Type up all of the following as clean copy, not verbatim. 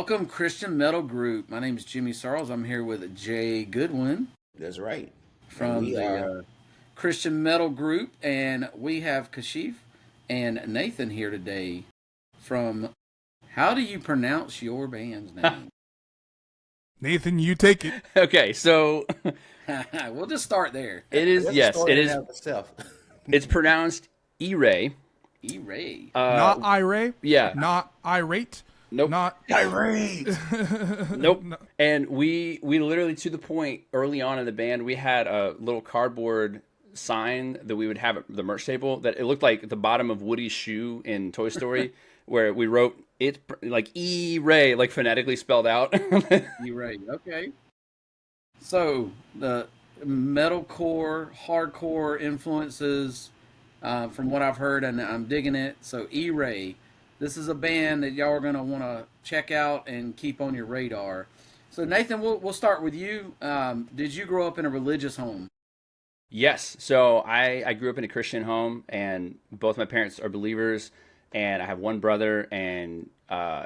Welcome, Christian Metal Group. My name is Jimmy Sarles. I'm here with Jay Goodwin That's right. And from we are. the Christian Metal Group, and we have Kashif and Nathan here today from. How do you pronounce your band's name? Nathan, you take it. Okay, so We'll just start there. it is, That's a yes, story it in is. and of itself. It's pronounced IRAE. E-Ray. Not IRAE. Yeah. Not irate. Nope. Not Irate. Nope. And we literally, to the point early on in the band, we had a little cardboard sign that we would have at the merch table that it looked like the bottom of Woody's shoe in Toy Story, where we wrote it like E-Ray, like phonetically spelled out. E-Ray. Okay. So the metalcore, hardcore influences, from what I've heard, and I'm digging it. So E-Ray. This is a band that y'all are going to want to check out and keep on your radar. So, Nathan, we'll start with you. Did you grow up in a religious home? Yes. So I grew up in a Christian home, and both my parents are believers, and I have one brother, and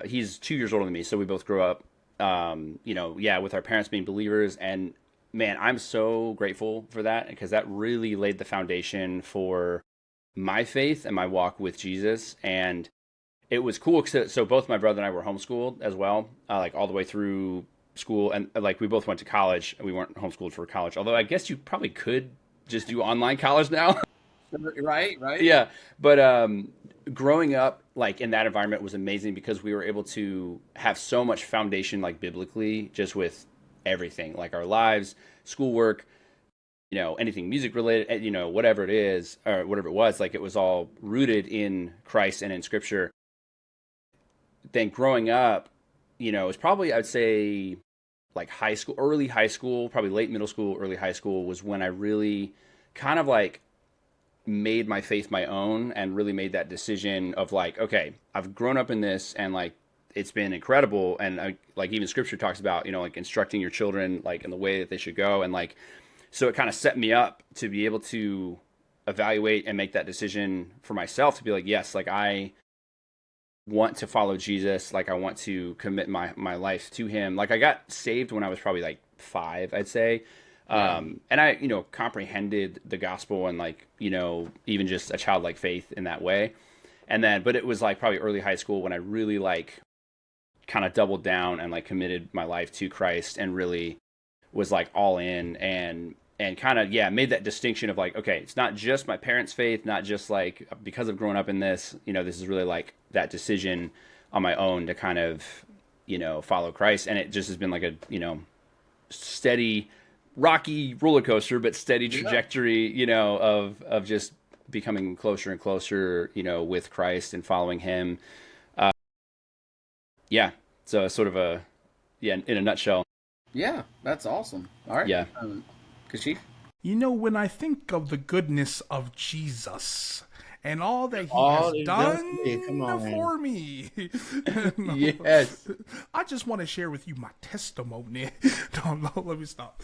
he's 2 years older than me, so we both grew up, with our parents being believers. And, man, I'm so grateful for that, because that really laid the foundation for my faith and my walk with Jesus. And it was cool, so both my brother and I were homeschooled as well, like all the way through school, and like we both went to college. We weren't homeschooled for college, although I guess you probably could just do online college now. Right. Yeah, but growing up like in that environment was amazing, because we were able to have so much foundation, like biblically, just with everything, like our lives, schoolwork, anything music related, whatever it is or whatever it was, like it was all rooted in Christ and in Scripture. Then growing up, it was probably, I'd say, like high school, early high school, probably late middle school, early high school was when I really kind of like made my faith my own, and really made that decision of like, okay, I've grown up in this, and like it's been incredible. And like even Scripture talks about, like instructing your children like in the way that they should go. And like, so it kind of set me up to be able to evaluate and make that decision for myself, to be like, yes, like I want to follow Jesus, like I want to commit my life to him. Like I got saved when I was probably like 5, I'd say. And I, comprehended the gospel, and like, even just a childlike faith in that way. And then, but it was like probably early high school when I really like kind of doubled down and like committed my life to Christ, and really was like all in, and kind of, made that distinction of like, okay, it's not just my parents' faith, not just like because I've grown up in this, this is really like that decision on my own to kind of, follow Christ. And it just has been like a, steady, rocky roller coaster, but steady trajectory, of just becoming closer and closer, with Christ and following him. So sort of in a nutshell. Yeah, that's awesome. All right. Yeah. Kashif? When I think of the goodness of Jesus and all that he All has he's done for for me. No. Yes. I just want to share with you my testimony. No, let me stop.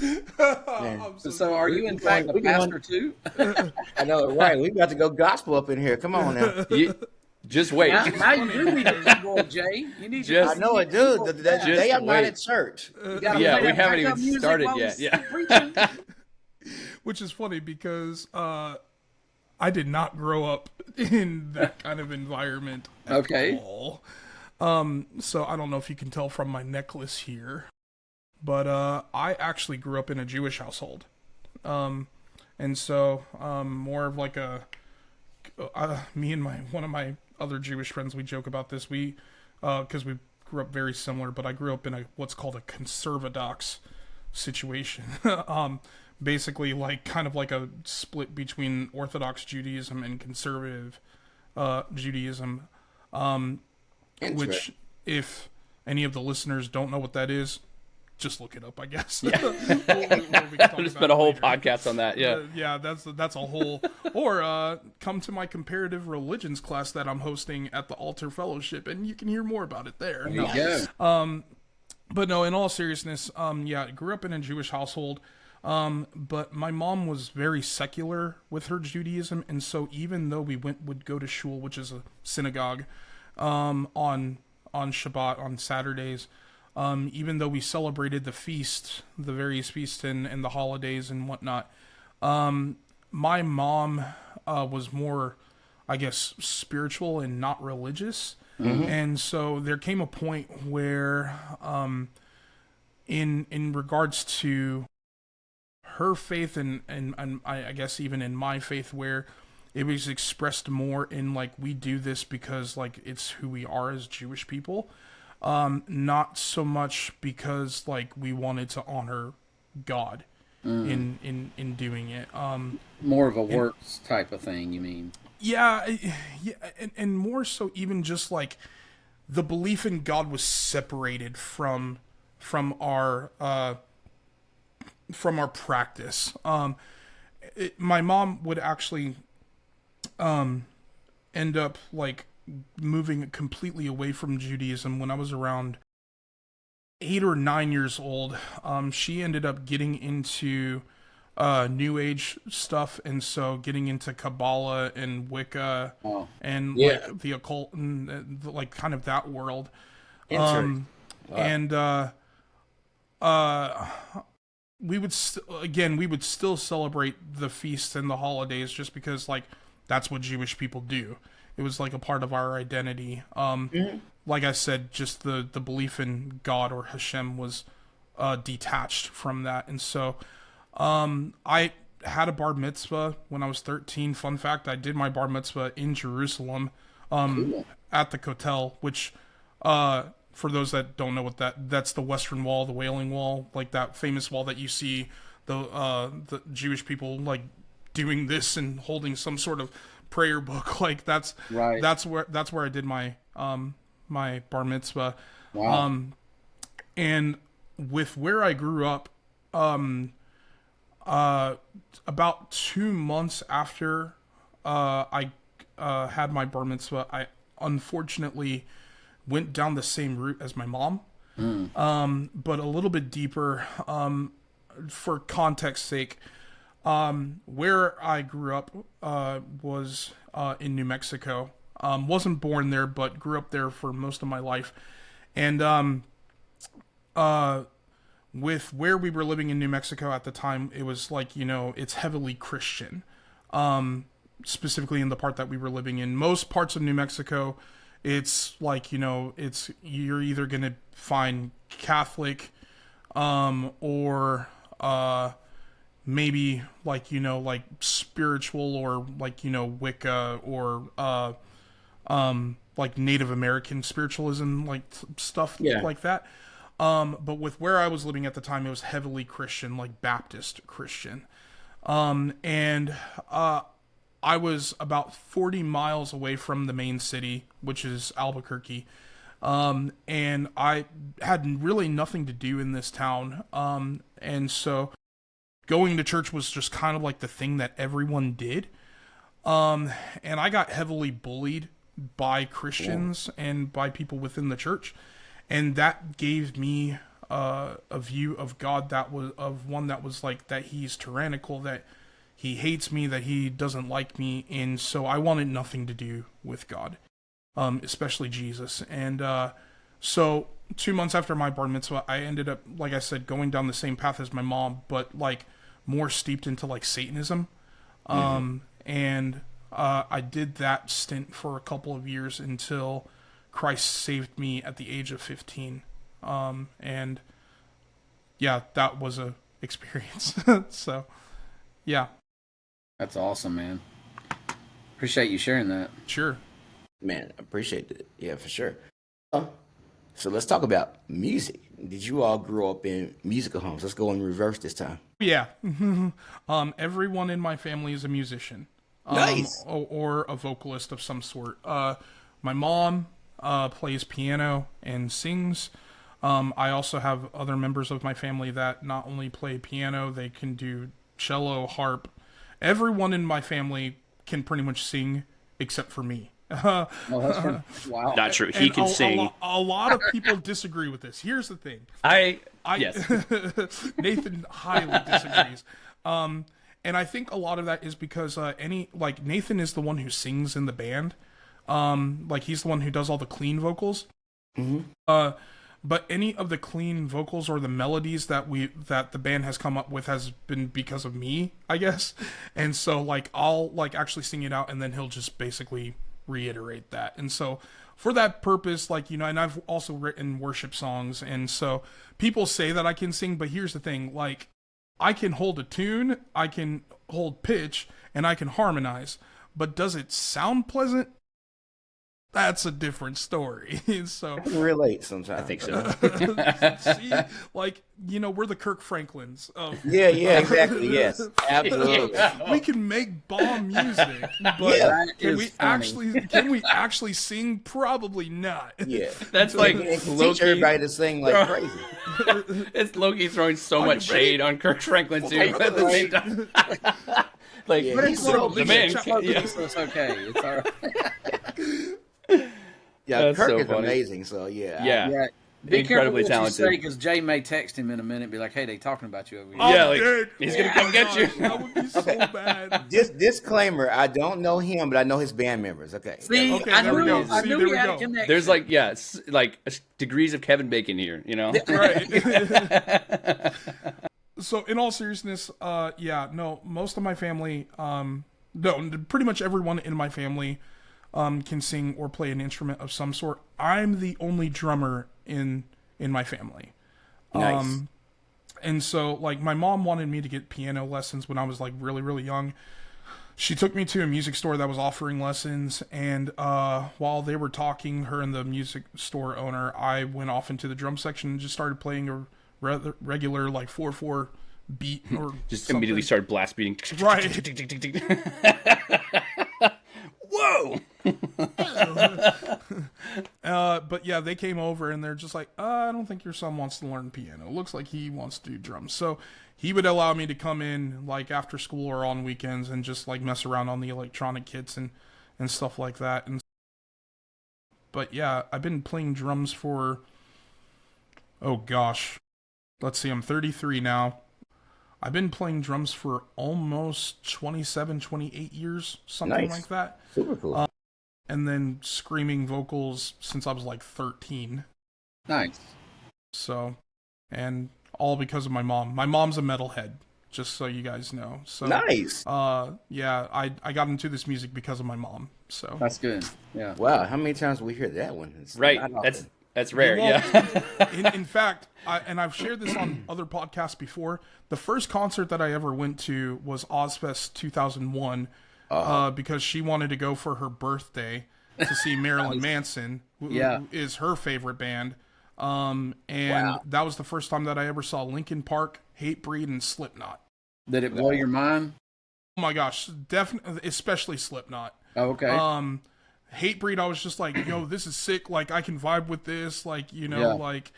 So are you in fact a pastor too? I know, right? We got to go gospel up in here. Come on now. Just wait. Now you do need to go, Jay. You need to. I know I do. They are not at church. Yeah, we haven't even started yet. Yeah. Which is funny, because I did not grow up in that kind of environment at all. So I don't know if you can tell from my necklace here, but I actually grew up in a Jewish household. And so more of like me and one of my other Jewish friends, we joke about this. Because we grew up very similar, but I grew up in what's called a conservadox situation. Basically like kind of like a split between Orthodox Judaism and conservative Judaism. Which, if any of the listeners don't know what that is, just look it up, I guess. Yeah. We'll just spend a whole podcast on that. Yeah. Yeah, that's a whole. Or come to my comparative religions class that I'm hosting at the Altar Fellowship, and you can hear more about it there. But no, in all seriousness, I grew up in a Jewish household. But my mom was very secular with her Judaism, and so even though we would go to shul, which is a synagogue, on Shabbat, on Saturdays, even though we celebrated the feast, the various feasts and the holidays and whatnot. My mom was more, I guess, spiritual and not religious. And so there came a point where, in regards to her faith and I guess even in my faith, where it was expressed more in like, we do this because like it's who we are as Jewish people, not so much because like we wanted to honor God in doing it. More of a works type of thing, you mean? Yeah, and more so even just like the belief in God was separated from our practice. My mom would actually end up like moving completely away from Judaism when I was around 8 or 9 years old. She ended up getting into New Age stuff, and so getting into Kabbalah and Wicca and like the occult and like kind of that world. And we would still celebrate the feasts and the holidays just because like that's what Jewish people do. It was like a part of our identity. Like I said, just the belief in God or Hashem was detached from that. And so I had a bar mitzvah when I was 13. Fun fact, I did my bar mitzvah in Jerusalem at the Kotel, which for those that don't know what that's the Western Wall, the Wailing Wall, like that famous wall that you see the Jewish people like doing this and holding some sort of prayer book. Like that's right. That's where I did my my bar mitzvah. Wow. And with where I grew up, about 2 months after I had my bar mitzvah, I unfortunately went down the same route as my mom, but a little bit deeper. For context sake, where I grew up was in New Mexico. Wasn't born there, but grew up there for most of my life. And with where we were living in New Mexico at the time, it was like, it's heavily Christian. Specifically in the part that we were living in. Most parts of New Mexico, it's like, it's you're either going to find Catholic or maybe like, like spiritual or like, Wicca or like Native American spiritualism, like stuff like that. But with where I was living at the time, it was heavily Christian, like Baptist Christian. And I was about 40 miles away from the main city, which is Albuquerque. And I had really nothing to do in this town. And so going to church was just kind of like the thing that everyone did. And I got heavily bullied by Christians and by people within the church. And that gave me a view of God that was like that he's tyrannical, that he hates me, that he doesn't like me, and so I wanted nothing to do with God, especially Jesus. And so 2 months after my bar mitzvah, I ended up, like I said, going down the same path as my mom, but like more steeped into like Satanism. And I did that stint for a couple of years until Christ saved me at the age of 15. And yeah, that was a experience. So yeah. That's awesome, man. Appreciate you sharing that. Sure. Man, I appreciate it. Yeah, for sure. So let's talk about music. Did you all grow up in musical homes? Let's go in reverse this time. Yeah. Everyone in my family is a musician. Nice. Or a vocalist of some sort. My mom plays piano and sings. I also have other members of my family that not only play piano, they can do cello, harp. Everyone in my family can pretty much sing except for me. Wow. Not true. He can sing. A lot of people disagree with this. Here's the thing. Yes. Nathan highly disagrees. And I think a lot of that is because Nathan is the one who sings in the band. Like he's the one who does all the clean vocals. but any of the clean vocals or the melodies that the band has come up with has been because of me, I guess. And so like I'll like actually sing it out, and then he'll just basically reiterate that. And so for that purpose, like, you know, and I've also written worship songs, and so people say that I can sing, but here's the thing, like, I can hold a tune, I can hold pitch, and I can harmonize, but does it sound pleasant? That's a different story. So I can relate sometimes. I think so. see, like, you know, we're the Kirk Franklins of Yeah, exactly. Yes, absolutely. we can make bomb music, but Yeah, can we actually sing? Probably not. Yeah, That's so like they can low teach everybody to sing like crazy. It's Loki throwing so much shade on Kirk Franklin too at the same time. Like, Yeah, But he's it's so local. the man. It's local, Yeah. so it's okay. It's all right. Yeah, That's Kirk so is funny. amazing. So yeah, Yeah. Yeah. Be Incredibly careful what talented. you say, because Jay may text him in a minute and be like, hey, they talking about you over here. I'm Yeah, like, dead. he's gonna Oh come my get you. gosh, that would be so bad. Disclaimer: I don't know him, but I know his band members. Okay. See, Okay, I there we knew, go. I See, knew there we we had go. a connection. There's like, yeah, it's like degrees of Kevin Bacon here, you know? Right. So in all seriousness, yeah, no, most of my family, no, pretty much everyone in my family can sing or play an instrument of some sort. I'm the only drummer in my family. Nice. And so, like, my mom wanted me to get piano lessons when I was, like, really, really young. She took me to a music store that was offering lessons, and while they were talking, her and the music store owner, I went off into the drum section and just started playing a regular, like, 4/4 beat or Just something. immediately started blast beating. Right. Whoa! But yeah, they came over and they're just like, I don't think your son wants to learn piano. Looks like he wants to do drums. So he would allow me to come in like after school or on weekends and just like mess around on the electronic kits and stuff like that. But yeah, I've been playing drums for, oh gosh, let's see, I'm 33 now. I've been playing drums for almost 27, 28 years, something Nice. like that. Super cool. And then screaming vocals since I was like 13. Nice. So, and all because of my mom. My mom's a metalhead, just so you guys know. So, Nice. yeah, I got into this music because of my mom. So, That's good. Yeah. Wow, how many times we hear that one? It's Right. not That's often. rare. Well, Yeah. in fact, and I've shared this on other podcasts before, the first concert that I ever went to was Ozfest 2001, because she wanted to go for her birthday to see Marilyn Manson, who is her favorite band. And that was the first time that I ever saw Linkin Park, Hatebreed, and Slipknot. Did it blow your mind? Oh my gosh, definitely, especially Slipknot. Oh, okay. Hatebreed, I was just like, yo, this is sick. Like, I can vibe with this. Like, you know, like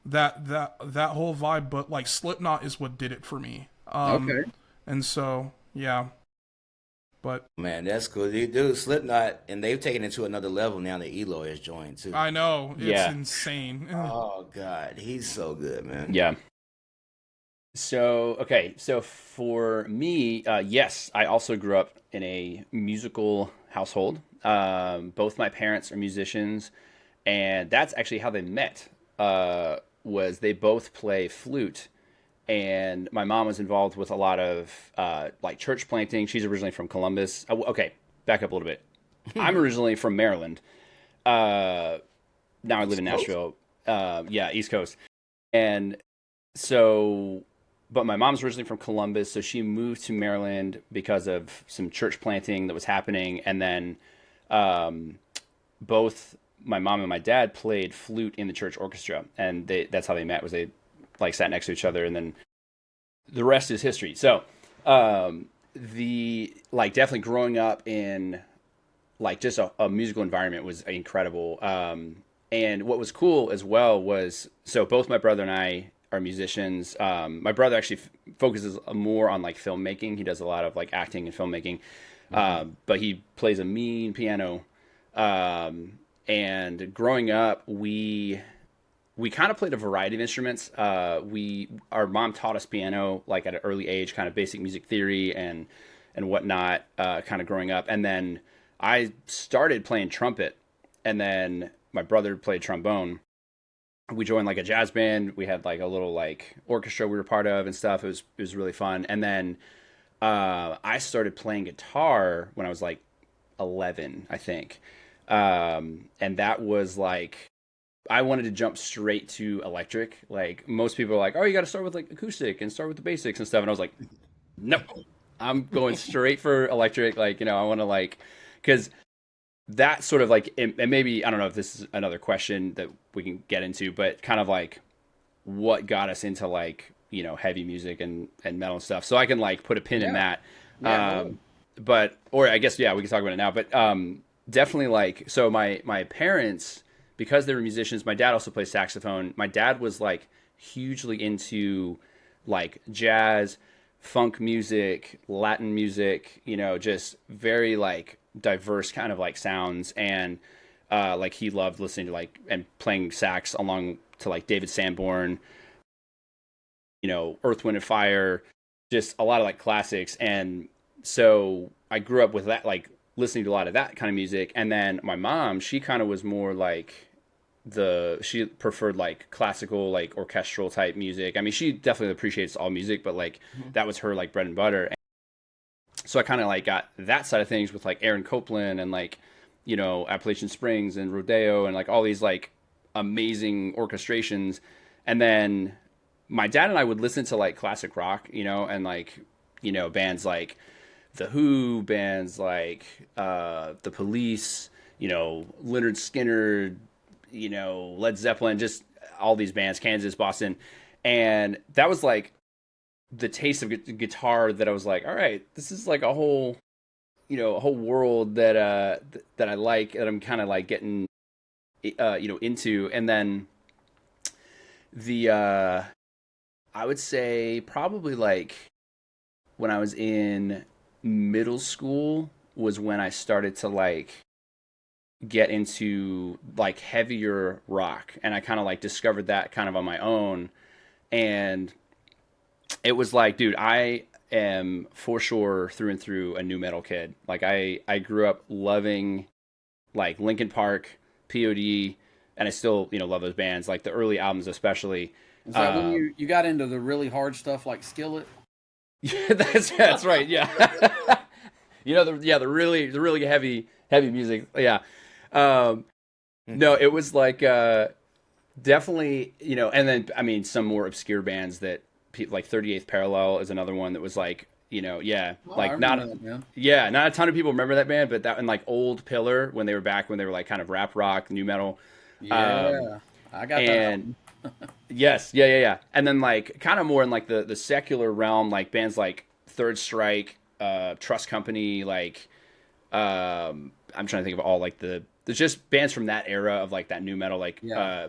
that whole vibe. But like, Slipknot is what did it for me. Okay. And so, yeah. But Man, that's cool. They do Slipknot, and they've taken it to another level now that Eloy has joined too. I know it's Yeah. insane. Oh God, he's so good, man. Yeah. So, okay. So for me, yes, I also grew up in a musical household. Both my parents are musicians, and that's actually how they met. Was they both play flute, and my mom was involved with a lot of like church planting. She's originally from Columbus. Okay, back up a little bit. I'm originally from Maryland. Now I live in Nashville. Yeah, East Coast. And so, but my mom's originally from Columbus, so she moved to Maryland because of some church planting that was happening. And then both my mom and my dad played flute in the church orchestra, and that's how they met. Was they like sat next to each other, and then the rest is history. So the like definitely growing up in like just a musical environment was incredible. And what was cool as well was, so both my brother and I are musicians. My brother actually focuses more on like filmmaking. He does a lot of like acting and filmmaking, but he plays a mean piano. And growing up, we kind of played a variety of instruments. Our mom taught us piano like at an early age, kind of basic music theory and whatnot, kind of growing up. And then I started playing trumpet, and then my brother played trombone. we joined like a jazz band. We had like a little like orchestra we were part of and stuff. It was really fun. And then I started playing guitar when I was like 11, I think. And that was like I wanted to jump straight to electric. Like most people are like, "Oh, you got to start with like acoustic and start with the basics and stuff." And I was like, "No, I'm going straight for electric." Like, I want to like, because that sort of like, and maybe I don't know if this is another question that we can get into, but kind of like what got us into like heavy music and metal and stuff. So I can like put a pin in Yeah. that. Yeah. But or I guess yeah, we can talk about it now. But definitely like so my parents, because they were musicians. My dad also plays saxophone. My dad was like hugely into like jazz, funk music, Latin music, just very like diverse kind of like sounds. And like he loved listening to like and playing sax along to like David Sanborn, Earth, Wind and Fire, just a lot of like classics. And so I grew up with that, like listening to a lot of that kind of music. And then my mom, she kind of was more like she preferred like classical, like orchestral type music. I mean, she definitely appreciates all music, but like that was her like bread and butter. And so I kind of like got that side of things with like Aaron Copland and like, Appalachian Springs and Rodeo and like all these like amazing orchestrations. And then my dad and I would listen to like classic rock, and like, bands like The Who, bands like The Police, Leonard Skinner, Led Zeppelin, just all these bands, Kansas, Boston. And that was like the taste of guitar that I was like, all right, this is like a whole world that that I like, that I'm kind of like getting into. And then the I would say probably like when I was in middle school was when I started to like get into like heavier rock, and I kind of like discovered that kind of on my own. And it was like, dude, I am for sure through and through a new metal kid. Like I grew up loving like Linkin Park, POD, and I still love those bands, like the early albums especially. Is that when you got into the really hard stuff like Skillet? Yeah, that's right. Yeah, the really heavy music. Yeah, no, it was like definitely and then I mean some more obscure bands that people like 38th Parallel is another one that was like yeah, Oh, I like not remember that, man. yeah, not a ton of people remember that band, but that and like Old Pillar when they were back when they were like kind of rap rock, new metal. Um, Yeah, I got that and album. yes, yeah. And then like kind of more in like the secular realm, like bands like Third Strike, Trust Company, like I'm trying to think of all like there's just bands from that era of like that new metal, like Yeah.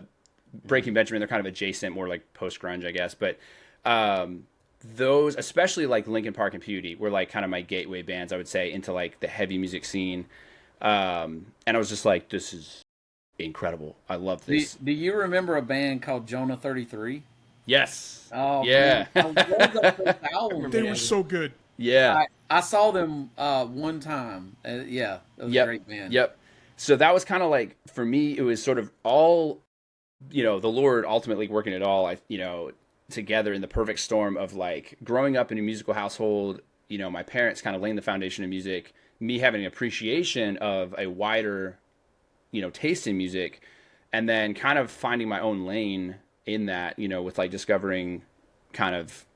Breaking Benjamin. They're kind of adjacent, more like post grunge, I guess. But um, those, especially like Linkin Park and POD, were like kind of my gateway bands, I would say, into like the heavy music scene. And I was just like, this is incredible. I love Do, this. do you remember a band called Jonah 33? Yes. Oh Yeah. man, I love that first album, They were man. so good. Yeah. I saw them one time. Yeah, it was a Yep. great band. Yep. So that was kind of like for me, it was sort of all, the Lord ultimately working it all, together in the perfect storm of like growing up in a musical household, my parents kind of laying the foundation of music, me having an appreciation of a wider, taste in music, and then kind of finding my own lane in that, with like discovering kind of,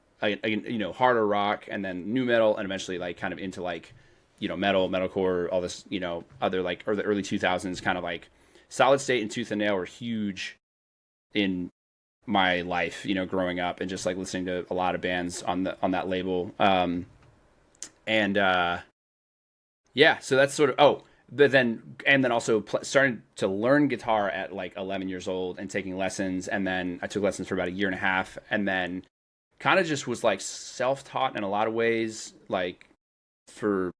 harder rock and then new metal and eventually like kind of into like, metalcore, all this, other like, or the early 2000s kind of like Solid State and Tooth and Nail were huge in my life, growing up and just like listening to a lot of bands on that label. And yeah, so that's sort of but then also starting to learn guitar at like 11 years old and taking lessons, and then I took lessons for about a year and a half, and then kind of just was like self-taught in a lot of ways, like for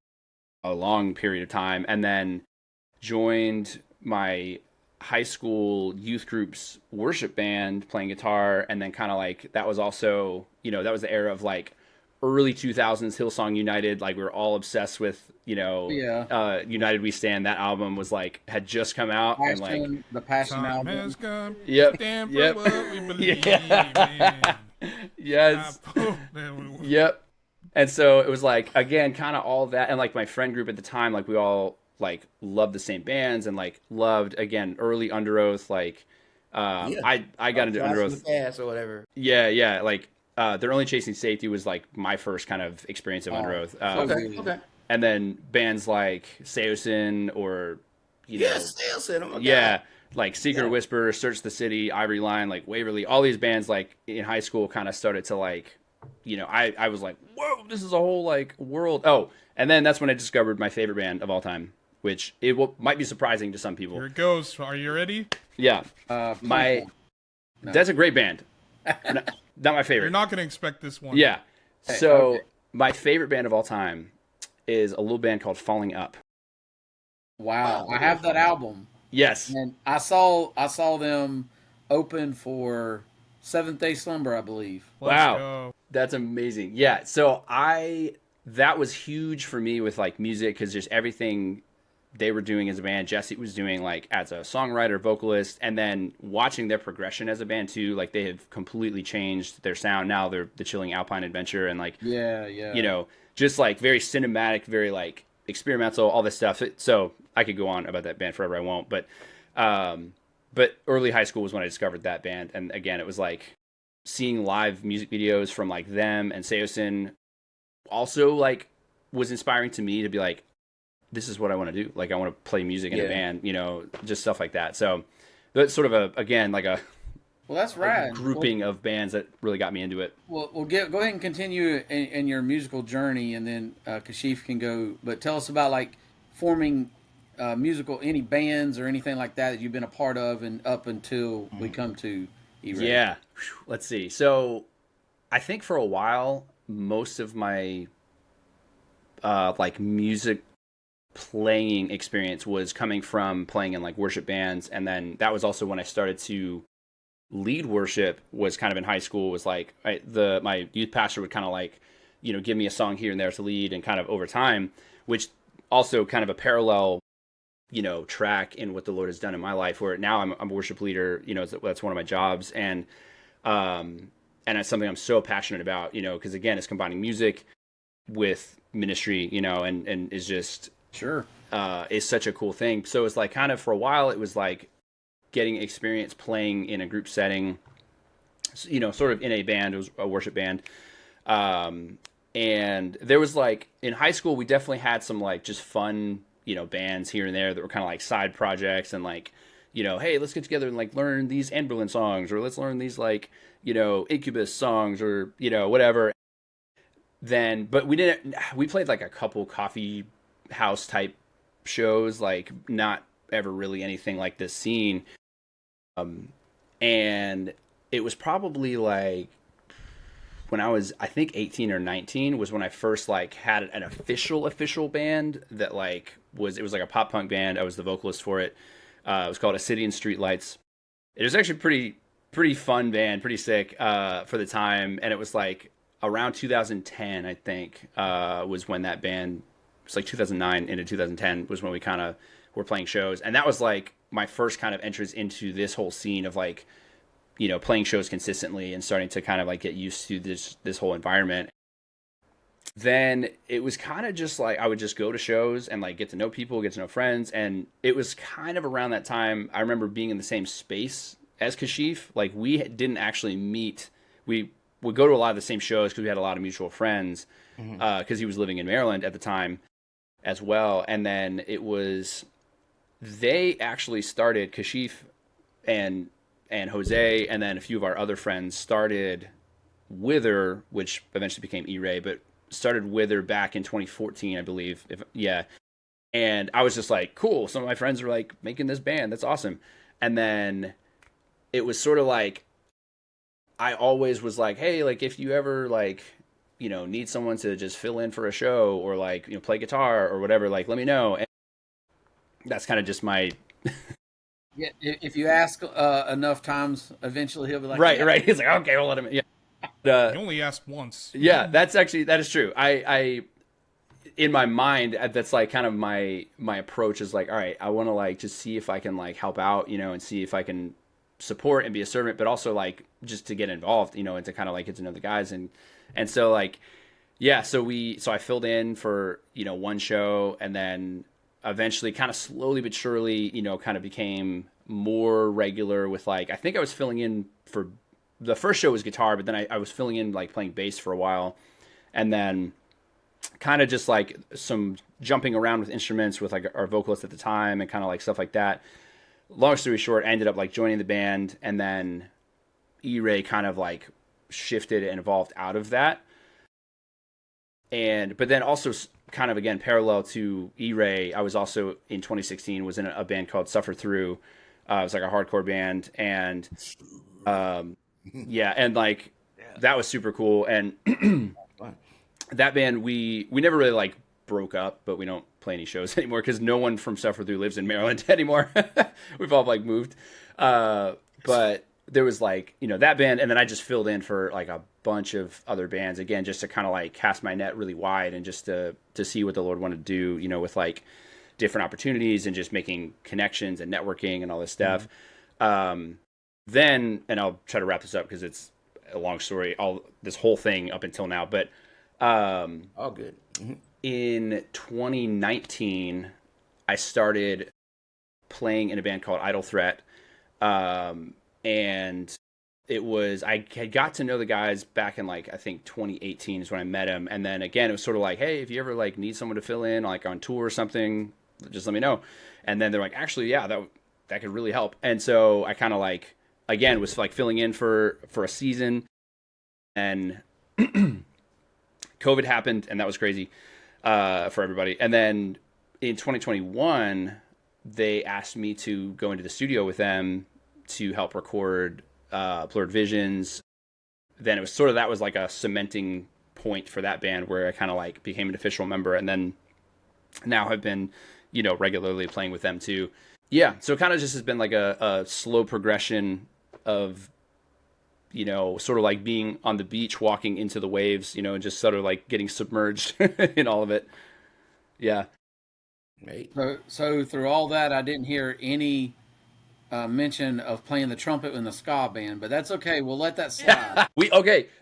a long period of time, and then joined my high school youth group's worship band playing guitar. And then kind of like that was also that was the era of like early 2000s Hillsong United. Like we were all obsessed with, United We Stand. That album was like, had just come out. Passion, and like the Passion Time album. has come. Yep. Stand for Yep. what we believe Yeah. in. Yes. Yep. And so it was like, again, kind of all that. And like my friend group at the time, like we all like loved the same bands and like loved, again, early Under Oath. Like, I got into Under Oath. Or whatever. Yeah. Like, They're Only Chasing Safety was like my first kind of experience of Under Oath. Okay. And then bands like Seosin or, Seosin. Oh my yeah, God. like Secret Whisper, Search the City, Ivory Line, like Waverly, all these bands like in high school kind of started to like, I was like, whoa, this is a whole like world. Oh, and then that's when I discovered my favorite band of all time, which might be surprising to some people. Here it goes. Are you ready? Yeah. That's a great band. Not my favorite. You're not going to expect this one. Yeah. So my favorite band of all time is a little band called Falling Up. Wow. I have that album. Yes. And I saw them open for Seventh Day Slumber, I believe. Wow. Go. That's amazing. Yeah. So that was huge for me with like music, because just everything they were doing as a band, Jesse was doing like as a songwriter, vocalist, and then watching their progression as a band too. Like they have completely changed their sound. Now they're the Chilling Alpine Adventure, and like, just like very cinematic, very like experimental, all this stuff. So I could go on about that band forever. I won't, but early high school was when I discovered that band. And again, it was like seeing live music videos from like them and Seosin also like was inspiring to me to be like, this is what I want to do. Like I want to play music in a band, just stuff like that. So that's sort of that's right. Grouping of bands that really got me into it. Well, go ahead and continue in your musical journey, and then Kashif can go. But tell us about like forming any bands or anything like that you've been a part of, and up until we come to IRAE. Yeah, let's see. So I think for a while, most of my like music playing experience was coming from playing in like worship bands, and then that was also when I started to lead worship. Was kind of in high school. Was like my youth pastor would kind of like give me a song here and there to lead, and kind of over time, which also kind of a parallel track in what the Lord has done in my life, where now I'm a worship leader. That's one of my jobs, and it's something I'm so passionate about. Because again, it's combining music with ministry. And is just sure is such a cool thing. So it's like kind of for a while it was like getting experience playing in a group setting, sort of in a band. It was a worship band. And there was like in high school, we definitely had some like just fun, bands here and there that were kind of like side projects, and like, hey, let's get together and like learn these Anberlin songs, or let's learn these like, Incubus songs, or, whatever. But we played like a couple coffee house type shows, like not ever really anything like this scene. And it was probably like when I was, I think 18 or 19 was when I first like had an official band that like it was like a pop punk band. I was the vocalist for it. It was called A City and Streetlights. It was actually pretty fun band, pretty sick for the time. And it was like around 2010, I think, was when that band, it was like 2009 into 2010 was when we kind of were playing shows. And that was like my first kind of entrance into this whole scene of like, playing shows consistently and starting to kind of like get used to this whole environment. Then it was kind of just like I would just go to shows and like get to know people, get to know friends. And it was kind of around that time I remember being in the same space as Kashif. Like we didn't actually meet. We would go to a lot of the same shows because we had a lot of mutual friends, because he was living in Maryland at the time as well. And then they actually started, Kashif and Jose, and then a few of our other friends started Wither, which eventually became IRAE, but started Wither back in 2014, I believe. And I was just like, cool. Some of my friends were like making this band. That's awesome. And then it was sort of like, I always was like, hey, like if you ever like, need someone to just fill in for a show or like, play guitar or whatever, like let me know. And that's kind of just my if you ask enough times, eventually he'll be like, right. He's like, okay, we'll let him. Yeah. You only asked once. Yeah, that is true. I in my mind, that's like kind of my approach is like, all right, I want to like just see if I can like help out, and see if I can support and be a servant, but also like just to get involved, and to kind of like get to know the guys. And so like, yeah, so I filled in for, one show, and then eventually kind of slowly but surely, kind of became more regular with like, I think I was filling in for the first show was guitar, but then I was filling in like playing bass for a while, and then kind of just like some jumping around with instruments with like our vocalist at the time and kind of like stuff like that. Long story short, I ended up like joining the band, and then IRAE kind of like shifted and evolved out of that. But then also kind of again parallel to IRAE, I was also in 2016 was in a band called Suffer Through. It was like a hardcore band, and yeah, and like that was super cool. And that band, we never really like broke up, but we don't play any shows anymore because no one from Suffer Through lives in Maryland anymore. We've all like moved. But there was like, that band, and then I just filled in for like a bunch of other bands, again, just to kind of like cast my net really wide and just to see what the Lord wanted to do, with like different opportunities and just making connections and networking and all this stuff. Then, and I'll try to wrap this up because it's a long story, this whole thing up until now, but all good. In 2019, I started playing in a band called Idle Threat. And it was, I had got to know the guys back in like, I think 2018 is when I met him. And then again, it was sort of like, hey, if you ever like need someone to fill in like on tour or something, just let me know. And then they're like, actually, yeah, that could really help. And so I kind of like, again, was like filling in for a season, and COVID happened, and that was crazy for everybody. And then in 2021, they asked me to go into the studio with them to help record Blurred Visions. Then it was sort of, that was like a cementing point for that band where I kind of like became an official member, and then now have been, regularly playing with them too. Yeah, so it kind of just has been like a slow progression of, sort of like being on the beach, walking into the waves, and just sort of like getting submerged in all of it. Yeah. Right. So through all that, I didn't hear any mention of playing the trumpet in the ska band, but that's okay. We'll let that slide.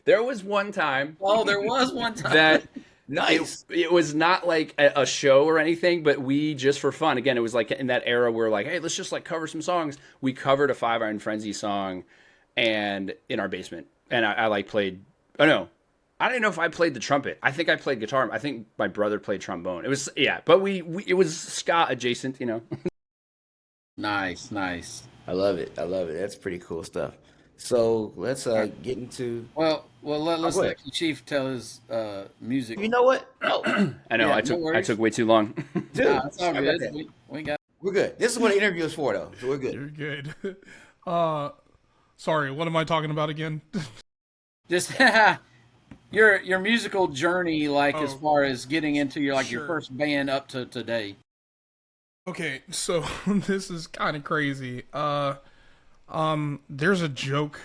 There was one time. Oh, there was one time that nice. It was not like a show or anything, but we just for fun. Again, it was like in that era where like, hey, let's just like cover some songs. We covered a 5 Iron Frenzy song, and in our basement, and I like played. Oh no, I don't know if I played the trumpet. I think I played guitar. I think my brother played trombone. It was but we it was ska adjacent, Nice. I love it. That's pretty cool stuff. So let's get into. Well, let's let Kashif tell his music. You know what? No, I know. Yeah, I took way too long. dude, it's all good. We're good. This is what the interview is for, though. So we're good. You're good. Sorry, what am I talking about again? Just your musical journey, like as far as getting into your first band up to today. Okay, so this is kind of crazy. There's a joke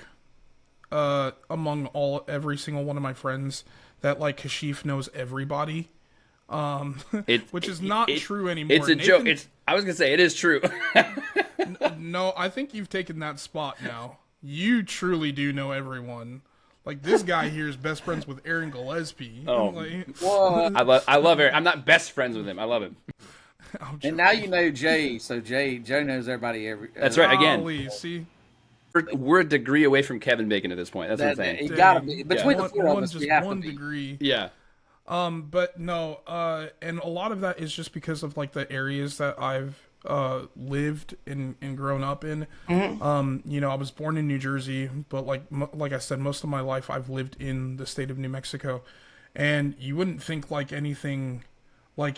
among every single one of my friends that like Kashif knows everybody. Which is not true anymore. It's a joke. I was gonna say it is true. No, I think you've taken that spot now. You truly do know everyone. Like, this guy here is best friends with Aaron Gillespie. Oh, what? I love Aaron. I'm not best friends with him. I love him. And now you know Jay, so Jay knows everybody. That's right. Again, see, we're a degree away from Kevin Bacon at this point. That's what I'm saying. You gotta be between the four of us. We have one to be. degree. Yeah. But no. And a lot of that is just because of like the areas that I've lived and grown up in. Mm-hmm. I was born in New Jersey, but like I said, most of my life I've lived in the state of New Mexico, and you wouldn't think like anything. Like,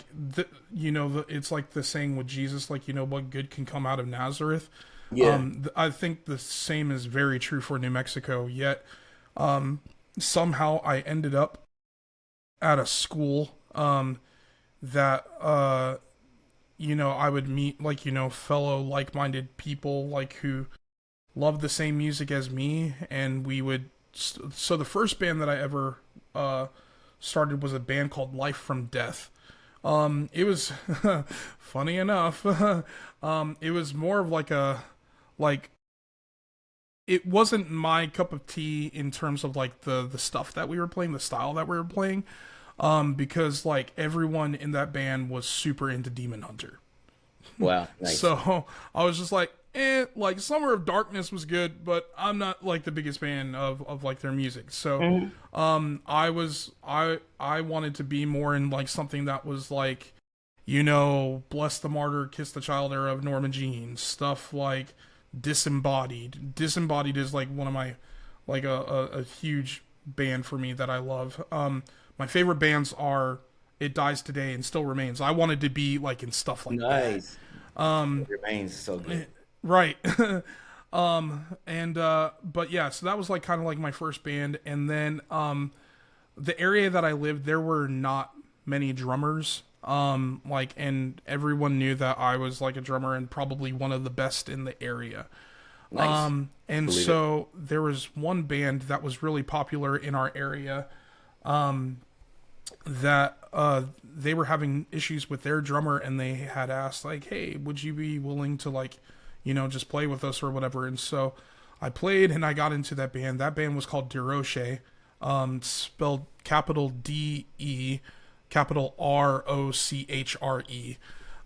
it's like the saying with Jesus, like, what good can come out of Nazareth? Yeah. I think the same is very true for New Mexico, yet somehow I ended up at a school that, I would meet, like, fellow like-minded people, like, who loved the same music as me, and we would so the first band that I ever started was a band called Life from Death. It was funny enough. It was more of like it wasn't my cup of tea in terms of like the stuff that we were playing, the style that we were playing. Because like everyone in that band was super into Demon Hunter. Wow. Nice. So I was just like, like Summer of Darkness was good, but I'm not like the biggest fan of like their music. So, I wanted to be more in like something that was like, Bless the Martyr, Kiss the Child era of Norma Jean, stuff like Disembodied. Disembodied is like one of my, like a huge band for me that I love. My favorite bands are It Dies Today and Still Remains. I wanted to be like in stuff like nice. that. Remains so good. Right. But yeah, so that was like kind of like my first band. And then, the area that I lived, there were not many drummers. And everyone knew that I was like a drummer and probably one of the best in the area. Nice. There was one band that was really popular in our area, that they were having issues with their drummer, and they had asked like, hey, would you be willing to like, just play with us or whatever. And so I played and I got into that band. That band was called DeRoche, spelled capital D-E, capital R-O-C-H-R-E.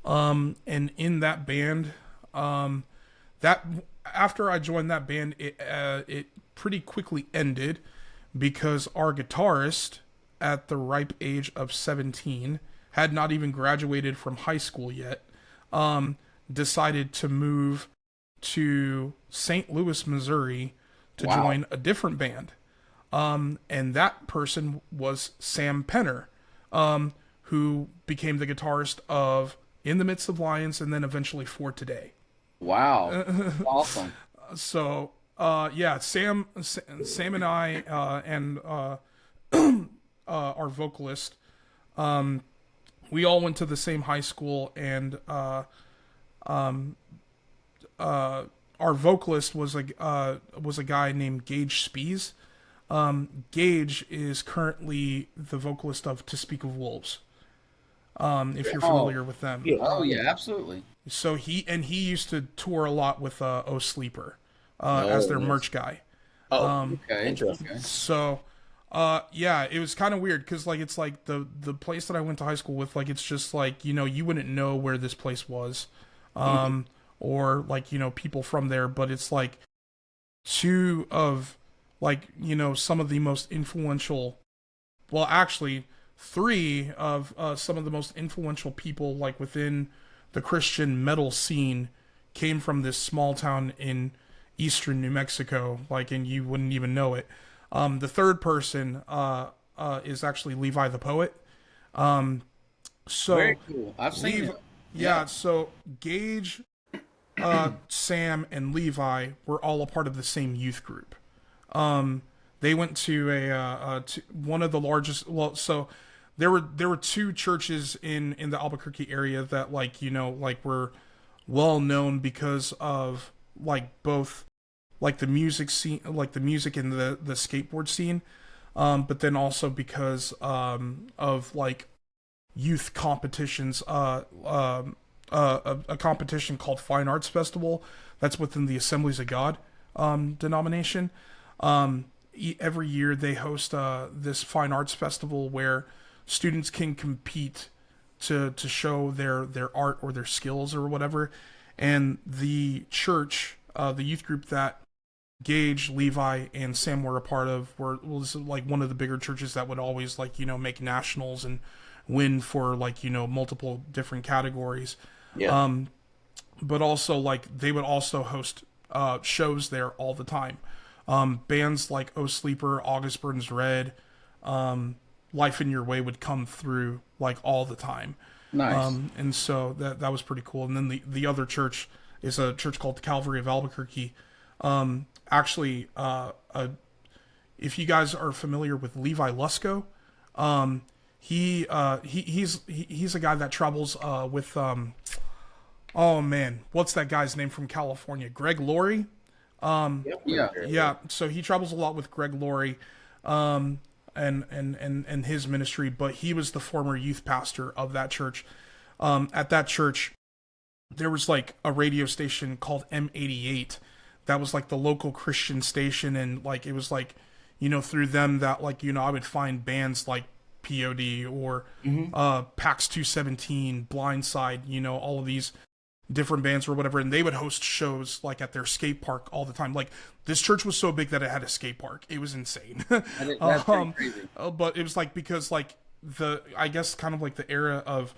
And in that band, that after I joined that band, it pretty quickly ended because our guitarist, at the ripe age of 17, had not even graduated from high school yet, decided to move to St. Louis, Missouri to join a different band. And that person was Sam Penner, who became the guitarist of In the Midst of Lions and then eventually For Today. Wow. Awesome. So, Sam and I, and our vocalist, we all went to the same high school, and our vocalist was a guy named Gage Spees. Gage is currently the vocalist of To Speak of Wolves. If you're familiar with them. Yeah. Oh yeah, absolutely. So he used to tour a lot with O Sleeper as their merch guy. Okay. Interesting. Okay. So it was kind of weird because like it's like the place that I went to high school with, like it's just like you wouldn't know where this place was, or like people from there, but it's like two of like some of the most influential, well actually three of some of the most influential people like within the Christian metal scene came from this small town in eastern New Mexico, like, and you wouldn't even know it. The third person is actually Levi the Poet. So very cool. I've seen it. Yeah, so Gage, Sam, and Levi were all a part of the same youth group. They went to one of the largest. Well, so there were two churches in the Albuquerque area that were well known because of like both like the music scene, like the music and the skateboard scene, but then also because of like youth competitions, a competition called Fine Arts Festival that's within the Assemblies of God denomination. Every year they host this Fine Arts Festival where students can compete to show their art or their skills or whatever. And the church, the youth group that Gage, Levi, and Sam were a part of was like one of the bigger churches that would always make nationals and win for multiple different categories. Yeah. But also like they would also host shows there all the time. Bands like O Sleeper, August Burns Red, Life in Your Way would come through like all the time. Nice. And so that was pretty cool. And then the other church is a church called the Calvary of Albuquerque. If you guys are familiar with Levi Lusko, he's a guy that travels what's that guy's name from California? Greg Laurie. Yeah. Yeah, so he travels a lot with Greg Laurie, and his ministry, but he was the former youth pastor of that church. At that church, there was like a radio station called M88 that was like the local Christian station, and like it was like, through them that like I would find bands like POD or PAX 217, Blindside, all of these different bands or whatever, and they would host shows like at their skate park all the time. Like this church was so big that it had a skate park. It was insane. That's pretty crazy. But it was like because like I guess kind of like the era of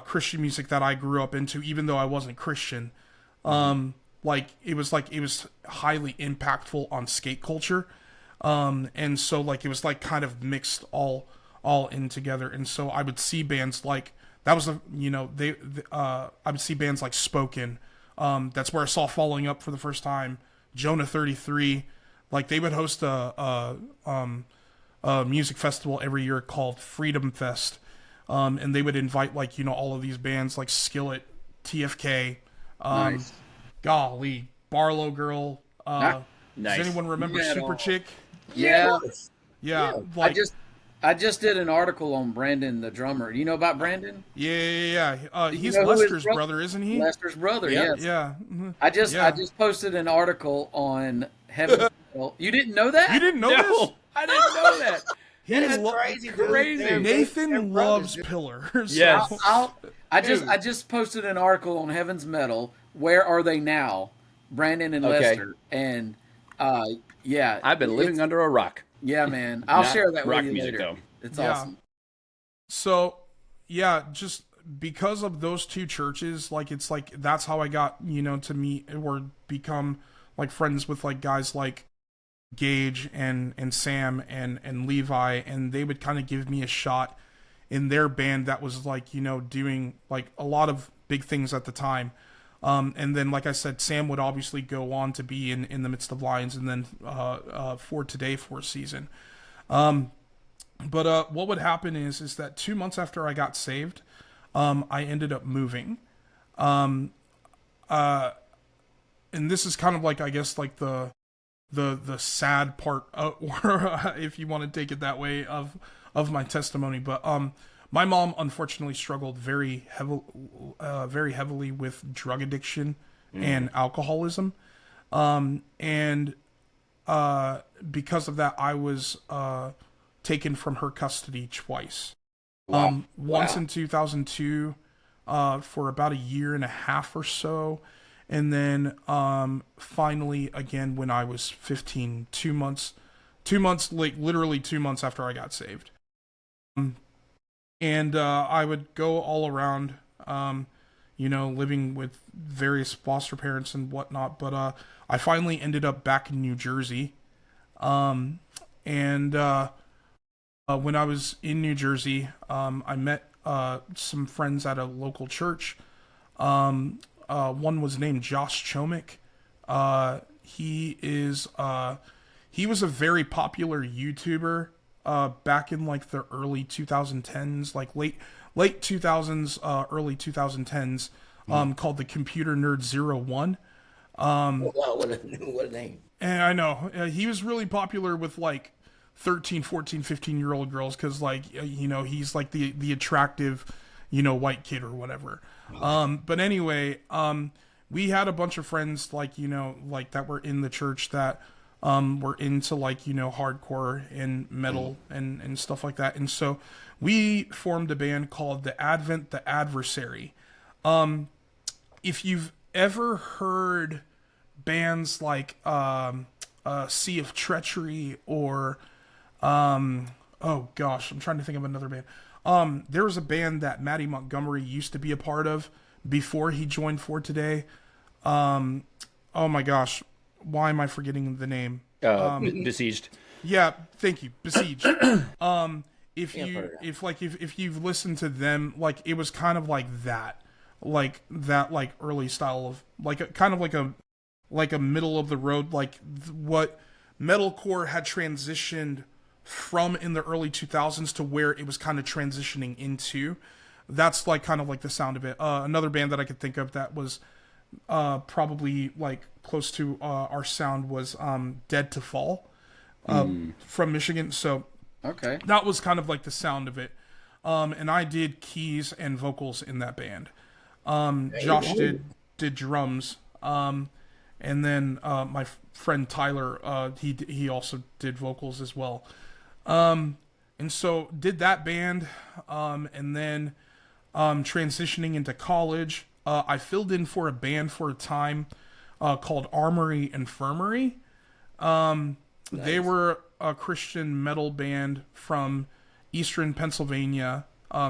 Christian music that I grew up into, even though I wasn't Christian, like it was highly impactful on skate culture. And so like it was like kind of mixed all in together. And so I would see bands like that was I would see bands like Spoken. That's where I saw Following Up for the first time. Jonah 33, like they would host a music festival every year called Freedom Fest, and they would invite like all of these bands like Skillet, TFK, Nice. golly, Barlow Girl. Nice. Does anyone remember Metal. Super Chick? Yeah. Yeah, like I just did an article on Brandon, the drummer. Do you know about Brandon? yeah. He's know who his Lester's bro- brother, isn't he? Lester's brother. Yes. Yeah. Mhm. I just Yeah. posted an article on Heaven. You didn't know that? You didn't know this? No, I didn't know that. That is lo- crazy, dude. crazy. They're Nathan loves brothers, dude. Pillars. Yes. I just posted an article on Heaven's Metal. Where are they now? Brandon and Okay. Lester. And yeah, I've been living under a rock. Yeah, man. I'll Not share that rock with you music, later. though. It's Yeah. awesome. So, yeah, just because of those two churches, like it's like that's how I got, to meet or become like friends with like guys like Gage and Sam and Levi, and they would kind of give me a shot in their band that was like, doing like a lot of big things at the time. And then, like I said, Sam would obviously go on to be in the Midst of Lions, and then for Today for a season. But what would happen is that 2 months after I got saved, I ended up moving. And this is kind of like, I guess, like the sad part, or if you want to take it that way, of my testimony. But my mom unfortunately struggled very heavily with drug addiction and alcoholism, and because of that, I was taken from her custody twice. Once in 2002, for about a year and a half or so, and then finally again when I was 15, 2 months, like literally 2 months after I got saved. And I would go all around, living with various foster parents and whatnot. But I finally ended up back in New Jersey. And when I was in New Jersey, I met some friends at a local church. One was named Josh Chomick. He was a very popular YouTuber back in like the early 2010s, like late 2000s, early 2010s, called the Computer Nerd 01. Wow, what a name. And I know he was really popular with like 13, 14, 15-year-old girls because like he's like the attractive white kid or whatever. But anyway, we had a bunch of friends like like that were in the church that were into like hardcore and metal and stuff like that, and so we formed a band called the Adversary. If you've ever heard bands like Sea of Treachery or oh gosh, I'm trying to think of another band. There was a band that Matty Montgomery used to be a part of before he joined For Today. Oh my gosh, why am I forgetting the name? Besieged. Yeah, thank you, Besieged. If you've listened to them, like it was kind of like that early style of like kind of like a middle of the road, like what metalcore had transitioned from in the early 2000s to where it was kind of transitioning into. That's like kind of like the sound of it. Another band that I could think of that was probably like close to our sound was Dead to Fall from Michigan. So Okay. that was kind of like the sound of it. And I did keys and vocals in that band. Josh did drums. And then my friend Tyler, he also did vocals as well. And so did that band, and then transitioning into college, I filled in for a band for a time called Armory Infirmary. They were a Christian metal band from eastern Pennsylvania,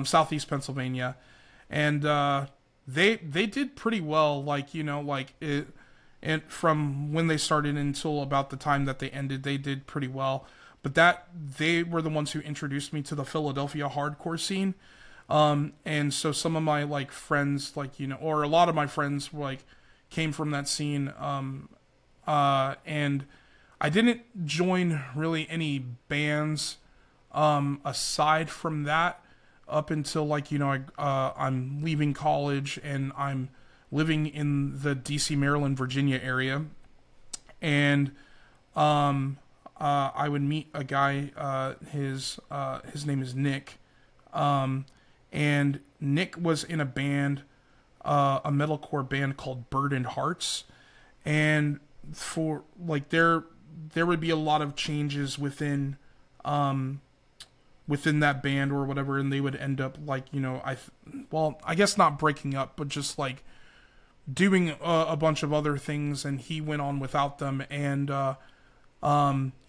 southeast Pennsylvania, and they did pretty well. Like like it, and from when they started until about the time that they ended, they did pretty well. But they were the ones who introduced me to the Philadelphia hardcore scene. And so some of my like friends, like or a lot of my friends like came from that scene. And I didn't join really any bands aside from that up until like I'm leaving college and I'm living in the DC, Maryland, Virginia area, and I would meet a guy. His name is Nick, and Nick was in a band, a metalcore band called Burdened Hearts, and for like there would be a lot of changes within that band or whatever, and they would end up like I guess not breaking up, but just like doing a bunch of other things, and he went on without them, and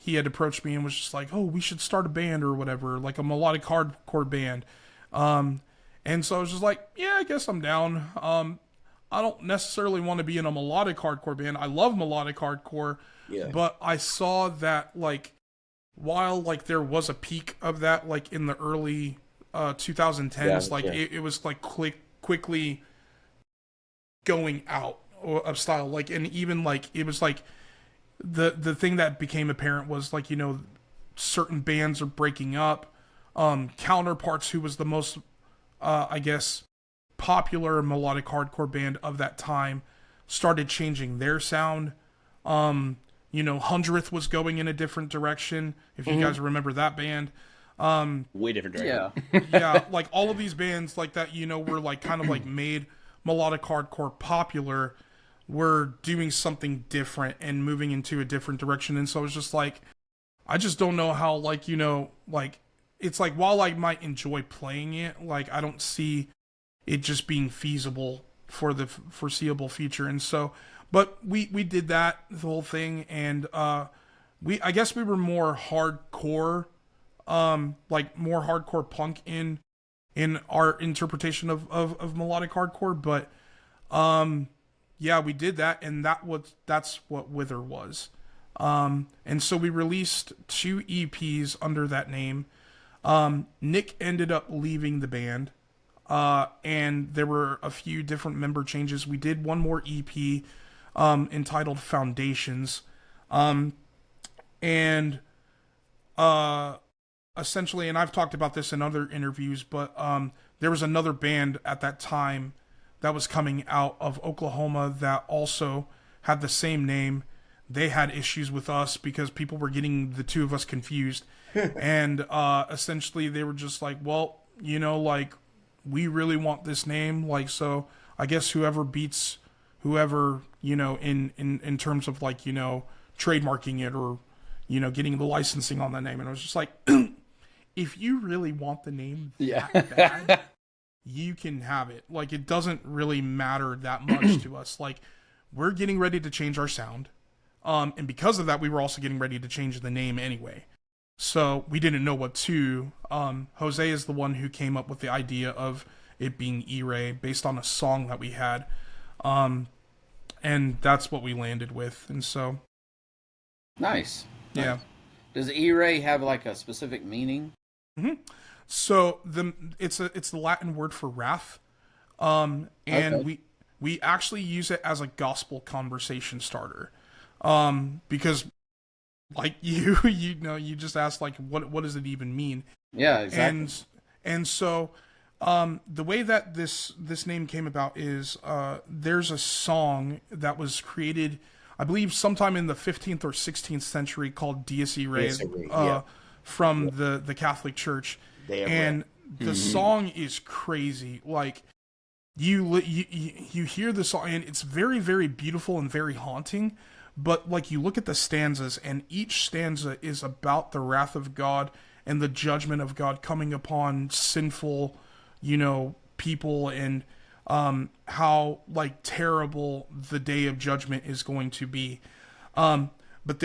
he had approached me and was just like, oh, we should start a band or whatever, like a melodic hardcore band. And so I was just like, yeah, I guess I'm down. I don't necessarily want to be in a melodic hardcore band. I love melodic hardcore, but I saw that like while like there was a peak of that like in the early 2010s, it was like quickly going out of style, like, and even like it was like the thing that became apparent was like certain bands are breaking up. Counterparts, who was the most I guess popular melodic hardcore band of that time, started changing their sound. Hundredth was going in a different direction, if you guys remember that band. Way different direction. Yeah, like all of these bands like that were like kind of like made melodic hardcore popular, were doing something different and moving into a different direction. And so it's just like, I just don't know how like like it's like, while I might enjoy playing it, like I don't see it just being feasible for the foreseeable future. And so but we did that, the whole thing, and I guess we were more hardcore, like more hardcore punk in our interpretation of melodic hardcore. But yeah, we did that, and that's what Wither was. And so we released 2 EPs under that name. Nick ended up leaving the band, and there were a few different member changes. We did one more EP entitled Foundations, and essentially, and I've talked about this in other interviews, but there was another band at that time that was coming out of Oklahoma that also had the same name. They had issues with us because people were getting the two of us confused. And essentially they were just like, well, like, we really want this name. Like, so I guess whoever beats whoever, in terms of like, trademarking it or, getting the licensing on that name. And I was just like, if you really want the name that bad, you can have it. Like, it doesn't really matter that much to us. Like, we're getting ready to change our sound. And because of that, we were also getting ready to change the name anyway. So we didn't know what to. Jose is the one who came up with the idea of it being IRAE based on a song that we had. And that's what we landed with. And so. Nice. Yeah. Nice. Does IRAE have like a specific meaning? Mm-hmm. So it's the Latin word for wrath. And okay. we actually use it as a gospel conversation starter. Because like you just asked like what does it even mean? Yeah, exactly. And so The way that this name came about is there's a song that was created, I believe, sometime in the 15th or 16th century called Dies Irae, from the Catholic Church, and the song is crazy. Like you hear the song, and it's very, very beautiful and very haunting. But like you look at the stanzas, and each stanza is about the wrath of God and the judgment of God coming upon sinful, people, and how like terrible the day of judgment is going to be. But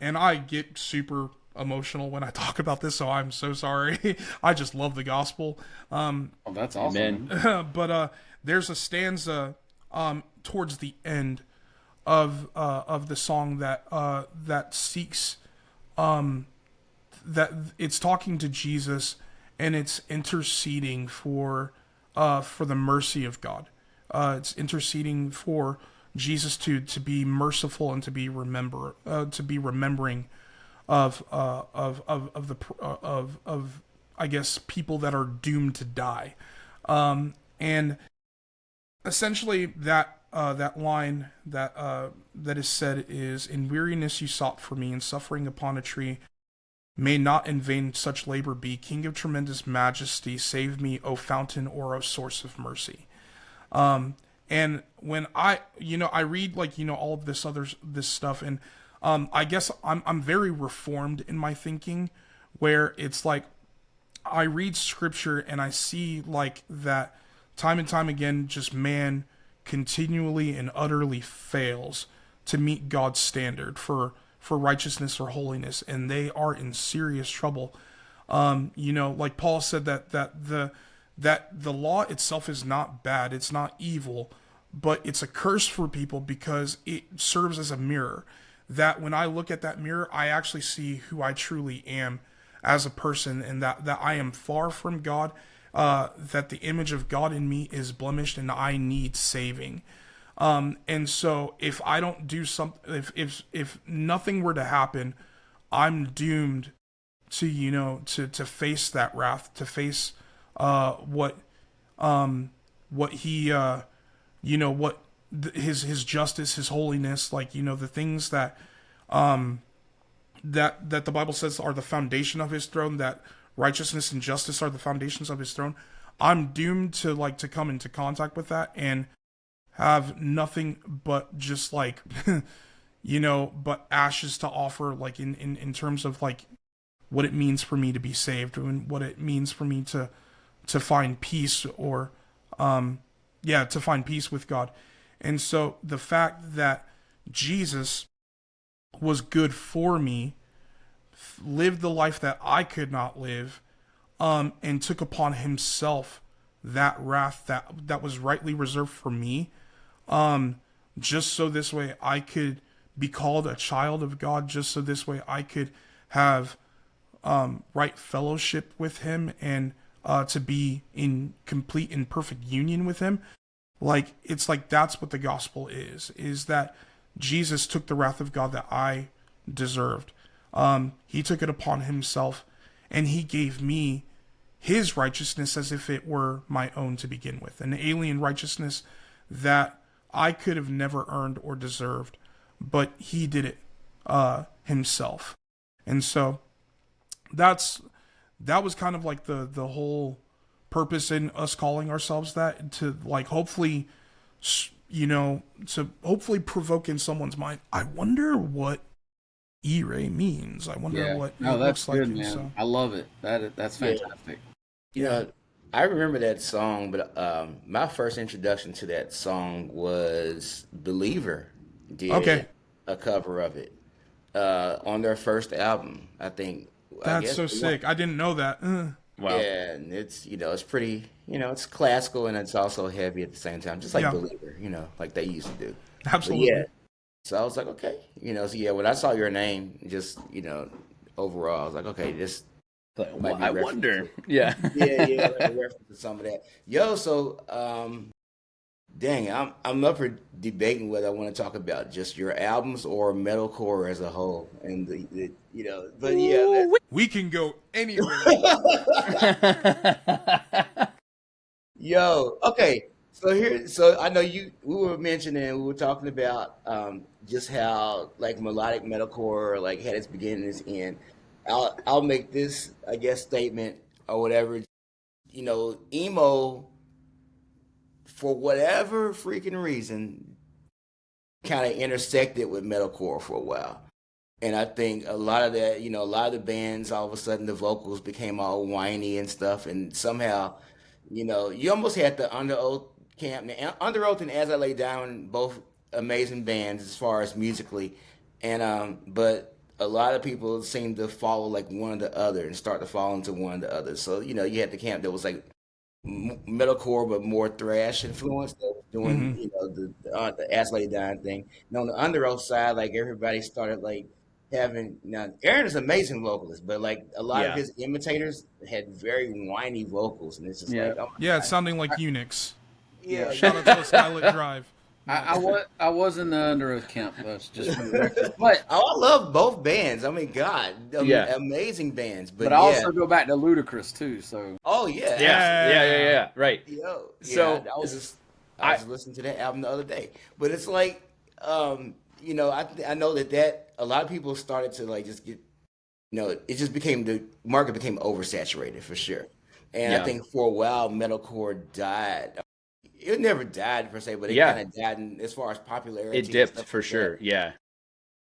and I get super emotional when I talk about this, so I'm so sorry. I just love the gospel. Oh, that's awesome. But there's a stanza towards the end of the song that seeks that it's talking to Jesus, and it's interceding for the mercy of God. It's interceding for Jesus to be merciful and to be remembering of I guess people that are doomed to die, and essentially that line that is said is, "In weariness you sought for me, and suffering upon a tree. May not in vain such labor be. King of tremendous majesty, save me, O fountain or O source of mercy." And when I read all of this stuff, and I guess I'm very reformed in my thinking, where it's like I read scripture and I see like that time and time again, just man continually and utterly fails to meet God's standard for righteousness or holiness, and they are in serious trouble. Like Paul said that the law itself is not bad, it's not evil, but it's a curse for people because it serves as a mirror. That when I look at that mirror, I actually see who I truly am as a person, and that I am far from God, that the image of God in me is blemished, and I need saving. And so if I don't do something, if nothing were to happen, I'm doomed to to face that wrath, to face what he what his justice, his holiness, the things that that the Bible says are the foundation of his throne, that righteousness and justice are the foundations of his throne. I'm doomed to come into contact with that and have nothing but just but ashes to offer, in terms of what it means for me to be saved, and what it means for me to find peace, or to find peace with God. And so the fact that Jesus was good for me, lived the life that I could not live, and took upon himself that wrath that was rightly reserved for me, just so this way I could be called a child of God, just so this way I could have right fellowship with him, and to be in complete and perfect union with him. That's what the gospel is that Jesus took the wrath of God that I deserved. He took it upon himself, and he gave me his righteousness as if it were my own to begin with, an alien righteousness that I could have never earned or deserved, but he did it himself. And so that was kind of the whole purpose in us calling ourselves that, to hopefully provoke in someone's mind, I wonder what IRAE means. I wonder what it looks like. Man. So, I love it. That's fantastic. I remember that song, but my first introduction to that song was Believer did a cover of it on their first album, I think. That's so sick. I didn't know that. Wow. Yeah, and it's it's pretty, it's classical, and it's also heavy at the same time, just like Believer, like they used to do. Absolutely. But so I was like, okay, when I saw your name, just overall, I was like, okay, this might be I wonder. Yeah. yeah, like a reference to some of that. So dang, I'm up for debating whether I want to talk about just your albums or metalcore as a whole, and but we can go anywhere. Yo, okay. So I know we were mentioning, we were talking about just how like melodic metalcore like had its beginning and its end. I'll make this, I guess, statement or whatever. Emo, for whatever freaking reason, kind of intersected with metalcore for a while. And I think a lot of that, a lot of the bands, all of a sudden the vocals became all whiny and stuff. And somehow, you almost had the Under Oath camp. Now, Under Oath and As I Lay Down, both amazing bands as far as musically. But a lot of people seem to follow like one or the other and start to fall into one or the other. So, you had the camp that was like metalcore but more thrash influence that was doing the As Lay Down thing. And on the Under Oath side, like everybody started like having now Aaron is an amazing vocalist, but like a lot of Yeah. his imitators had very whiny vocals, and it's just Yeah. like, oh my Yeah, it's god, sounding like Unix. yeah, Shout out to Skylit Drive. I was in the Under Oath camp. That's just for the record. But oh, I love both bands. I mean, God, Yeah. amazing bands. But I yeah, also go back to Ludacris too. So oh yeah, Yeah. Right. yo, So, I was listening to that album the other day, but it's like, I know that a lot of people started to like just get, it just became the market became oversaturated for sure, and I Yeah. think for a while metalcore died. It never died per se, but it Yeah. kind of died as far as popularity. It and dipped stuff for like that. sure. Yeah.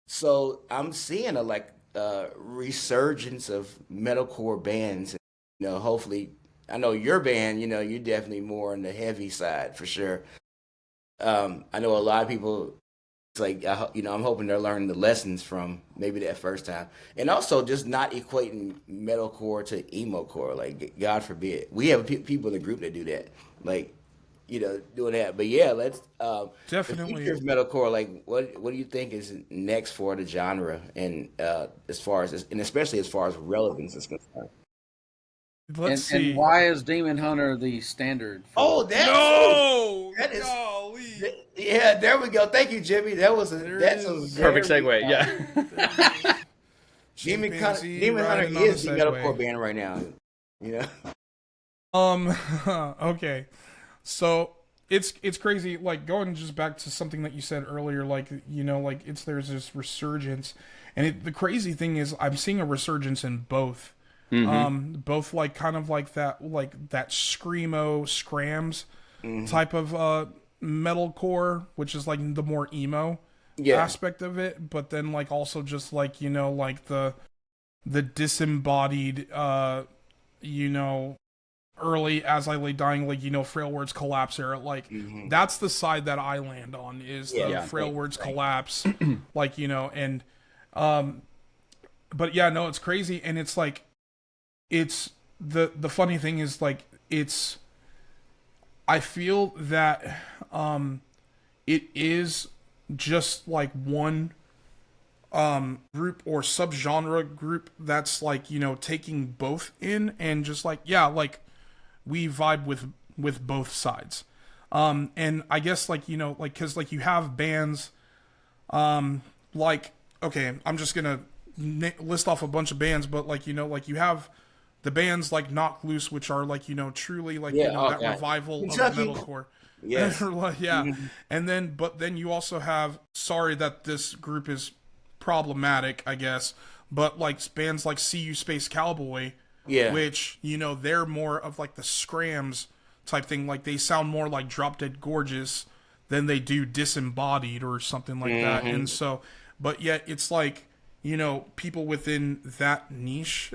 So I'm seeing a resurgence of metalcore bands. Hopefully, I know your band. You're definitely more on the heavy side for sure. I know a lot of people. It's like I'm hoping they're learning the lessons from maybe that first time, and also just not equating metalcore to emo core. Like God forbid, we have people in the group that do that. Like doing that. But yeah, let's Definitely. the future of metalcore. Like, what do you think is next for the genre, and as far as and especially as far as relevance is concerned? Let's see. and why is Demon Hunter the standard? Oh, that No! that is Golly. yeah. There we go. Thank you, Jimmy. That's a Perfect very, segue. Yeah. Demon Chimpanzee Hunter riding on is a the Segway. metalcore band right now. You know. Okay. So it's crazy, like going just back to something that you said earlier, like, like there's this resurgence. And the crazy thing is I'm seeing a resurgence in both. Both like kind of like that screamo scrams type of metalcore, which is like the more emo aspect of it, but then like also just like like the disembodied early As I Lay Dying, like Frail Words Collapse era, like that's the side that I land on, is the Frail Words Collapse, like and but yeah, no, it's crazy. And it's like it's the funny thing is like I feel that it is just like one group or subgenre group that's like taking both in and just like like we vibe with both sides. And I guess like like because like you have bands like, okay, I'm just gonna list off a bunch of bands, but like like you have the bands like Knock Loose, which are like truly like that revival Kentucky. of metalcore. Yes. Yeah. And then you also have, sorry that this group is problematic, I guess, but like bands like See You Space Cowboy, which they're more of like the scrams type thing. Like they sound more like Drop Dead Gorgeous than they do Disembodied or something like that. And so, but yet it's like people within that niche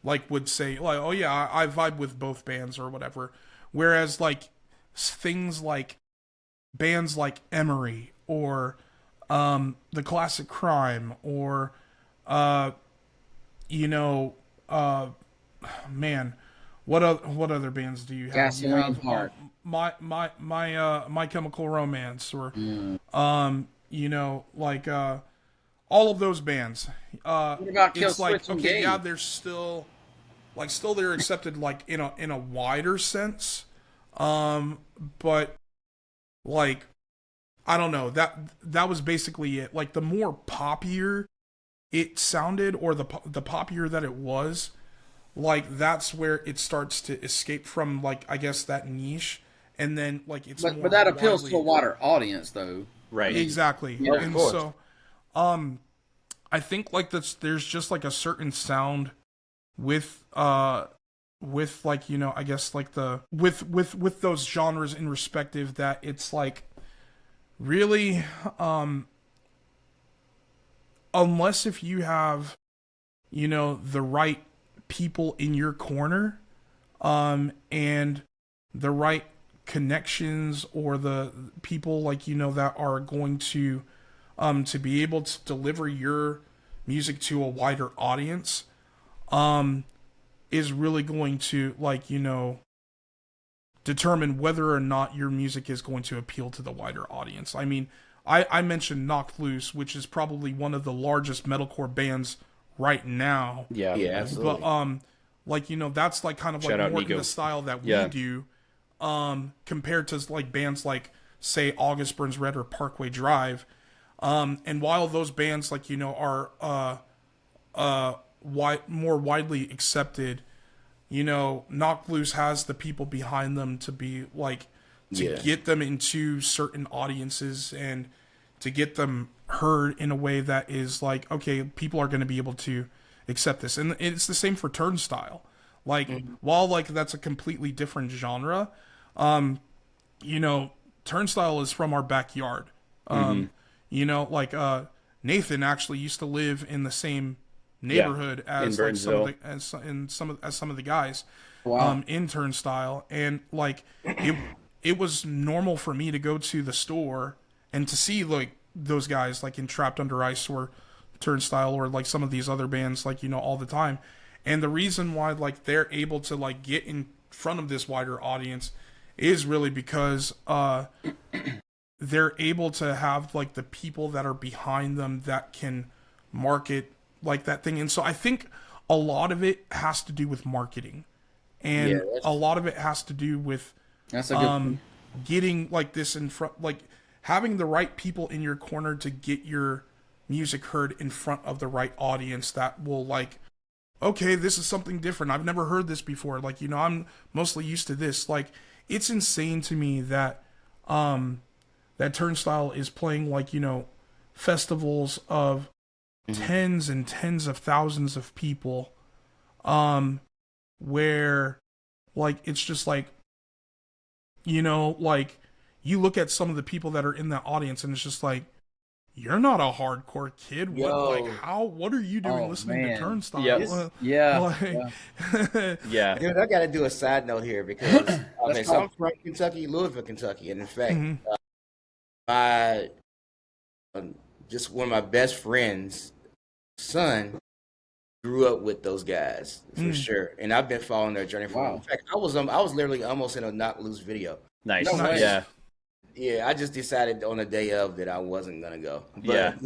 like would say like, oh yeah, I vibe with both bands or whatever, whereas like things like bands like Emery or The Classic Crime or man, what other bands do you have? Gasoline Heart. My Chemical Romance, or like all of those bands. What about Kill It's like, Switch okay, Engage? yeah, they're still they're accepted like in a wider sense, but like I don't know, that was basically it. Like the more poppier it sounded, or the poppier that it was, like that's where it starts to escape from, like, I guess that niche, and then like it's more but that appeals widely... to a wider audience, though. Right. Exactly. Yeah. Of And course. so I think like there's just like a certain sound with like, you know, I guess like the with those genres in respective, that it's like really unless if you have, you know, the right people in your corner and the right connections, or the people, like, you know, that are going to be able to deliver your music to a wider audience, is really going to, like, you know, determine whether or not your music is going to appeal to the wider audience. I mean, I mentioned Knocked Loose, which is probably one of the largest metalcore bands right now. Yeah. Yeah, absolutely. But like, you know, that's like kind of Shout like out more Nico. in the style that Yeah. we do, compared to like bands like, say, August Burns Red or Parkway Drive. And while those bands, like, you know, are more widely accepted, you know, Knocked Loose has the people behind them to be like, to get them into certain audiences and to get them heard in a way that is like, okay, people are going to be able to accept this. And it's the same for Turnstile. Like, while like that's a completely different genre, you know, Turnstile is from our backyard. You know, like Nathan actually used to live in the same neighborhood as like some of the guys in Turnstile, and like it was normal for me to go to the store and to see like those guys like in Trapped Under Ice or Turnstile or like some of these other bands, like, you know, all the time. And the reason why like they're able to like get in front of this wider audience is really because they're able to have like the people that are behind them that can market like that thing. And so I think a lot of it has to do with marketing, and a lot of it has to do with That's a good getting like this in front, like having the right people in your corner to get your music heard in front of the right audience that will like, okay, this is something different. I've never heard this before. Like, you know, I'm mostly used to this. Like, it's insane to me that that Turnstile is playing like, you know, festivals of tens and tens of thousands of people, where like it's just like, you know, like you look at some of the people that are in that audience and it's just like, you're not a hardcore kid. What are you doing listening to Turnstile? Yeah. Dude, I got to do a side note here because okay, so I'm from Kentucky, Louisville, Kentucky, and in fact, just one of my best friends' son grew up with those guys for sure, and I've been following their journey for. In fact, I was literally almost in a Knocked Loose video. Nice. No way. Yeah. Yeah, I just decided on the day of that I wasn't gonna go. But,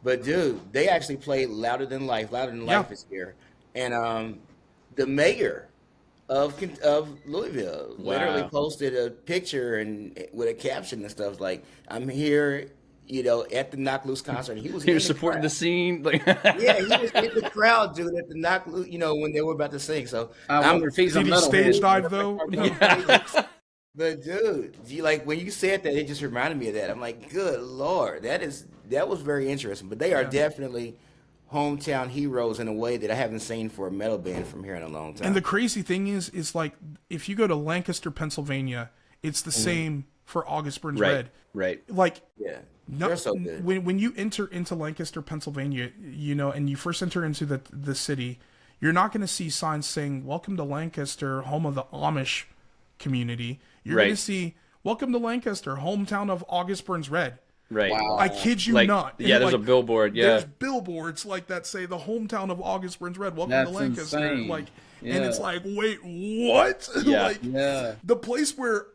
but dude, they actually played Louder Than Life. Louder Than Life is here, and the mayor of Louisville literally posted a picture and with a caption and stuff like, "I'm here, you know, at the Knocked Loose concert." He was supporting the scene, like yeah, he was in the crowd, dude, at the Knocked Loose, you know, when they were about to sing. So I wonder if he's a did he metalhead. stage dive though? But dude, like when you said that, it just reminded me of that. I'm like, good Lord, that was very interesting. But they are definitely hometown heroes in a way that I haven't seen for a metal band from here in a long time. And the crazy thing is like if you go to Lancaster, Pennsylvania, it's the same for August Burns Red. Right. Like they're so good. When you enter into Lancaster, Pennsylvania, you know, and you first enter into the city, you're not going to see signs saying "Welcome to Lancaster, home of the Amish community." You're going to see "Welcome to Lancaster, hometown of August Burns Red." Right. Wow. I kid you Like, not. yeah, there's like, a billboard. Yeah. There's billboards like that say the hometown of August Burns Red. Welcome That's to Lancaster. insane. Like, and it's like, wait, what? Yeah. Like, the place where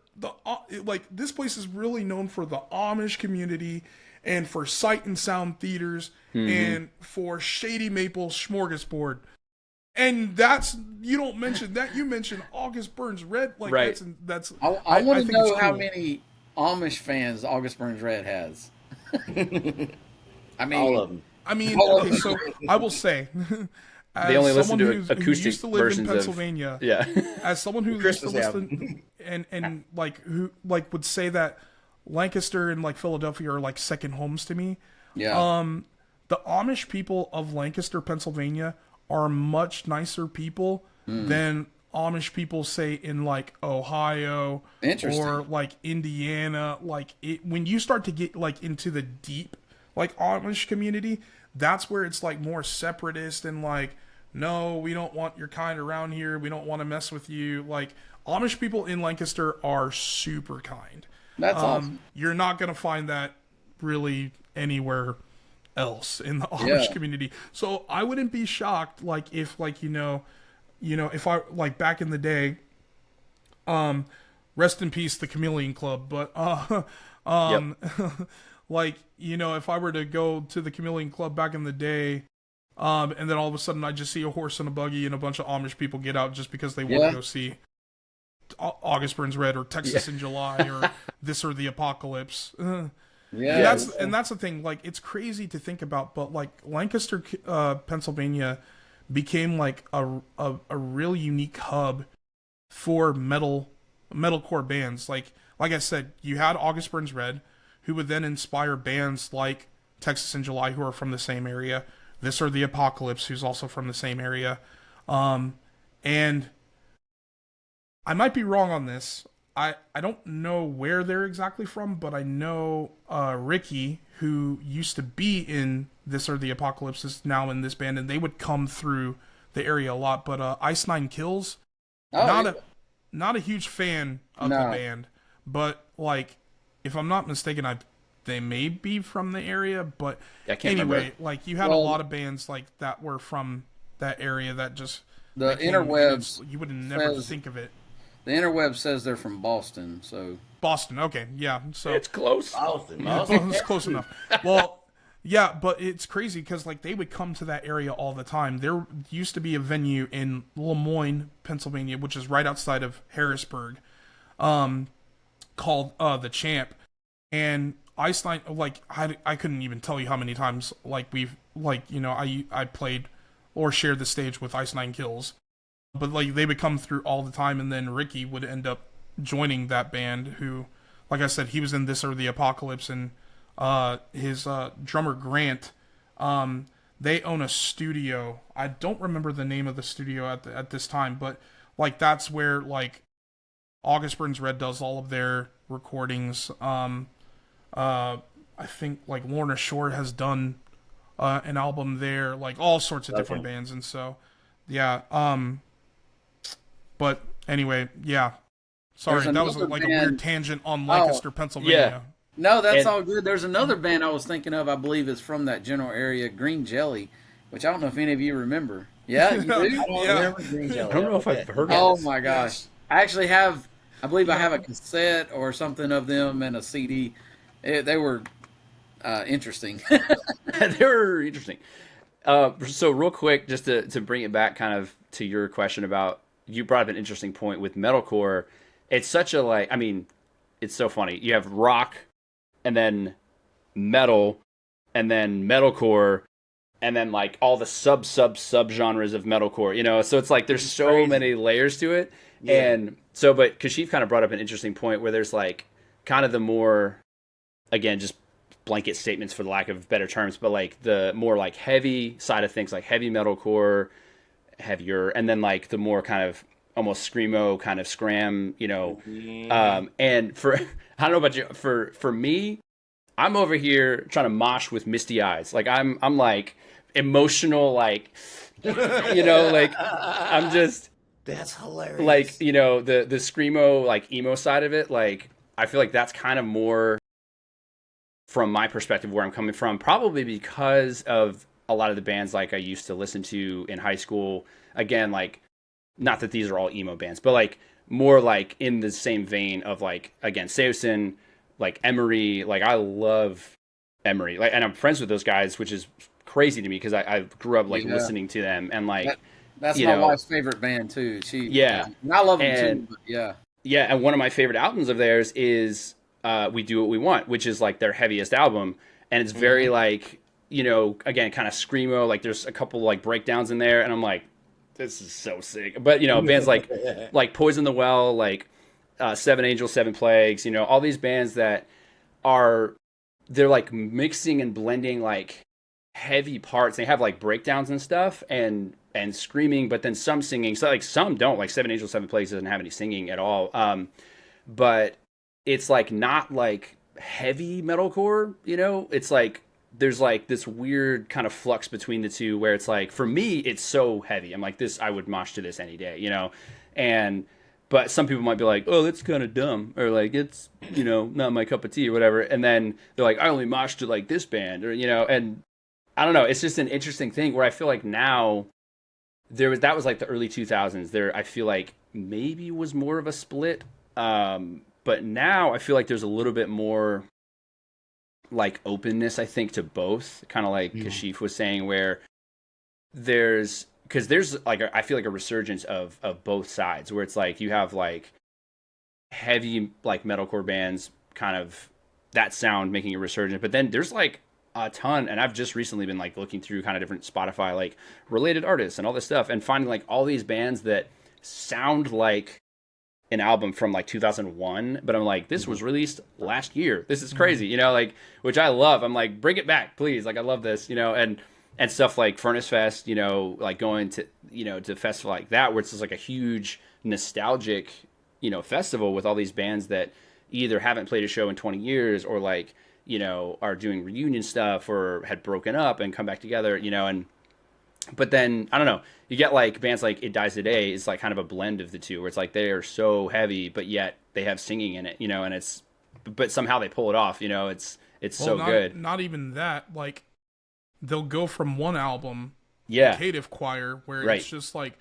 this place is really known for the Amish community and for Sight and Sound theaters and for Shady Maple Smorgasbord. And you don't mention that. You mention August Burns Red. Like, that's I want to think know it's how cool. many Amish fans August Burns Red has. I mean, all of them. I mean, okay, so I will say, They only listen to who acoustic used to live in versions Pennsylvania, of yeah. as someone who used to listen and like who like would say that Lancaster and like Philadelphia are like second homes to me. Yeah. The Amish people of Lancaster, Pennsylvania are much nicer people than Amish people say in like Ohio or like Indiana. Like when you start to get like into the deep like Amish community, that's where it's like more separatist and like, no, we don't want your kind around here. We don't want to mess with you. Like Amish people in Lancaster are super kind. That's awesome. You're not going to find that really anywhere else in the Amish community. So I wouldn't be shocked, like if, like if I like back in the day, rest in peace the Chameleon Club, but like if I were to go to the Chameleon Club back in the day, and then all of a sudden I just see a horse and a buggy and a bunch of Amish people get out just because they want to go see August Burns Red or Texas in July or This or the Apocalypse. And that's the thing. Like, it's crazy to think about, but like Lancaster, Pennsylvania, became like a real unique hub for metalcore bands. Like I said, you had August Burns Red, who would then inspire bands like Texas in July, who are from the same area. This or the Apocalypse, who's also from the same area. And I might be wrong on this. I don't know where they're exactly from, but I know Ricky, who used to be in This or the Apocalypse, is now in this band, and they would come through the area a lot. But Ice Nine Kills, not a huge fan of the band, but like, if I'm not mistaken, they may be from the area. But anyway, like you had a lot of bands like that were from that area that just the interwebs. You would never think of it. The interweb says they're from Boston, so Boston. Okay, yeah. So it's close. Boston. It's close enough. Well, yeah, but it's crazy because like they would come to that area all the time. There used to be a venue in Lemoyne, Pennsylvania, which is right outside of Harrisburg, called the Champ, and Einstein. Like I couldn't even tell you how many times like we've like I played or shared the stage with Ice Nine Kills. But like they would come through all the time, and then Ricky would end up joining that band. Who, like I said, he was in This or the Apocalypse, and his drummer Grant. They own a studio. I don't remember the name of the studio at this time, but like that's where like August Burns Red does all of their recordings. I think like Lorna Shore has done an album there, like all sorts of different bands, and so yeah. But anyway, yeah. Sorry, that was like a weird tangent on Lancaster, Pennsylvania. Yeah. No, that's all good. There's another band I was thinking of, I believe is from that general area, Green Jelly, which I don't know if any of you remember. Yeah, you do? I don't know if I've heard of it. Oh my gosh. I actually have, I believe I have a cassette or something of them and a CD. They were interesting. They were interesting. So real quick, just to bring it back kind of to your question about, you brought up an interesting point with metalcore. It's such a like, I mean, it's so funny. You have rock and then metal and then metalcore and then like all the sub genres of metalcore, so it's like there's so many layers to it. Yeah. And so, but Kashif kind of brought up an interesting point where there's like kind of the more, again, just blanket statements for the lack of better terms, but like the more like heavy side of things, like heavy metalcore, heavier, and then like the more kind of almost screamo kind of scram, and for I don't know about you, for me, I'm over here trying to mosh with misty eyes. Like I'm like emotional, like like I'm just, that's hilarious. Like the screamo like emo side of it, like I feel like that's kind of more from my perspective where I'm coming from, probably because of a lot of the bands like I used to listen to in high school. Again, like, not that these are all emo bands, but like more like in the same vein of like, again, Seosin, like Emery. Like I love Emery, like, and I'm friends with those guys, which is crazy to me because I grew up like listening to them, and like that's my wife's favorite band too. And I love them too. But yeah, and one of my favorite albums of theirs is We Do What We Want, which is like their heaviest album, and it's very like you know, again, kind of screamo. Like there's a couple like breakdowns in there, and I'm like, this is so sick. But you know, bands like Poison the Well, like Seven Angels, Seven Plagues, you know, all these bands that they're like mixing and blending like heavy parts. They have like breakdowns and stuff and screaming, but then some singing. So like some don't, like Seven Angels, Seven Plagues doesn't have any singing at all. But it's like not like heavy metalcore, you know? It's like there's like this weird kind of flux between the two where it's like, for me, it's so heavy. I'm like, this, I would mosh to this any day, you know? But some people might be like, oh, that's kind of dumb, or like, it's, you know, not my cup of tea or whatever. And then they're like, I only mosh to like this band, or, you know, and I don't know. It's just an interesting thing where I feel like now that was like the early 2000s. There, I feel like maybe was more of a split. But now I feel like there's a little bit more like openness, I think, to both, kind of like Kashif was saying, where there's like I feel like a resurgence of both sides, where it's like you have like heavy like metalcore bands, kind of that sound making a resurgence, but then there's like a ton, and I've just recently been like looking through kind of different Spotify like related artists and all this stuff, and finding like all these bands that sound like an album from like 2001, but I'm like, this was released last year. This is crazy, you know, like, which I love. I'm like, bring it back, please. Like, I love this, you know, and stuff like Furnace Fest, you know, like going to, you know, to a festival like that, where it's just like a huge nostalgic, you know, festival with all these bands that either haven't played a show in 20 years or like, you know, are doing reunion stuff or had broken up and come back together, you know, but then, I don't know, you get like bands like It Dies Today is like kind of a blend of the two, where it's like they are so heavy, but yet they have singing in it, you know, and but somehow they pull it off, you know, it's so good. Not even that, like, they'll go from one album, Cative Choir, where it's just like,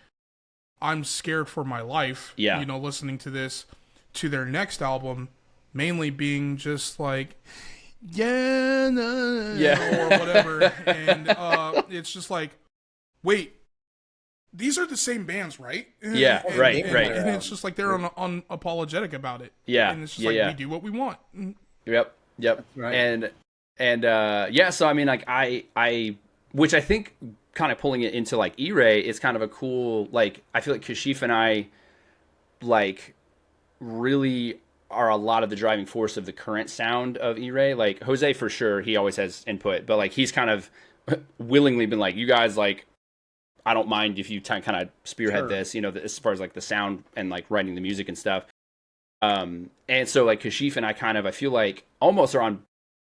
I'm scared for my life, you know, listening to this, to their next album, mainly being just like, or whatever, and it's just like, wait, these are the same bands, right? Yeah, right. And it's just like they're unapologetic about it. Yeah, and it's just like we do what we want. Yep. Right. And so I mean, like I which I think kind of pulling it into like IRAE is kind of a cool, like, I feel like Kashif and I like really are a lot of the driving force of the current sound of IRAE. Like Jose, for sure, he always has input, but like he's kind of willingly been like, you guys, like, I don't mind if you kind of spearhead this, you know, as far as like the sound and like writing the music and stuff. And so like Kashif and I kind of, I feel like almost are on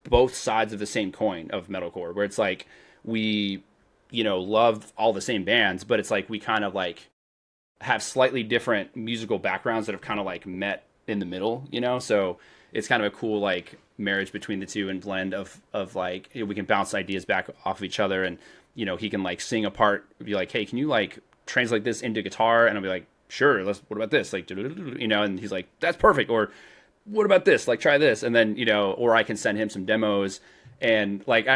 both sides of the same coin of metalcore, where it's like we, you know, love all the same bands, but it's like we kind of like have slightly different musical backgrounds that have kind of like met in the middle, you know? So it's kind of a cool like marriage between the two and blend of like, you know, we can bounce ideas back off of each other, and you know, he can like sing a part, be like, hey, can you like translate this into guitar? And I'll be like, sure, what about this? Like, you know, and he's like, that's perfect. Or what about this? Like, try this. And then, you know, or I can send him some demos, and like,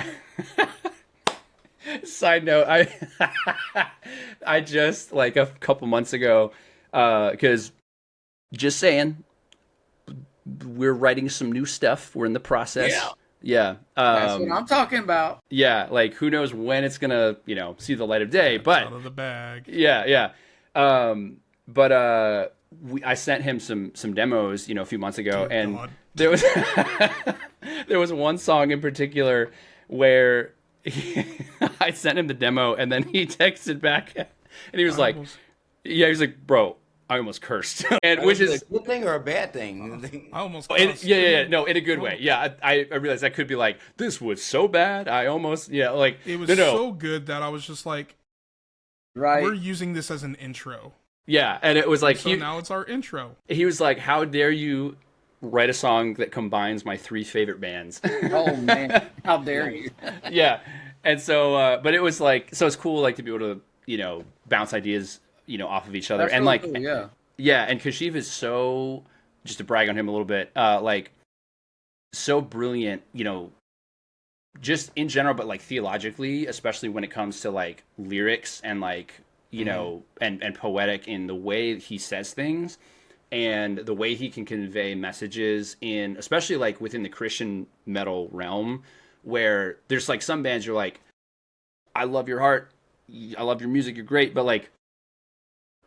side note, I just like a couple months ago, cause just saying, we're writing some new stuff. We're in the process. Yeah. That's what I'm talking about. Yeah, like who knows when it's gonna, you know, see the light of day. But out of the bag. Yeah. But I sent him some demos, you know, a few months ago, and there was there was one song in particular where I sent him the demo, and then he texted back, and he was like, bro, I almost cursed, and which is a good thing or a bad thing. I almost cursed. No, in a good way. Yeah, I realized that could be like, this was so bad. I almost like it was so good that I was just like, right, we're using this as an intro. Yeah, and it was like, so now it's our intro. He was like, how dare you write a song that combines my 3 favorite bands? Oh man, how dare you? Yeah, and so but it was like, so it's cool like to be able to, you know, bounce ideas, you know, off of each other. That's and really like cool, and Kashif is so, just to brag on him a little bit, like so brilliant, you know, just in general, but like theologically, especially when it comes to like lyrics and like, you know, and poetic in the way he says things, and the way he can convey messages in, especially like within the Christian metal realm, where there's like some bands you're like, I love your heart, I love your music, you're great, but like,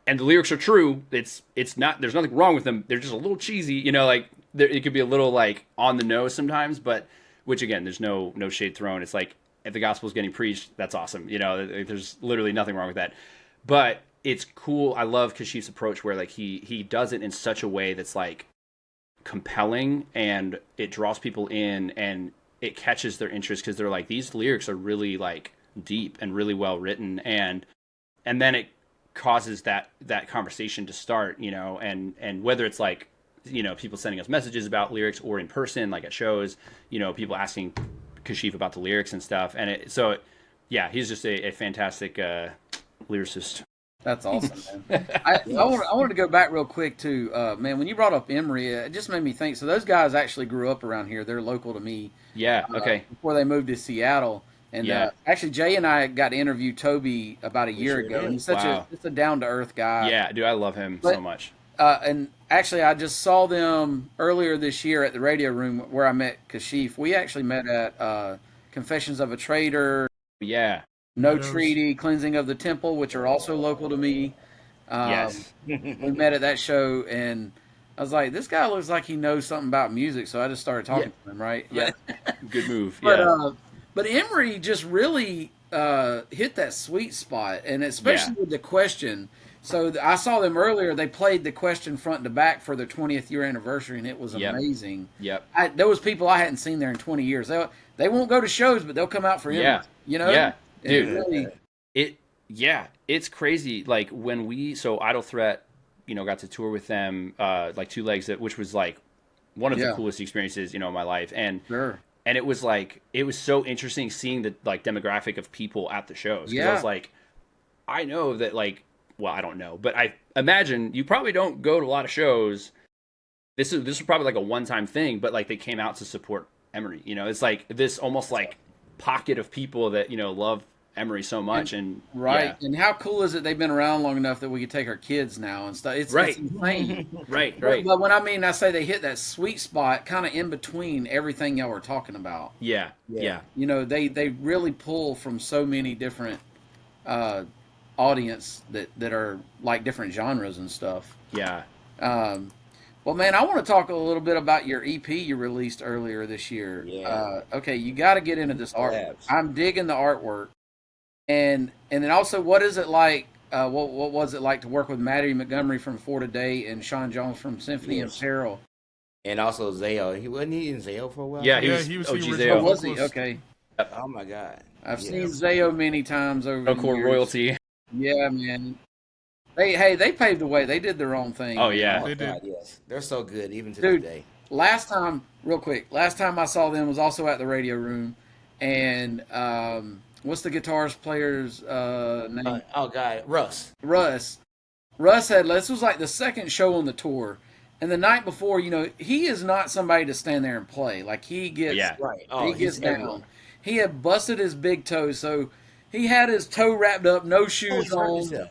and the lyrics are true. It's not. There's nothing wrong with them. They're just a little cheesy, you know. Like it could be a little like on the nose sometimes, but which again, there's no shade thrown. It's like if the gospel is getting preached, that's awesome. You know, there's literally nothing wrong with that. But it's cool. I love Kashif's approach where like he does it in such a way that's like compelling and it draws people in and it catches their interest because they're like, these lyrics are really like deep and really well written, and then it causes that conversation to start, you know, and whether it's like, you know, people sending us messages about lyrics or in person, like at shows, you know, people asking Kashif about the lyrics and stuff. And yeah, he's just a fantastic lyricist. That's awesome, man. I wanted to go back real quick to, man, when you brought up Emory, it just made me think, so those guys actually grew up around here. They're local to me. Yeah, okay. Before they moved to Seattle. And yeah. Actually, Jay and I got to interview Toby about a year ago. And he's such a down-to-earth guy. Yeah, dude, I love him so much. And actually, I just saw them earlier this year at the Radio Room where I met Kashif. We actually met at Confessions of a Traitor. Yeah. No Treaty, Cleansing of the Temple, which are also local to me. Yes. We met at that show, and I was like, this guy looks like he knows something about music, so I just started talking to him, right? Yeah. Good move. But Emory just really hit that sweet spot, and especially with the question. So I saw them earlier. They played the question front to back for their 20th year anniversary, and it was amazing. Yep. There was people I hadn't seen there in 20 years. They won't go to shows, but they'll come out for Emory. You know? Yeah. Dude, really, it's crazy. Like when so Idle Threat, you know, got to tour with them, like Two Legs, which was like one of the coolest experiences, you know, in my life. And and it was like, it was so interesting seeing the like demographic of people at the shows. Because I was like, I know that like, well, I don't know, but I imagine you probably don't go to a lot of shows. This is probably like a one-time thing, but like they came out to support Emory. You know, it's like this almost like pocket of people that, you know, love Emory so much. And and how cool is it they've been around long enough that we can take our kids now and stuff. It's insane. right. But when I say they hit that sweet spot kind of in between everything y'all were talking about. Yeah. You know, they really pull from so many different audience that are like different genres and stuff. Well, man, I want to talk a little bit about your EP you released earlier this year. Okay, you got to get into this artwork. I'm digging the artwork. And then also, what is it like? What was it like to work with Maddie Montgomery from For Today and Sean Jones from Symphony of Peril? And also Zayo. He wasn't in Zayo for a while? Yeah, he was OG Zayo. Oh, was he? Okay. Oh, my God. I've seen Zayo many times over the years. Royalty. Yeah, man. They paved the way. They did their own thing. Oh, yeah. They did. Yes. They're so good, even to this day. Last time I saw them was also at the Radio Room. And what's the guitarist player's name? Oh, God. Russ. Russ had, this was like the second show on the tour. And the night before, you know, he is not somebody to stand there and play. Like, he gets, he gets down. Everyone. He had busted his big toe, so he had his toe wrapped up, no shoes on.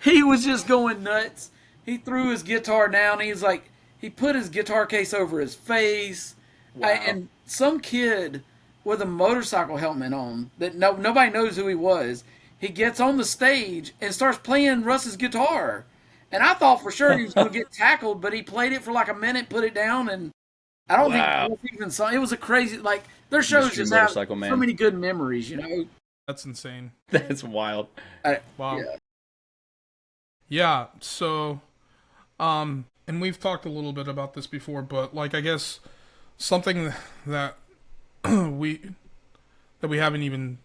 He was just going nuts. He threw his guitar down. He put his guitar case over his face. Wow. And some kid with a motorcycle helmet on that nobody knows who he was, he gets on the stage and starts playing Russ's guitar. And I thought for sure he was going to get tackled, but he played it for like a minute, put it down, and I don't think it was even sung. It was a crazy, like, their shows just have so many good memories, you know? That's insane. That's wild. Wow. Yeah, so, and we've talked a little bit about this before, but, like, I guess something that we haven't even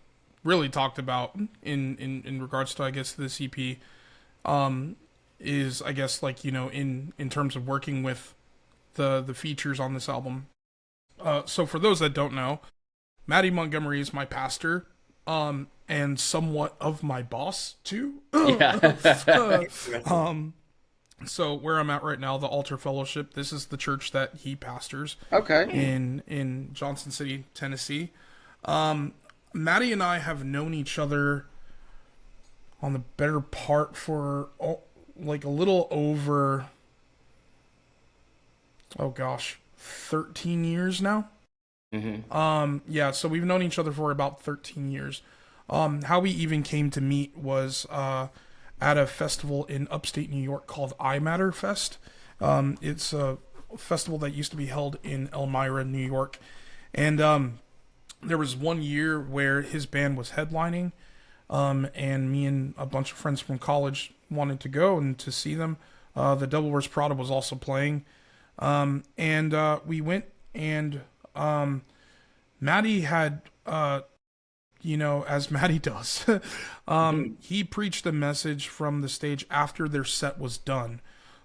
really talked about in regards to, I guess, this EP, is, I guess, like, you know, in terms of working with the features on this album. So for those that don't know, Maddie Montgomery is my pastor, and somewhat of my boss too. So where I'm at right now, the Altar Fellowship, this is the church that he pastors. Okay. In Johnson City, Tennessee. Maddie and I have known each other on the better part for like a little over, 13 years now. Yeah, so we've known each other for about 13 years. How we even came to meet was at a festival in upstate New York called I Matter Fest. It's a festival that used to be held in Elmira, New York. And there was one year where his band was headlining, and me and a bunch of friends from college wanted to go and to see them. The Devil Wears Prada was also playing. And we went, and Maddie had, as Maddie does, he preached a message from the stage after their set was done.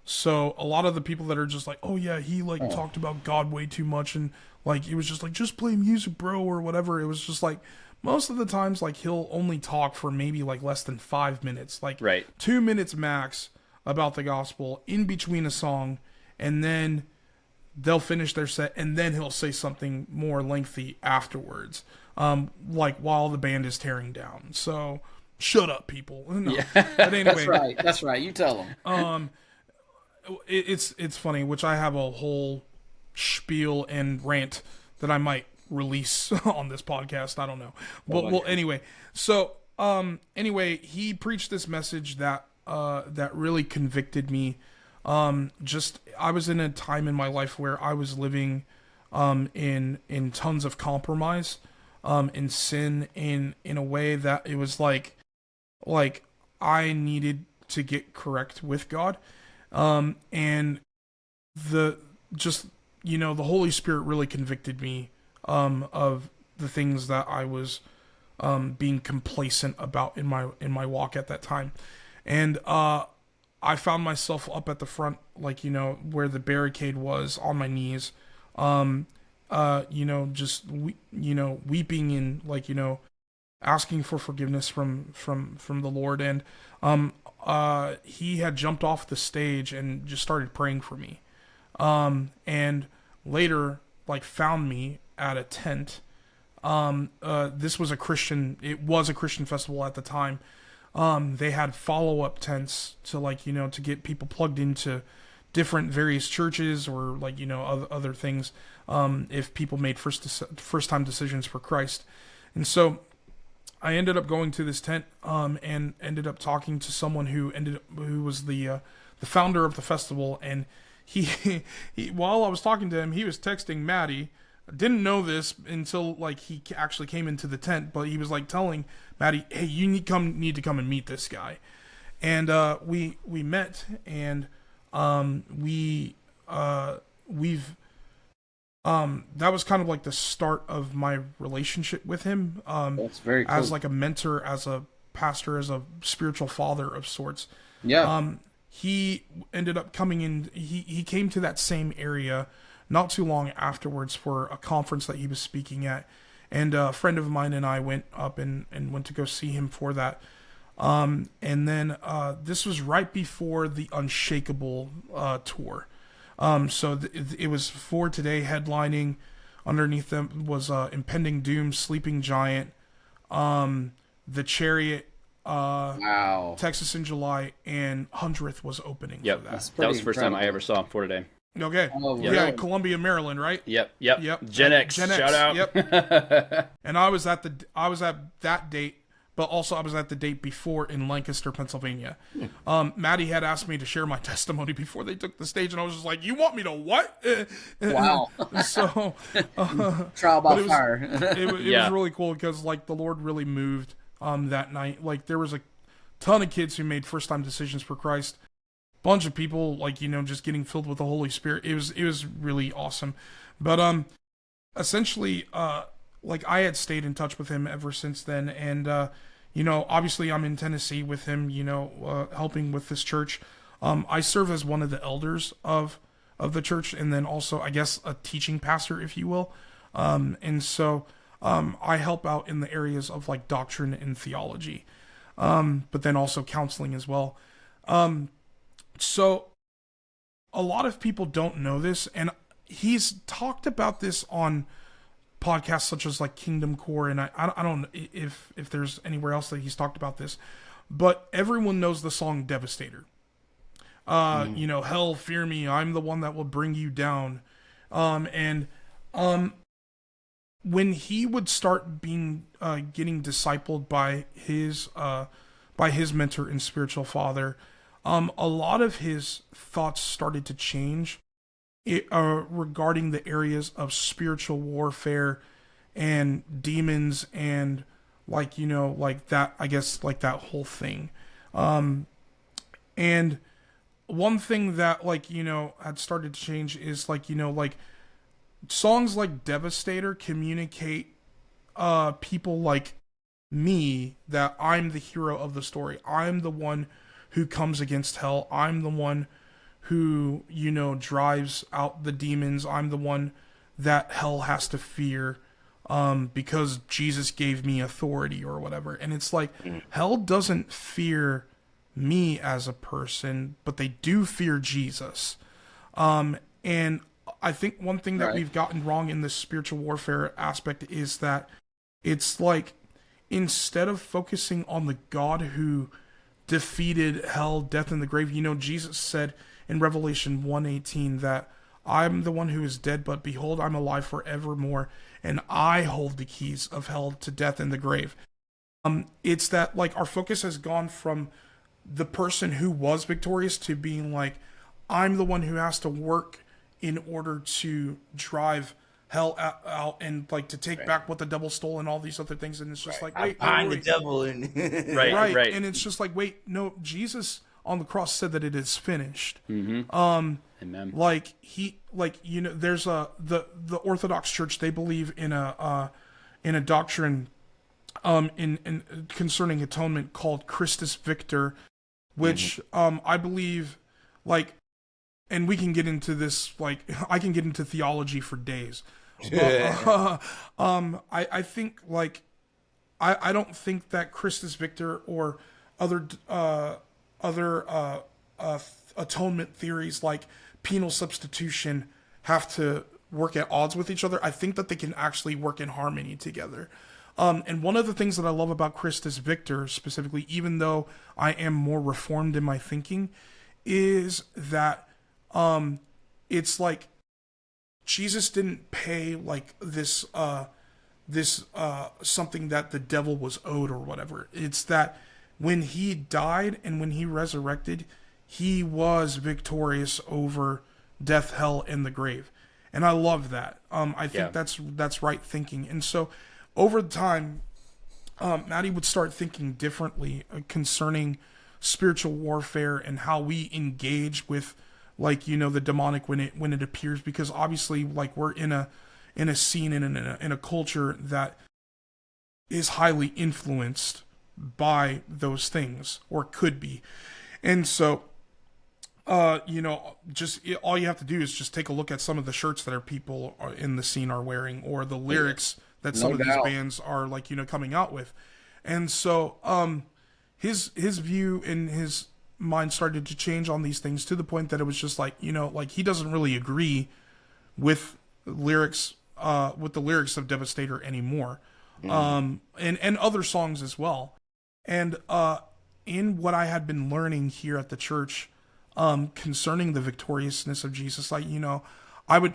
So a lot of the people that are just like, oh yeah, he talked about God way too much, and it was just like, just play music, bro, or whatever. It was just like, most of the times, he'll only talk for maybe less than 5 minutes, right. 2 minutes max about the gospel in between a song, and then they'll finish their set, and then he'll say something more lengthy afterwards, while the band is tearing down. So shut up, people. No. Yeah. But anyway, That's right. You tell them. It's funny, which I have a whole spiel and rant that I might release on this podcast. I don't know, but anyway. So anyway, he preached this message that really convicted me. I was in a time in my life where I was living in tons of compromise, in sin, in a way that it was like I needed to get correct with God. And the Holy Spirit really convicted me of the things that I was being complacent about in my walk at that time. And I found myself up at the front, where the barricade was, on my knees, weeping and asking for forgiveness from the Lord. And he had jumped off the stage and just started praying for me. And later, found me at a tent. This was it was a Christian festival at the time. They had follow-up tents to get people plugged into different various churches or other things, if people made first-time decisions for Christ. And so I ended up going to this tent, and ended up talking to someone who was the founder of the festival. And he while I was talking to him, he was texting Maddie. I didn't know this until he actually came into the tent, but he was telling Maddie, "Hey, you need to come and meet this guy." And we met, and that was kind of the start of my relationship with him. That's very cool. As a mentor, as a pastor, as a spiritual father of sorts. Yeah. He ended up coming in. He came to that same area not too long afterwards for a conference that he was speaking at, and a friend of mine and I went up and went to go see him for that. And then this was right before the Unshakable tour. So it was For Today headlining. Underneath them was Impending Doom, Sleeping Giant, The Chariot, wow, Texas in July, and 100th was opening. Yep, for that was the first time I ever saw For Today. Okay. Oh, yeah, really? Columbia, Maryland, right? Yep. Gen X, shout out. Yep. And I was at that date, but also I was at the date before in Lancaster, Pennsylvania. Maddie had asked me to share my testimony before they took the stage, and I was just like, "You want me to what?" Wow. So trial by fire. It was really cool because the Lord really moved that night. There was a ton of kids who made first time decisions for Christ. Bunch of people just getting filled with the Holy Spirit. It was really awesome. But essentially I had stayed in touch with him ever since then, and obviously I'm in Tennessee with him, helping with this church. I serve as one of the elders of the church, and then also I guess a teaching pastor, if you will. And so I help out in the areas of doctrine and theology, but then also counseling as well. So a lot of people don't know this, and he's talked about this on podcasts such as Kingdom Core, and I don't know if there's anywhere else that he's talked about this, but everyone knows the song Devastator. Hell, fear me, I'm the one that will bring you down. when he would start being getting discipled by his mentor and spiritual father, a lot of his thoughts started to change regarding the areas of spiritual warfare and demons and like that, I guess, like that whole thing. And one thing that had started to change is like songs like Devastator communicate people like me that I'm the hero of the story. I'm the one who comes against hell. I'm the one who, drives out the demons. I'm the one that hell has to fear because Jesus gave me authority or whatever. And it's like, hell doesn't fear me as a person, but they do fear Jesus. And I think one thing that we've gotten wrong in this spiritual warfare aspect is that it's like, instead of focusing on the God who defeated hell, death, and the grave, Jesus said in Revelation 1:18 that I'm the one who is dead, but behold, I'm alive forevermore, and I hold the keys of hell, to death, and the grave. It's that like our focus has gone from the person who was victorious to being like, I'm the one who has to work in order to drive hell out and like to take back what the devil stole and all these other things. And it's just like, wait, find the devil and right. And it's just like, wait, no, Jesus on the cross said that it is finished. Amen. Like there's the Orthodox Church, they believe in a doctrine in concerning atonement called Christus Victor, which I believe, like, and we can get into this, like, I can get into theology for days. But, I think, like, I don't think that Christus Victor or other atonement theories like penal substitution have to work at odds with each other. I think that they can actually work in harmony together. And one of the things that I love about Christus Victor specifically, even though I am more reformed in my thinking, is that it's like Jesus didn't pay like this something that the devil was owed or whatever. It's that when he died and when he resurrected, he was victorious over death, hell, and the grave. And I love that. I think that's right thinking. And so over time, Maddie would start thinking differently concerning spiritual warfare and how we engage with, like, the demonic when it appears, because obviously, like, we're in a scene and in a culture that is highly influenced by those things, or could be. And so just all you have to do is just take a look at some of the shirts that our people in the scene are wearing, or the lyrics that some of these bands are, like, coming out with. And so his view and his mind started to change on these things, to the point that it was just like, like, he doesn't really agree with lyrics with the lyrics of Devastator anymore. And other songs as well. And in what I had been learning here at the church concerning the victoriousness of Jesus, like, I would,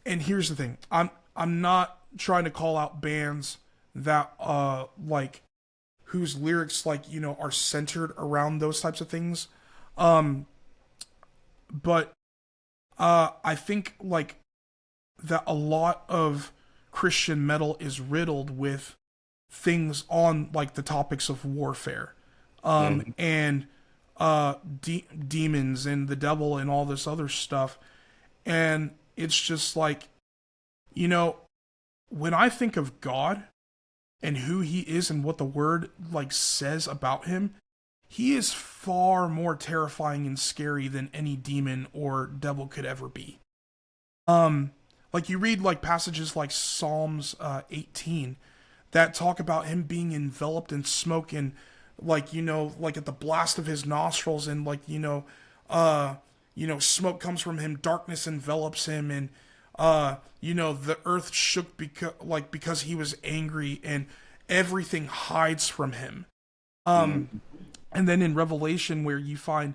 and here's the thing, I'm not trying to call out bands that like whose lyrics, like, are centered around those types of things. But I think, like, that a lot of Christian metal is riddled with things on, like, the topics of warfare, and demons and the devil and all this other stuff. And it's just like, when I think of God and who he is and what the word, like, says about him, he is far more terrifying and scary than any demon or devil could ever be. Like, you read, like, passages like Psalms 18 that talk about him being enveloped in smoke, and, like, like, at the blast of his nostrils, and, like, smoke comes from him, darkness envelops him, and the earth shook because he was angry, and everything hides from him. And then in Revelation, where you find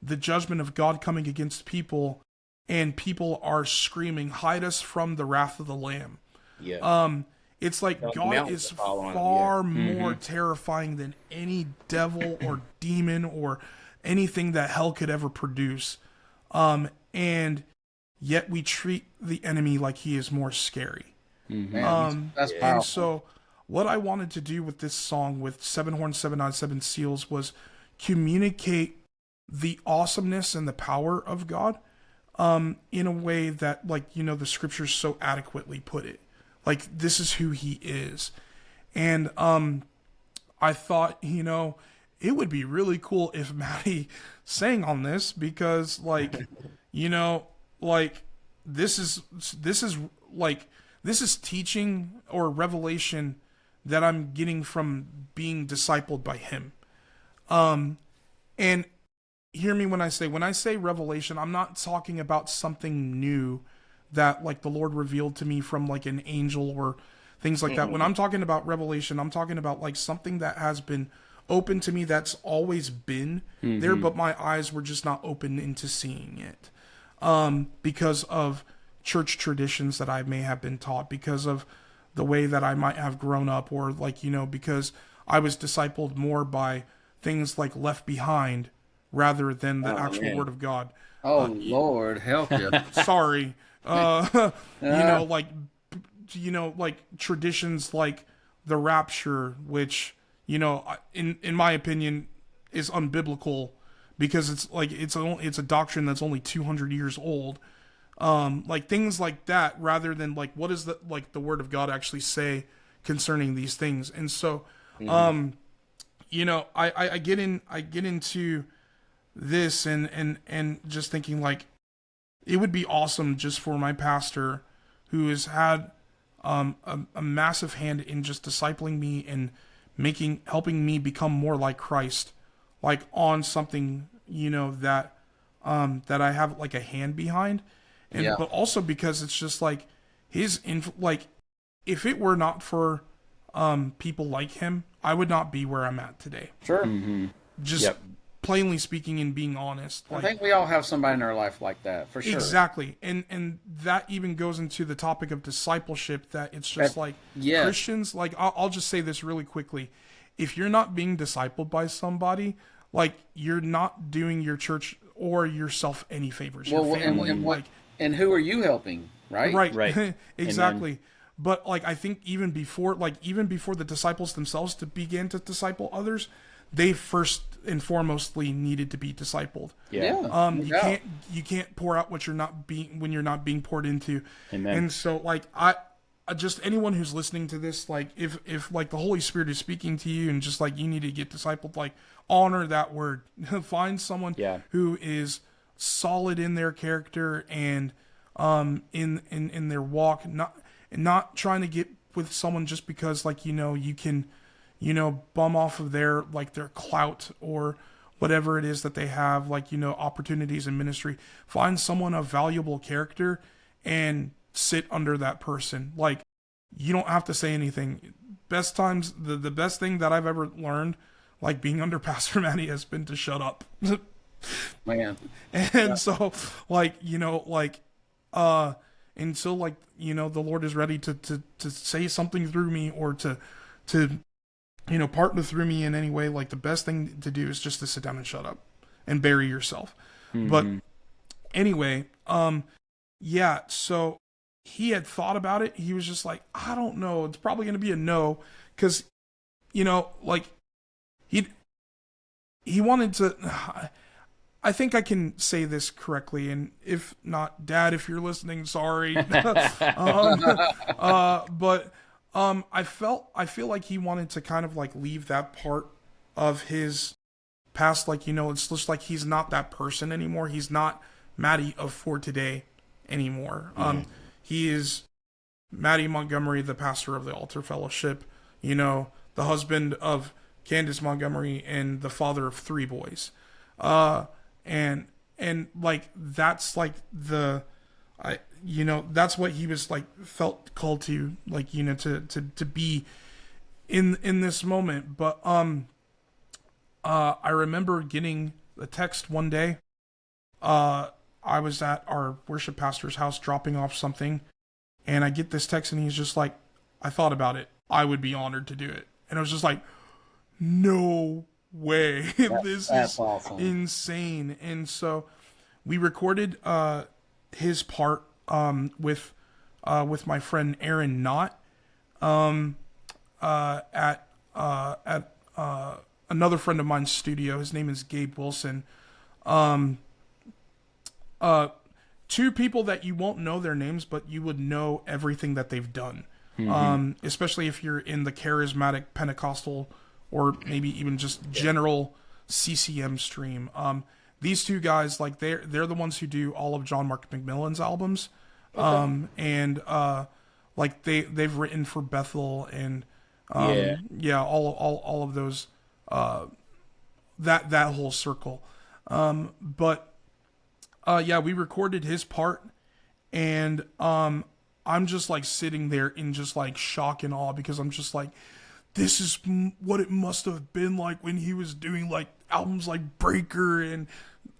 the judgment of God coming against people, and people are screaming, "Hide us from the wrath of the Lamb." It's like The God mountains is fall on 'em, far more terrifying than any devil or demon or anything that hell could ever produce. And yet we treat the enemy like he is more scary. Man, that's And powerful. so what I wanted to do with this song with seven horns, seven eyes, seven seals was communicate the awesomeness and the power of God in a way that, like, you know, the scriptures so adequately put it. Like, this is who he is. And I thought, you know, it would be really cool if Maddie sang on this because, like, you know, like, this is teaching or revelation that I'm getting from being discipled by him. And hear me when I say revelation, I'm not talking about something new that, like, the Lord revealed to me from, like, an angel or things like that. When I'm talking about revelation, I'm talking about, like, something that has been open to me that's always been there, but my eyes were just not open into seeing it. Because of church traditions that I may have been taught, because of the way that I might have grown up, or, like, you know, because I was discipled more by things like Left Behind rather than the actual Word of God. Oh, Lord, help you. Sorry. You know, like traditions like the rapture, which, you know, in my opinion is unbiblical because it's like it's a doctrine that's only 200 years old. Like things like that, rather than like what does the Word of God actually say concerning these things. And so you know, I get into this and just thinking, like, it would be awesome just for my pastor, who has had a massive hand in just discipling me and helping me become more like Christ, like on something, you know, that I have like a hand behind, and but also because it's just like like, if it were not for people like him, I would not be where I'm at today. Sure. Just plainly speaking and being honest. I think we all have somebody in our life like that, for sure. Exactly. And that even goes into the topic of discipleship, that it's just like Christians, like, I'll just say this really quickly. If you're not being discipled by somebody, like, you're not doing your church or yourself any favors. Well, your family, and who are you helping, right? Right. Exactly. Amen. But, like, I think even before the disciples themselves to begin to disciple others, they first and foremostly needed to be discipled. You can't pour out what when you're not being poured into. Amen. And so, like, I just, anyone who's listening to this, like, if like the Holy Spirit is speaking to you and just like you need to get discipled, like, honor that word. Find someone who is solid in their character and in their walk, not trying to get with someone just because, like, you know, you can, you know, bum off of their clout or whatever it is that they have, like, you know, opportunities in ministry. Find someone of valuable character and sit under that person. Like, you don't have to say anything. Best times, the best thing that I've ever learned, like, being under Pastor Matty, has been to shut up. Man. And so, like, you know, like, until, like, you know, the Lord is ready to say something through me, or to you know, partner through me in any way, like, the best thing to do is just to sit down and shut up and bury yourself. But anyway, so he had thought about it. He was just like, I don't know, it's probably going to be a no, because, you know, like, he wanted to, I think I can say this correctly, and if not, Dad, if you're listening, sorry. But I feel like he wanted to kind of, like, leave that part of his past, like, you know, it's just like he's not that person anymore. He's not Matty of For Today anymore. He is Matty Montgomery, the pastor of the Altar Fellowship, you know, the husband of Candace Montgomery and the father of 3 boys. And like, that's like you know, that's what he was, like, felt called to, like, you know, to be in this moment. But I remember getting a text one day. I was at our worship pastor's house dropping off something, And I get this text and he's just like, I thought about it. I would be honored to do it. And I was just like, no way. This is awesome. Insane. And so we recorded his part with my friend Aaron Knott at another friend of mine's studio. His name is Gabe Wilson. Two people that you won't know their names, but you would know everything that they've done. Especially if you're in the charismatic Pentecostal or maybe even just general CCM stream. These two guys, like they're the ones who do all of John Mark McMillan's albums. And like they've written for Bethel and all of those that whole circle. We recorded his part, and I'm just like sitting there in just like shock and awe, because I'm just like, this is what it must have been like when he was doing like albums like Breaker and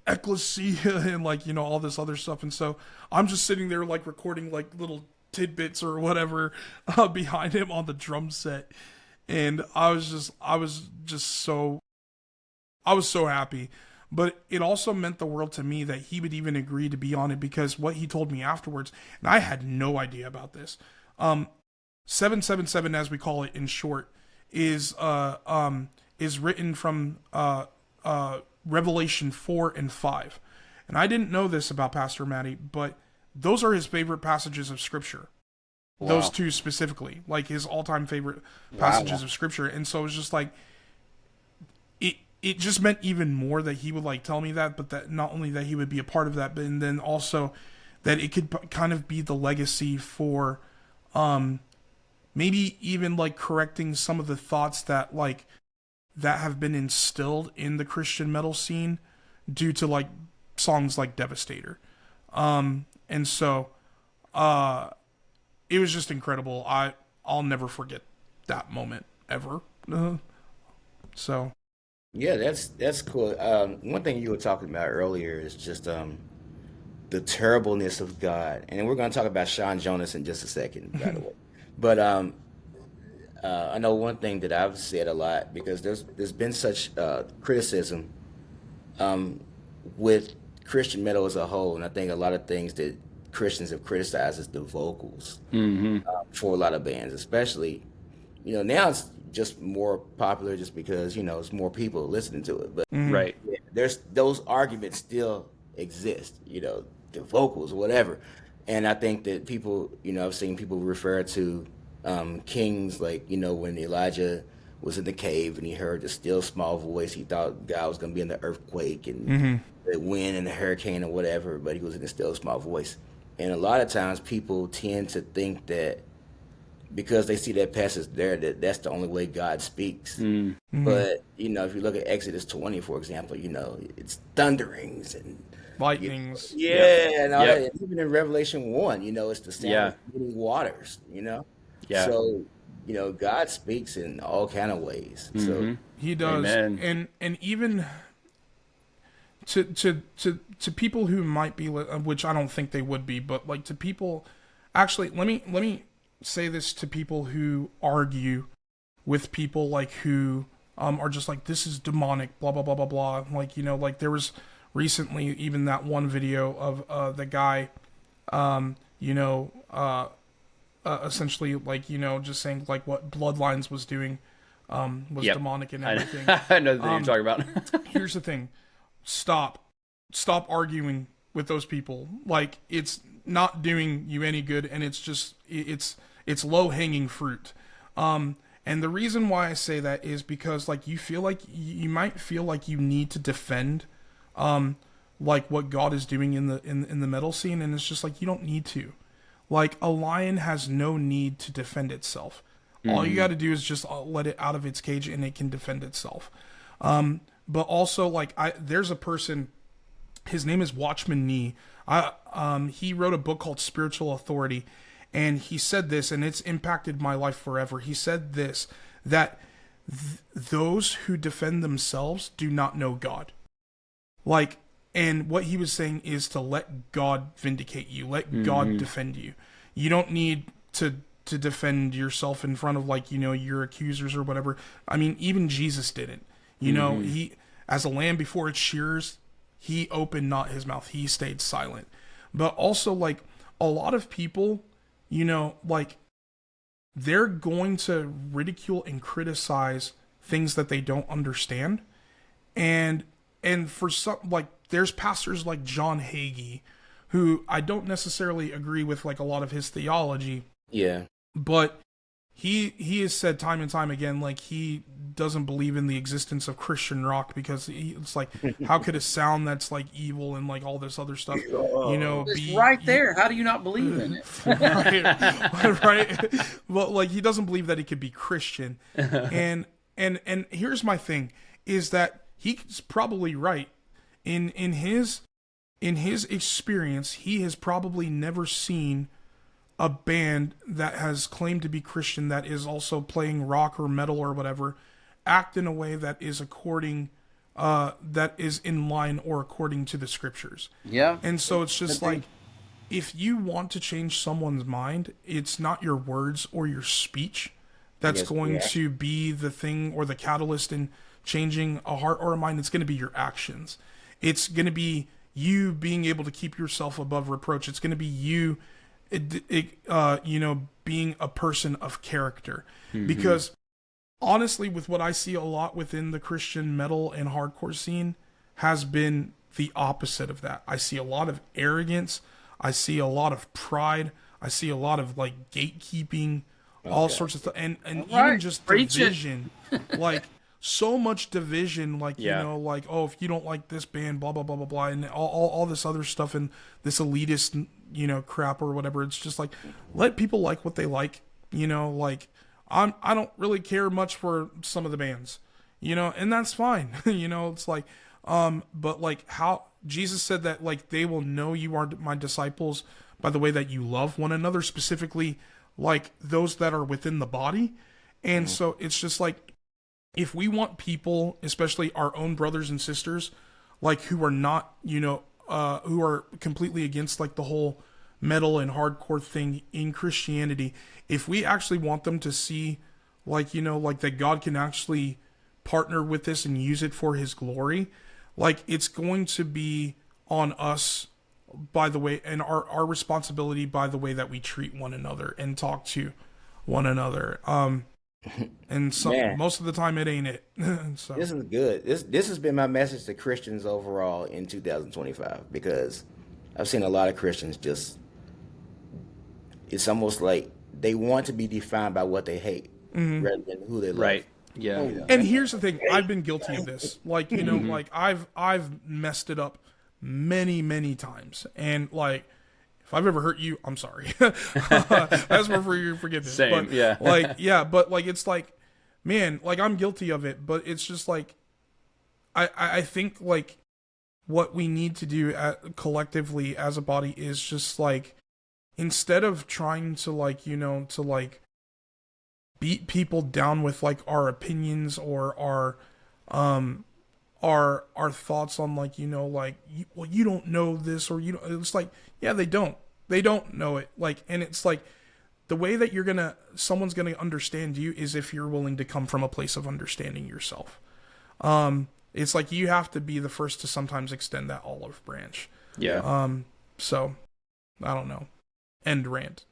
Ecclesia and like, you know, all this other stuff. And so I'm just sitting there like recording like little tidbits or whatever behind him on the drum set. And I was so happy. But it also meant the world to me that he would even agree to be on it, because what he told me afterwards, and I had no idea about this, 777, as we call it in short, is written from Revelation 4 and 5. And I didn't know this about Pastor Matty, but those are his favorite passages of Scripture. Wow. Those two specifically, like his all-time favorite passages of Scripture. And so it was just like, it just meant even more that he would like tell me that, but that not only that he would be a part of that, but then also that it could kind of be the legacy for maybe even like correcting some of the thoughts that have been instilled in the Christian metal scene due to like songs like Devastator. And so it was just incredible. I'll never forget that moment ever. So yeah, that's cool. One thing you were talking about earlier is just the terribleness of God, and we're going to talk about Sean Jonas in just a second, by the way. But I know one thing that I've said a lot, because there's been such criticism with Christian metal as a whole, and I think a lot of things that Christians have criticized is the vocals for a lot of bands, especially, you know, now it's just more popular just because, you know, it's more people listening to it. But right, there's those arguments still exist, you know, the vocals, whatever. And I think that people, you know, I've seen people refer to Kings, like, you know, when Elijah was in the cave and he heard the still small voice, he thought God was going to be in the earthquake and the wind and the hurricane or whatever, but he was in the still small voice. And a lot of times people tend to think that because they see that passage there, that's the only way God speaks. But, you know, if you look at Exodus 20, for example, you know, it's thunderings and lightnings. And all that. And even in Revelation 1, you know, it's the sound of many waters, you know? Yeah. So, you know, God speaks in all kind of ways. So he does. Amen. And even to people who might be, which I don't think they would be, but like to people, actually, let me say this to people who argue with people like who are just like, this is demonic, blah blah blah blah blah. Like, you know, like there was recently even that one video of the guy, you know, essentially like, you know, just saying like what Bloodlines was doing was demonic and everything. I know that you're talking about. Here's the thing: stop arguing with those people. Like, it's not doing you any good, and it's just it's low-hanging fruit. And the reason why I say that is because, like, you might feel like you need to defend, like, what God is doing in the metal scene, and it's just like, you don't need to. Like, a lion has no need to defend itself. All you got to do is just let it out of its cage, and it can defend itself. But also, like, there's a person, his name is Watchman Nee. He wrote a book called Spiritual Authority. And he said this, and it's impacted my life forever. He said this, that those who defend themselves do not know God. Like, and what he was saying is to let God vindicate you, let God defend you. you don't need to defend yourself in front of like, you know, your accusers or whatever. I mean, even Jesus didn't. You know, he, as a lamb before its shears, he opened not his mouth. He stayed silent. But also, like, a lot of people, you know, like, they're going to ridicule and criticize things that they don't understand. And for some, like, there's pastors like John Hagee, who I don't necessarily agree with, like, a lot of his theology. Yeah. But he has said time and time again, like, he doesn't believe in the existence of Christian rock because it's like, how could a sound that's like evil and like all this other stuff, you know, it's right there. How do you not believe in it? Right. Well, like, he doesn't believe that it could be Christian. And here's my thing is that he's probably right. In his experience, he has probably never seen a band that has claimed to be Christian that is also playing rock or metal or whatever act in a way that is that is in line or according to the scriptures. Yeah. And so it's just like, if you want to change someone's mind, it's not your words or your speech that's going to be the thing or the catalyst in changing a heart or a mind. It's going to be your actions. It's going to be you being able to keep yourself above reproach. It's going to be you, you know, being a person of character. Because honestly, with what I see a lot within the Christian metal and hardcore scene has been the opposite of that. I see a lot of arrogance. I see a lot of pride. I see a lot of like gatekeeping, all sorts of stuff. And even just division, like so much division, like, you know, like, oh, if you don't like this band, blah, blah, blah, blah, blah, and all this other stuff and this elitist, you know, crap or whatever. It's just like, let people like what they like, you know, like, I don't really care much for some of the bands, you know, and that's fine. You know, it's like, but like how Jesus said that, like, they will know you are my disciples by the way that you love one another, specifically like those that are within the body. And so it's just like, if we want people, especially our own brothers and sisters, like who are not, you know, who are completely against like the whole metal and hardcore thing in Christianity, if we actually want them to see, like, you know, like that God can actually partner with this and use it for his glory, like, it's going to be on us by the way, and our responsibility by the way that we treat one another and talk to one another. And most of the time it ain't it. So. This is good. This has been my message to Christians overall in 2025, because I've seen a lot of Christians just, it's almost like they want to be defined by what they hate rather than who they love. Right. Yeah. And here's the thing, I've been guilty of this. Like, you know, like I've messed it up many times. And like, if I've ever hurt you, I'm sorry. Ask for your forgiveness. Same, but, yeah. Like, yeah, but like, it's like, man, like, I'm guilty of it, but it's just like, I think like what we need to do collectively as a body is just like, instead of trying to like, you know, to like beat people down with like our opinions or our thoughts on like, you know, like, well, you don't know this, or you know, it's like, yeah, they don't know it. Like, and it's like, the way that someone's gonna understand you is if you're willing to come from a place of understanding yourself. It's like, you have to be the first to sometimes extend that olive branch. Yeah. So I don't know. End rant.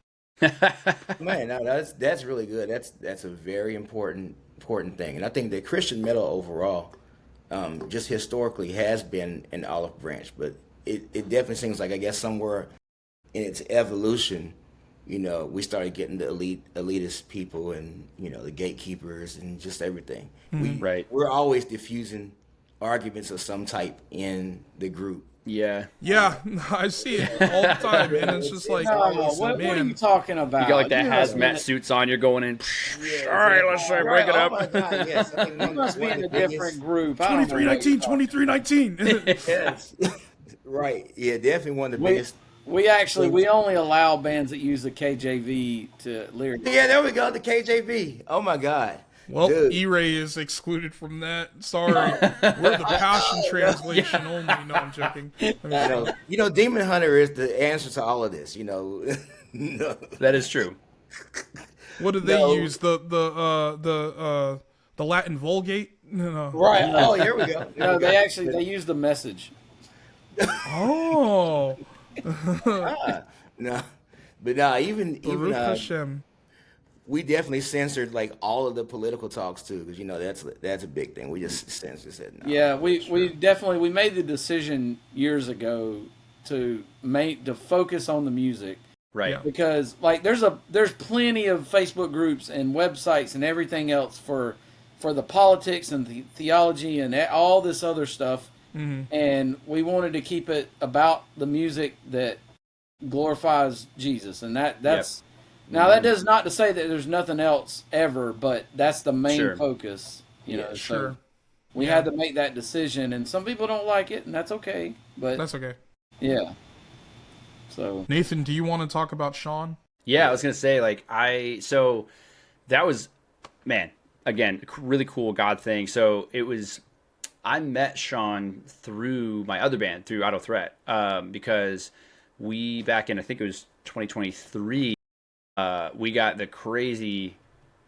Man, no, that's really good. That's a very important thing. And I think that Christian metal overall, just historically has been an olive branch, but it definitely seems like, I guess, somewhere in its evolution, you know, we started getting the elitist people and, you know, the gatekeepers and just everything. We're always diffusing arguments of some type in the group. Yeah, I see it all the time, and it's just like, what are you talking about? You got like that hazmat suits on, you're going in, all right, let's break it up. Oh my God, yes. I mean, You must be in a different group. 2319. Yes. Right. Yeah, definitely one of the biggest. We only allow bands that use the KJV to lyrics. Yeah, there we go, the KJV. Oh my God. Well, Dude. IRAE is excluded from that. Sorry. We're the Passion Translation only. No, I'm joking. Demon Hunter is the answer to all of this. No. That is true. What do they use? The Latin Vulgate? No. Right. Oh, here we go. No, they use the message. Oh. No, but no, even Baruch Hashem. we definitely censored like all of the political talks too, because that's a big thing. We just censored it. No, Yeah, we definitely made the decision years ago to focus on the music. Right. Yeah. Because like there's plenty of Facebook groups and websites and everything else for the politics and the theology and all this other stuff. Mm-hmm. And we wanted to keep it about the music that glorifies Jesus, and that's now that does not to say that there's nothing else ever, but that's the main focus. Sure. So we had to make that decision, and some people don't like it, and that's okay. But that's okay. Yeah. So Nathan, do you want to talk about Sean? Yeah, I was gonna say so that was, man, again, really cool God thing. So I met Sean through my other band, through Auto Threat, because we, back in, I think it was 2023, we got the crazy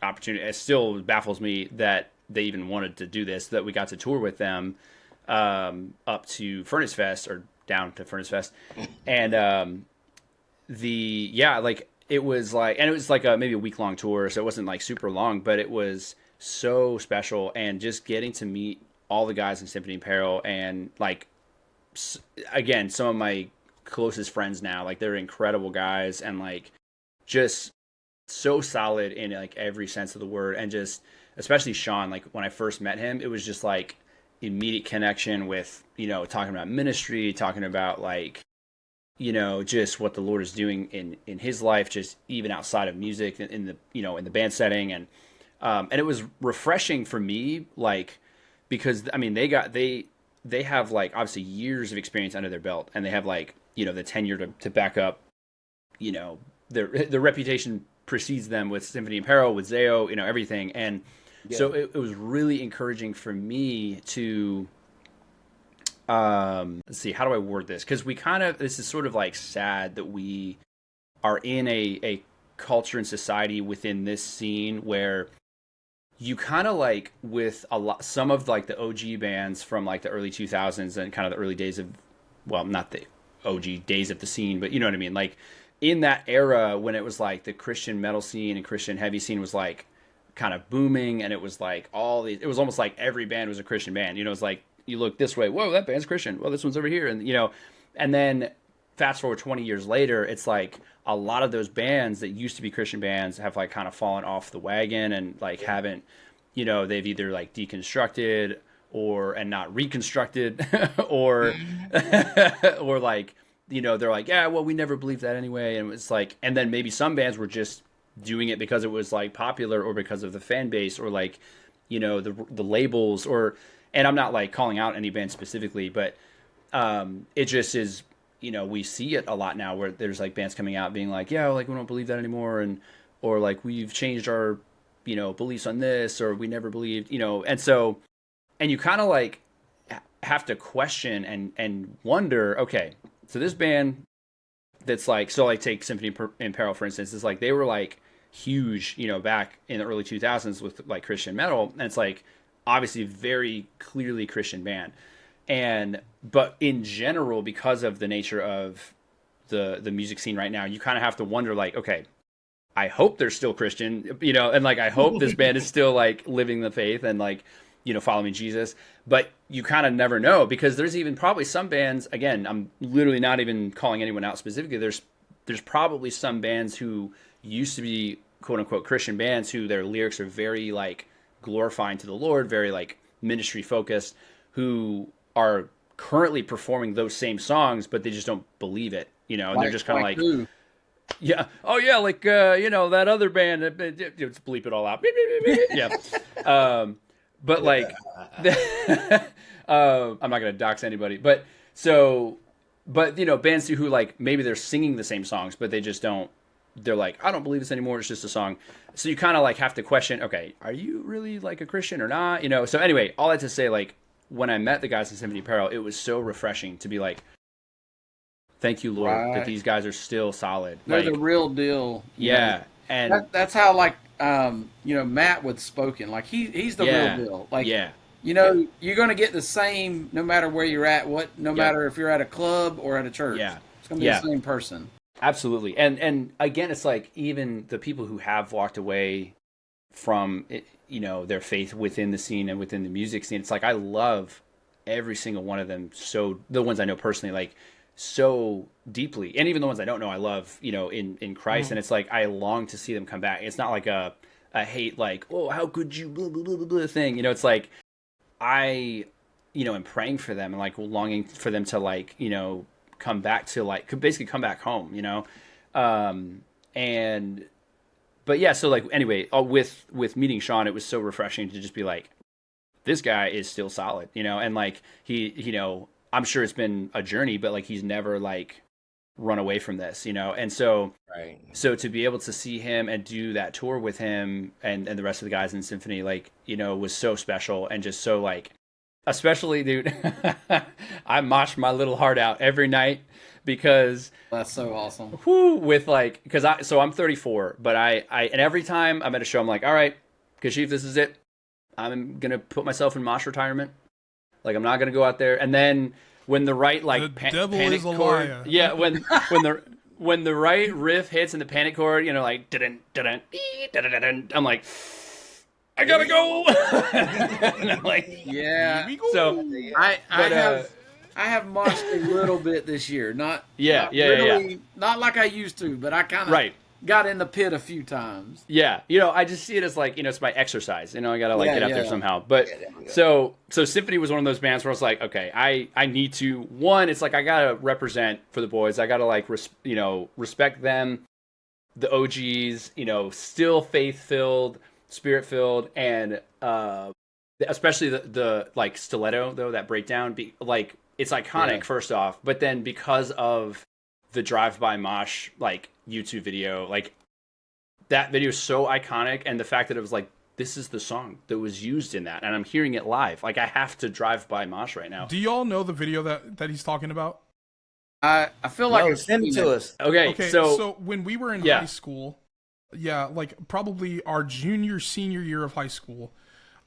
opportunity. It still baffles me that they even wanted to do this, that we got to tour with them up to Furnace Fest, or down to Furnace Fest. And it was like maybe a week-long tour, so it wasn't like super long, but it was so special. And just getting to meet all the guys in Symphony Apparel, and like, again, some of my closest friends now, like, they're incredible guys, and like just so solid in like every sense of the word. And just especially Sean, like when I first met him, it was just like immediate connection with, talking about ministry, talking about like, just what the Lord is doing in his life, just even outside of music, in the in the band setting. And it was refreshing for me, like, because I mean they have like obviously years of experience under their belt, and they have like the tenure to back up their reputation precedes them with Symphony Apparel, with Zayo, everything. And so it was really encouraging for me to let's see, how do I word this, because this is sort of like sad that we are in a culture and society within this scene where you kind of like, with some of like the OG bands from like the early 2000s and kind of the early days of, well, not the OG days of the scene, but you know what I mean? Like in that era when it was like the Christian metal scene and Christian heavy scene was like kind of booming, and it was like it was almost like every band was a Christian band. It's like, you look this way, whoa, that band's Christian. Well, this one's over here. And, and then fast forward 20 years later, it's like a lot of those bands that used to be Christian bands have like kind of fallen off the wagon, and like haven't, they've either like deconstructed and not reconstructed or, or like, they're like, yeah, well, we never believed that anyway. And it's like, and then maybe some bands were just doing it because it was like popular, or because of the fan base, or like, the labels, and I'm not like calling out any band specifically, but it just is, we see it a lot now where there's like bands coming out being like, yeah, like we don't believe that anymore. Or like we've changed our, beliefs on this, or we never believed, and so, and you kind of like have to question and wonder, okay, so this band that's like, so like take Symphony Apparel, for instance, is like, they were like huge, back in the early 2000s with like Christian metal. And it's like, obviously very clearly Christian band. But in general, because of the nature of the music scene right now, you kind of have to wonder like, okay, I hope they're still Christian, and like, I hope this band is still like living the faith and like, following Jesus. But you kind of never know, because there's even probably some bands, again, I'm literally not even calling anyone out specifically. There's probably some bands who used to be quote unquote Christian bands who their lyrics are very like glorifying to the Lord, very like ministry focused, who are currently performing those same songs, but they just don't believe it, and they're just kind of like, who? yeah, oh yeah, like that other band, let's bleep it all out, yeah, but like, I'm not gonna dox anybody, but bands who like maybe they're singing the same songs, but they just don't they're like, I don't believe this anymore. It's just a song. So you kind of like have to question, okay, are you really like a Christian or not? You know. So anyway, all that to say, like when I met the guys in Symphony Apparel, it was so refreshing to be like, thank you, Lord, that these guys are still solid. They're like, the real deal. Yeah, and that's how like Matt was spoken. Like he's the real deal. Like you're going to get the same no matter where you're at. No matter if you're at a club or at a church. Yeah, it's going to be the same person. Absolutely. And again, it's like even the people who have walked away from it, their faith within the scene and within the music scene, it's like I love every single one of them. So the ones I know personally, like so deeply, and even the ones I don't know, I love, in Christ. And it's like I long to see them come back. It's not like a hate, like, oh, how could you blah, blah, blah, blah, blah thing. It's like I am praying for them and like longing for them to like, come back to like basically come back home, but yeah, so like anyway, with meeting Sean, it was so refreshing to just be like, this guy is still solid, and like he I'm sure it's been a journey, but like he's never like run away from this, and so so to be able to see him and do that tour with him and the rest of the guys in Symphony, like, was so special and just so like, especially, dude, I mosh my little heart out every night because that's so awesome. With like, because I'm 34, but I and every time I'm at a show, I'm like, all right, Kashif, this is it. I'm gonna put myself in mosh retirement. Like I'm not gonna go out there. And then when the right like panic chord, yeah, when the right riff hits and the panic chord, like I'm like, I gotta go. And I'm like, yeah. So I have moshed a little bit this year. Not like I used to, but I kind of got in the pit a few times. Yeah, I just see it as like, it's my exercise. I gotta like get out there somehow. But so Symphony was one of those bands where I was like, okay, I need to. One, it's like I gotta represent for the boys. I gotta like respect them, the OGs. Still faith filled, spirit filled, and especially the like stiletto though, that breakdown. Like it's iconic first off, but then because of the drive-by mosh like YouTube video, like that video is so iconic, and the fact that it was like, this is the song that was used in that, and I'm hearing it live. Like I have to drive by mosh right now. Do y'all know the video that he's talking about? I feel like send it to us. Okay, so when we were in high school, like probably our senior year of high school,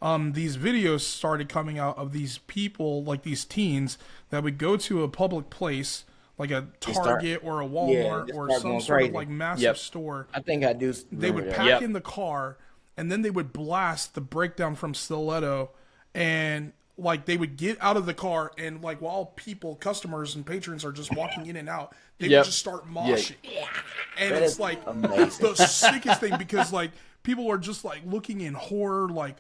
these videos started coming out of these people, like these teens that would go to a public place like a Target or a Walmart or some sort of like massive store. I think I do. They would pack in the car, and then they would blast the breakdown from Stiletto, and like they would get out of the car, and like while customers and patrons are just walking in and out, they would just start moshing. And that it's like the sickest thing, because like people are just like looking in horror, like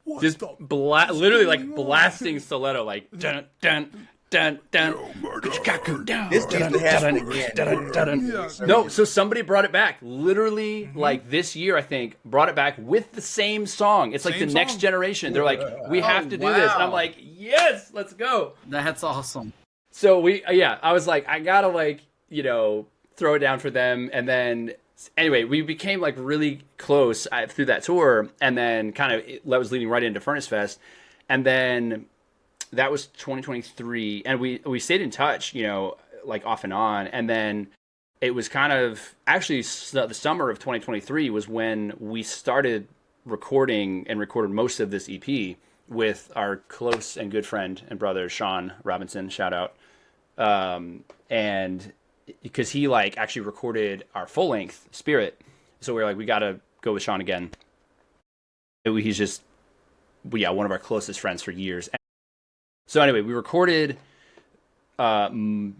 what just literally like blasting Stiletto, like dun dun. Dun, dun. This needs to happen again. No, so somebody brought it back. Literally, like this year, I think, brought it back with the same song. It's like the next generation. They're like, we have to do this. And I'm like, yes, let's go. That's awesome. So I was like, I gotta like, throw it down for them. And then anyway, we became like really close through that tour. And then kind of that was leading right into Furnace Fest. And then that was 2023, and we stayed in touch, like off and on. And then it was kind of actually the summer of 2023 was when we started recording and recorded most of this EP with our close and good friend and brother Sean Robinson, shout out. And because he like actually recorded our full length Spirit, so we were like, we got to go with Sean again. He's just one of our closest friends for years. So anyway, we recorded 90%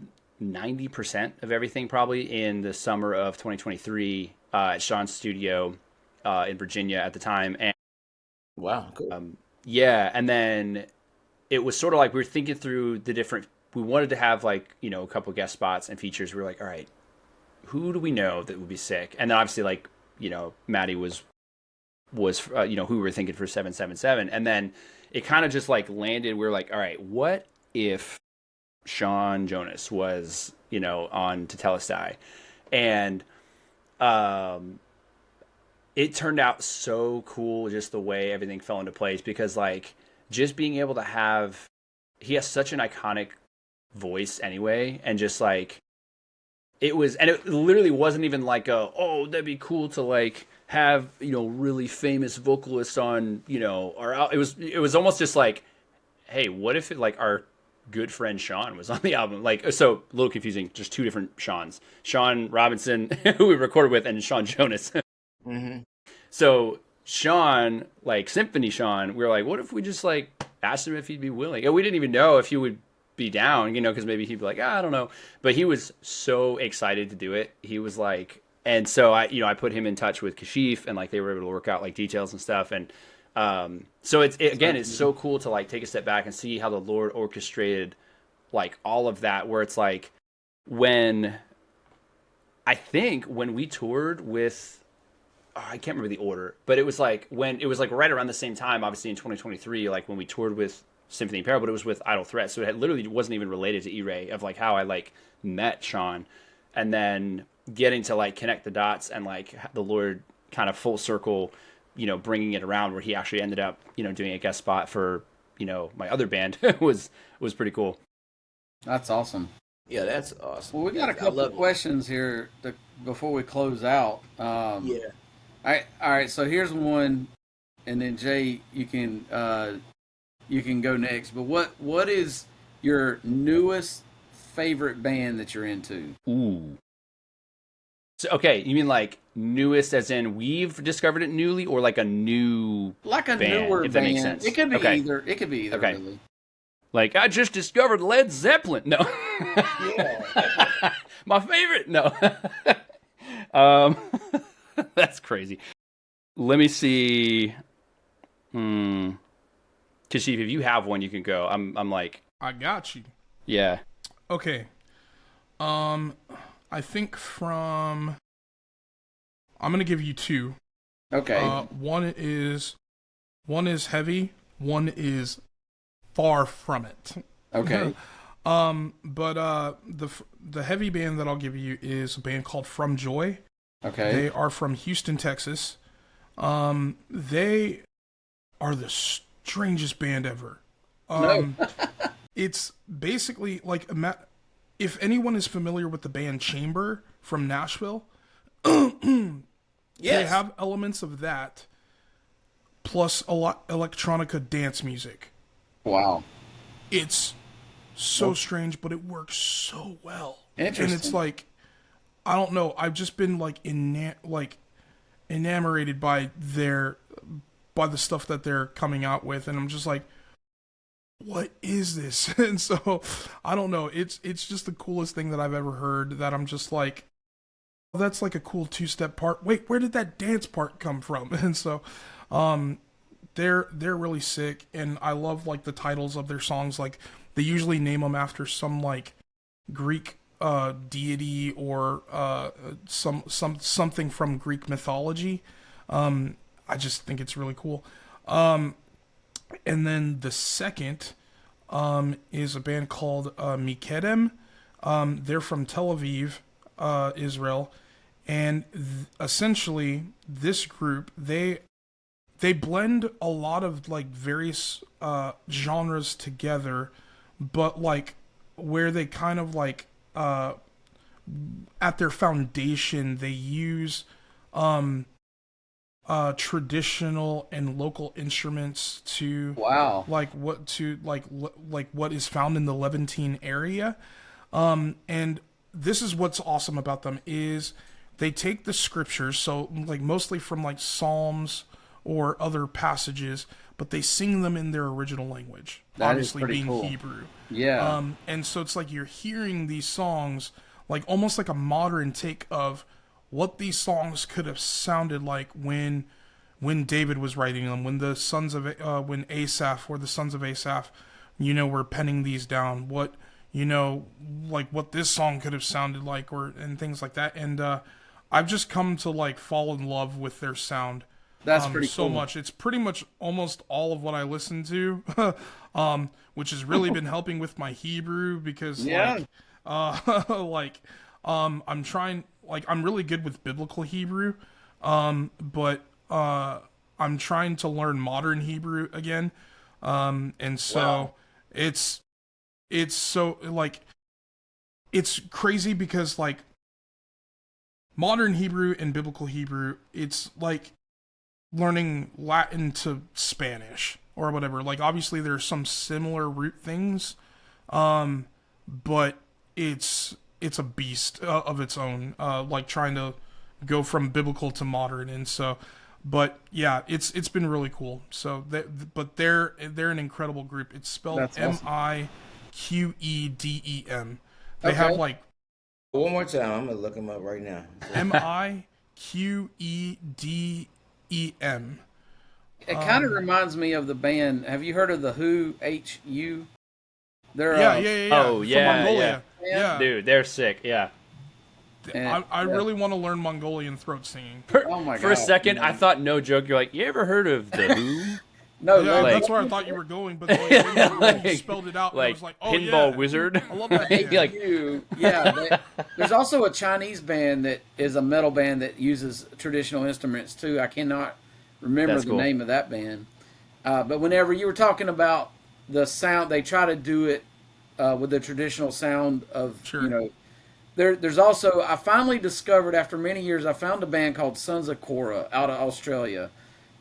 of everything probably in the summer of 2023 at Sean's studio in Virginia at the time. And wow, cool. And then it was sort of like we were thinking through we wanted to have like, a couple guest spots and features. We were like, all right, who do we know that would be sick? And then obviously like, Maddie was who we were thinking for 777. And then it kind of just like landed. We were like, all right, what if Sean Jonas was, on Tetelestai? And um, it turned out so cool just the way everything fell into place because like just being able to have he has such an iconic voice anyway and just like it literally wasn't even like oh that'd be cool to like have really famous vocalists on or it was almost just like hey what if it like our good friend Sean was on the album like so a little confusing just two different Sean Robinson who we recorded with and Sean Jonas. Mm-hmm. So Sean, like Symphony Sean, we were like, what if we just like asked him if he'd be willing? And we didn't even know if he would be down, because maybe he'd be like, I don't know. But he was so excited to do it. He was like, and so I put him in touch with Kashif, and like they were able to work out like details and stuff. And so it's so cool to like take a step back and see how the Lord orchestrated like all of that. Where it's like when we toured with. I can't remember the order, but it was like right around the same time, obviously in 2023, like when we toured with Symphony in Peril, but it was with Idle Threat. So it literally wasn't even related to IRAE of like how I like met Sean and then getting to like connect the dots and like the Lord kind of full circle, bringing it around where he actually ended up, doing a guest spot for, my other band was pretty cool. That's awesome. Yeah, that's awesome. Well, we got a couple of questions here before we close out. Yeah. All right. So here's one, and then Jay, you can go next. But what is your newest favorite band that you're into? Ooh. So okay, you mean like newest, as in we've discovered it newly, or like a new band, newer if band. that makes sense? It could be either. It could be either. Okay. Really. Like I just discovered Led Zeppelin. No. Yeah. My favorite. No. That's crazy. Let me see. Kashif, if you have one, you can go. I'm like. I got you. Yeah. Okay. I think I'm gonna give you two. Okay. One is heavy. One is far from it. Okay. But the heavy band that I'll give you is a band called From Joy. Okay. They are from Houston, Texas. They are the strangest band ever. No. It's basically like if anyone is familiar with the band Chamber from Nashville, Yes. they have elements of that, plus a lot electronica dance music. Wow. It's so strange, but it works so well. Interesting. And it's like, I don't know. I've just been like enamored by the stuff that they're coming out with, and I'm just like, what is this? And so I don't know. It's just the coolest thing that I've ever heard. That I'm just like, oh, that's like a cool two-step part. Wait, where did that dance part come from? And so, they're really sick, and I love like the titles of their songs. Like they usually name them after some like Greek deity or something from Greek mythology. I just think it's really cool. And then the second is a band called Mikedem. They're from Tel Aviv, Israel, and essentially this group they blend a lot of like various genres together, but like where they kind of like at their foundation they use traditional and local instruments to what is found in the Levantine area, and this is what's awesome about them is they take the scriptures, so like mostly from like Psalms or other passages, but they sing them in their original language, obviously being cool. Hebrew. Yeah. And so it's like you're hearing these songs like almost like a modern take of what these songs could have sounded like when David was writing them, when the sons of when Asaph or the sons of Asaph, were penning these down. What like what this song could have sounded like, and things like that. And I've just come to like fall in love with their sound. That's pretty so cool. much. It's pretty much almost all of what I listen to, which has really been helping with my Hebrew because I'm trying. like I'm really good with biblical Hebrew, but I'm trying to learn modern Hebrew again, and so it's so like it's crazy because like modern Hebrew and biblical Hebrew, it's like learning Latin to Spanish or whatever. Like obviously there's some similar root things, but it's a beast of its own. Like trying to go from biblical to modern, and so, but yeah, it's been really cool. So but they're an incredible group. It's spelled That's awesome. Miqedem. They have like one more time. I'm gonna look them up right now. Miqedem. It kind of reminds me of the band. Have you heard of the Who? HU? They're yeah. Oh, From yeah, Mongolia. Yeah. Dude, they're sick. Yeah. I really want to learn Mongolian throat singing. Oh my god! For a second, I thought, no joke, you're like, you ever heard of the Who? No, Yeah, like, that's where I thought you were going, but when you spelled it out, I like was like, oh Pinball yeah. Wizard. I love that. You're like, there's also a Chinese band that is a metal band that uses traditional instruments too. I cannot remember That's the cool. name of that band. But whenever you were talking about the sound, they try to do it with the traditional sound of, Sure. you know, there's also, I finally discovered after many years, I found a band called Sons of Korah out of Australia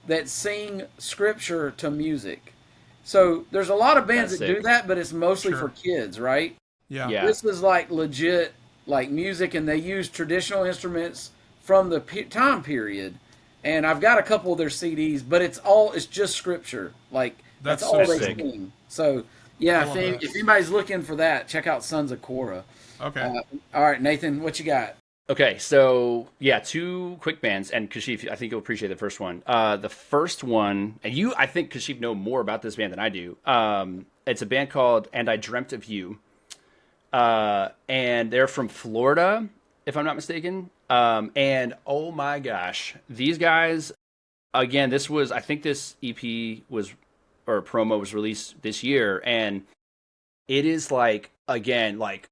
that sing scripture to music. So there's a lot of bands That's that do sick. that, but it's mostly Sure. for kids, right? Yeah. This is like legit, like music, and they use traditional instruments from the time period. And I've got a couple of their CDs, but it's just scripture. Like that's That's all so they sick. sing. So yeah, love that. if anybody's looking for that, check out Sons of Korah. Okay. All right, Nathan, what you got? Okay, so yeah, two quick bands, and Kashif, I think you'll appreciate the first one. The first one, and I think Kashif know more about this band than I do. It's a band called "And I Dreamt of You," and they're from Florida, if I'm not mistaken. And oh my gosh, these guys, again, I think this EP was, or promo was released this year, and it is like, again, like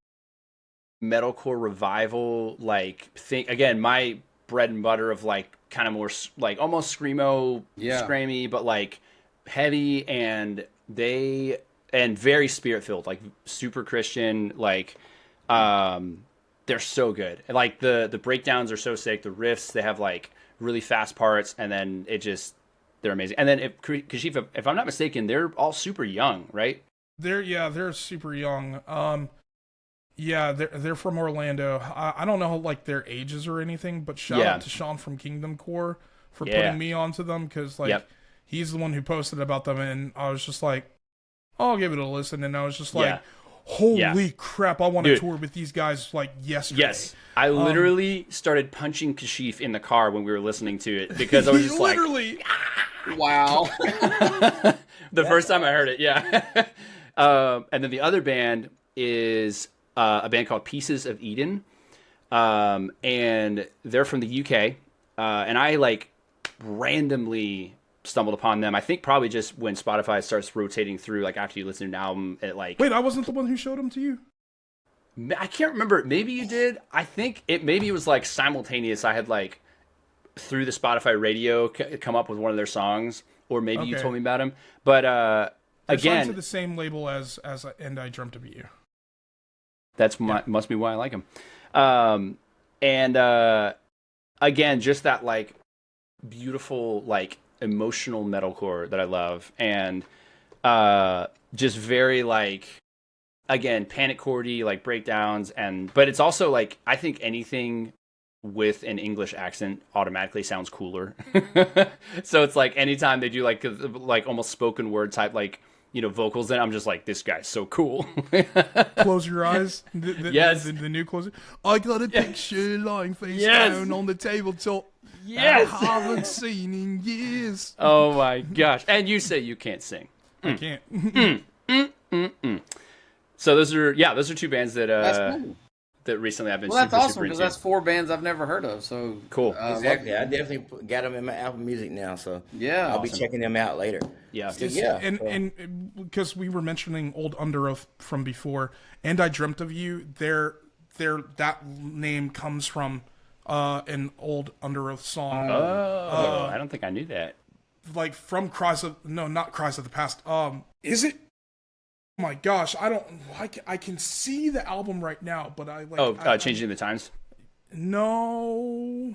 metalcore revival, like again, my bread and butter of like kind of more like almost screamo, scrammy, but like heavy, and very spirit filled, like super Christian, like they're so good. Like the breakdowns are so sick, the riffs, they have like really fast parts, and then they're amazing. And then Kashif, if I'm not mistaken, they're all super young, right? They're super young. Yeah, they're from Orlando. I don't know like their ages or anything, but shout out to Sean from Kingdom Core for putting me onto them, because like he's the one who posted about them, and I was just like, I'll give it a listen, and I was just like, holy crap, I want to tour with these guys like yesterday. Yes, I literally started punching Kashif in the car when we were listening to it, because I was just literally, wow. The first time I heard it, and then the other band is a band called Pieces of Eden, and they're from the UK, and I like randomly stumbled upon them. I think probably just when Spotify starts rotating through, like after you listen to an album, it like... Wait, I wasn't the one who showed them to you? I can't remember. Maybe you did. I think maybe it was like simultaneous. I had like through the Spotify radio come up with one of their songs, or maybe you told me about them. But again, signed to the same label as "And I Dreamt of You." That's must be why I like them. And again, just that like beautiful, like emotional metalcore that I love, and just very like, again, panic chordy, like breakdowns, but it's also like, I think anything with an English accent automatically sounds cooler. So it's like anytime they do like almost spoken word type, like, you know, vocals, then I'm just like, this guy's so cool. Close your eyes. Yes. The new closing. I got a picture lying face Yes. down on the tabletop. Yes. I haven't seen in years. Oh my gosh. And you say you can't sing. I can't. So those are two bands that That's cool. that recently I've been Well, that's super awesome, because into. that's 4 bands I've never heard of. So Cool. Exactly. I definitely got them in my Apple Music now, so yeah, I'll be checking them out later. Yeah. So, yeah. And because we were mentioning old Under Oath from before, and I Dreamt of You, that name comes from an old Under Oath song. Oh, I don't think I knew that. Like from not Cries of the Past. Is it? Oh my gosh, I can see the album right now, but I like. Changing the Times. No,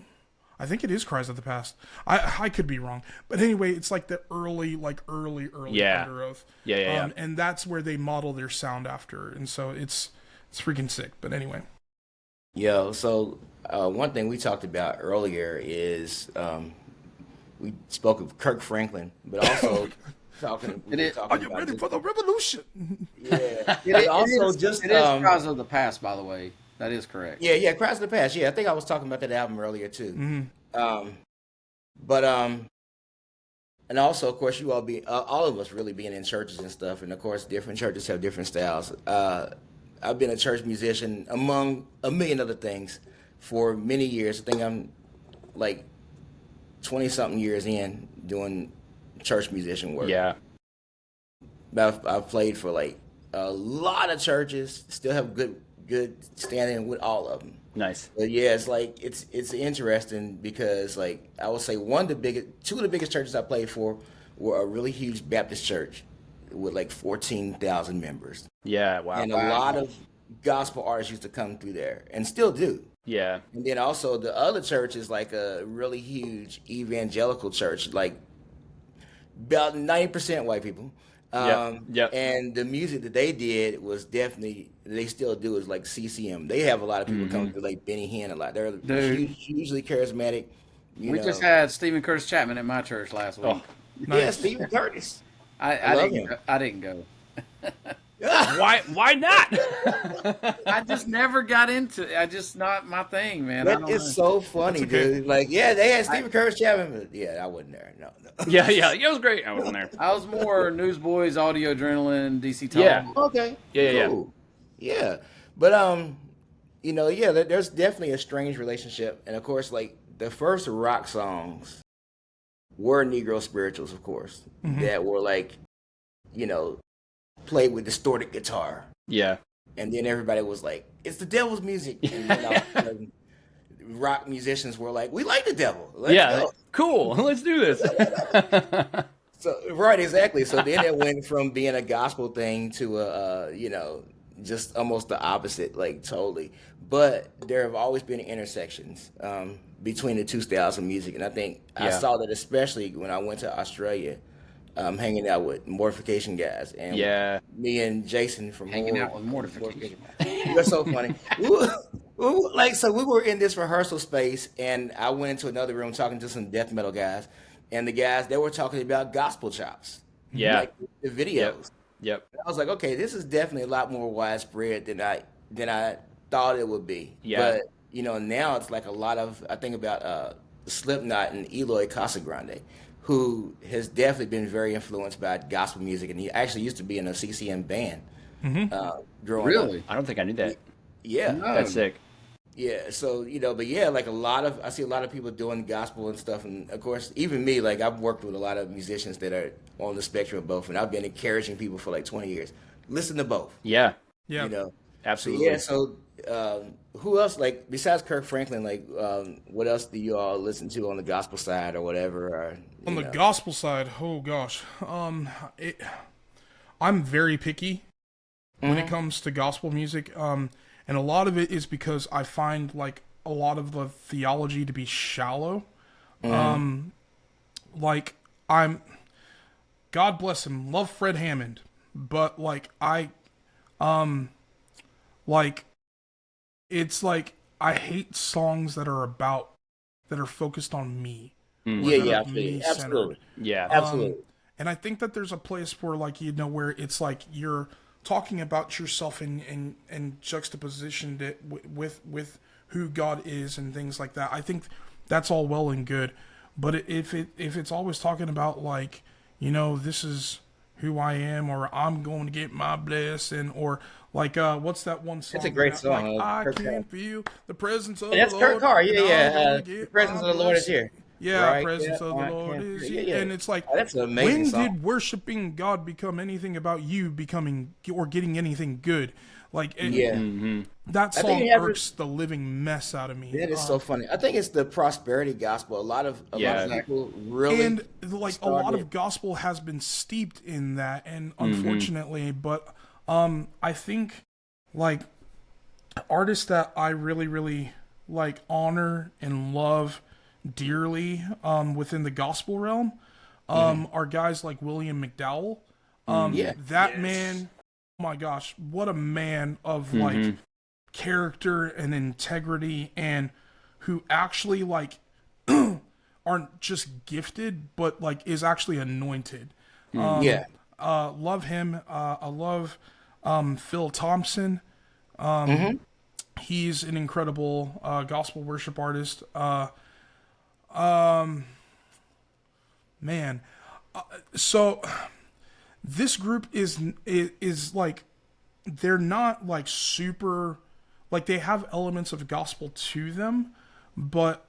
I think it is Cries of the Past. I could be wrong, but anyway, it's like the early Under Oath. Yeah. And that's where they model their sound after, and so it's freaking sick. But anyway. Yo, so one thing we talked about earlier is we spoke of Kirk Franklin, but also are you ready for the revolution? Yeah, it is Cries of the Past, by the way. That is correct. Yeah, Cries of the Past. Yeah, I think I was talking about that album earlier too. And also, of course, you all of us really being in churches and stuff, and of course, different churches have different styles. I've been a church musician among a million other things for many years. I think I'm like 20-something years in doing church musician work. Yeah. I've played for like a lot of churches, still have good standing with all of them. Nice. But yeah, it's like it's interesting because like I would say two of the biggest churches I played for were a really huge Baptist church with like 14,000 members. Yeah, wow. And a lot of gospel artists used to come through there and still do. Yeah. And then also the other church is like a really huge evangelical church, like about 90% white people. Yep. And the music that they did was definitely, they still do, is like CCM. They have a lot of people coming through, like Benny Hinn a lot. They're hugely charismatic. We just had Stephen Curtis Chapman at my church last week. Nice. Yeah, Stephen Curtis. I didn't go. Why not? I just never got into it. I just not my thing, man. That is so funny, dude. Like, yeah, they had Stephen Curtis Chapman, but yeah, I wasn't there. No. Yeah, it was great. I wasn't there. I was more Newsboys, Audio Adrenaline, DC Talk. Yeah. Okay. Cool. Yeah. But there's definitely a strange relationship, and of course, like the first rock songs were Negro spirituals, of course, that were like, played with distorted guitar. Yeah. And then everybody was like, it's the devil's music. And then all of a sudden, rock musicians were like, we like the devil. Let's go. Cool. Let's do this. So right, exactly. So then it went from being a gospel thing to just almost the opposite, like totally. But there have always been intersections between the two styles of music. And I think I saw that especially when I went to Australia. Hanging out with Mortification guys, and me and Jason from hanging out with Mortification. That's so funny. we were in this rehearsal space, and I went into another room talking to some death metal guys, and the guys, they were talking about gospel chops, like the videos. Yep. And I was like, okay, this is definitely a lot more widespread than I thought it would be. Yeah. But now it's like a lot of, I think about Slipknot and Eloy Casagrande, who has definitely been very influenced by gospel music, and he actually used to be in a CCM band growing up. Really? I don't think I knew that. Yeah. No. That's sick. Yeah, so, but yeah, like I see a lot of people doing gospel and stuff, and of course, even me, like I've worked with a lot of musicians that are on the spectrum of both, and I've been encouraging people for like 20 years. Listen to both. Yeah. Absolutely. So who else, like, besides Kirk Franklin, like, what else do you all listen to on the gospel side or whatever? Or, on the gospel side, oh gosh. I'm very picky when it comes to gospel music. And a lot of it is because I find, like, a lot of the theology to be shallow. Like, God bless him, love Fred Hammond, but, like, it's like I hate songs that are focused on me. Absolutely. Yeah, absolutely. And I think that there's a place where, like, where it's like you're talking about yourself and juxtapositioned it with who God is and things like that. I think that's all well and good, but if it's always talking about, like, this is who I am, or I'm going to get my blessing, or like what's that one song? It's a great song. Like, I can feel the presence of that's the Lord. That's Kurt Carr. The presence of the Lord is here. Yeah, right? Presence of the Lord is here. And it's like, that's an amazing when song. did worshiping God become anything about you becoming or getting anything good? Like Yeah. that I think song it has irks the living mess out of me. that is so funny. I think it's the prosperity gospel. A lot of Yeah. people really And like a lot started. of gospel has been steeped in that, and Mm-hmm. unfortunately, but I think like artists that I really really like honor and love dearly within the gospel realm are guys like William McDowell. Yeah. That man, oh my gosh, what a man of like Mm-hmm. character and integrity, and who actually like aren't just gifted but like is actually anointed. Yeah. Love him. I love Phil Thompson. He's an incredible gospel worship artist. Man, so this group is like they're not like super like they have elements of gospel to them, but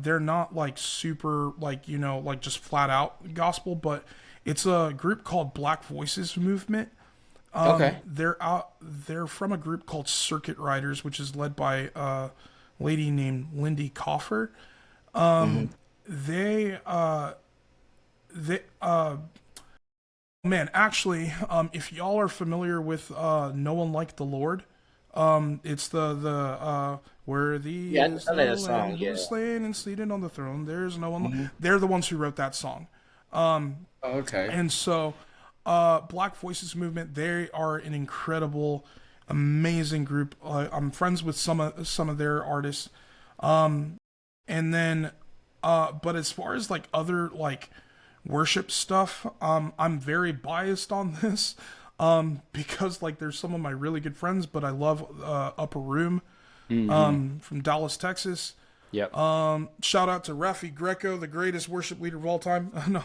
they're not like super like like just flat out gospel. But it's a group called Black Voices Movement. Okay. They're from a group called Circuit Riders, which is led by a lady named Lindy Coffer. They they Man, actually, if y'all are familiar with "No One Like the Lord," it's the "Worthy Yeah, is I know the that Lamb song. who Yeah. was slain and seated on the throne." There's no one. They're the ones who wrote that song, Okay. and so Black Voices Movement. They are an incredible, amazing group. I'm friends with some of their artists, and then, but as far as like other like worship stuff, I'm very biased on this, because like there's some of my really good friends, but I love Upper Room, from Dallas, Texas. Yep. Shout out to Rafi Greco, the greatest worship leader of all time. No,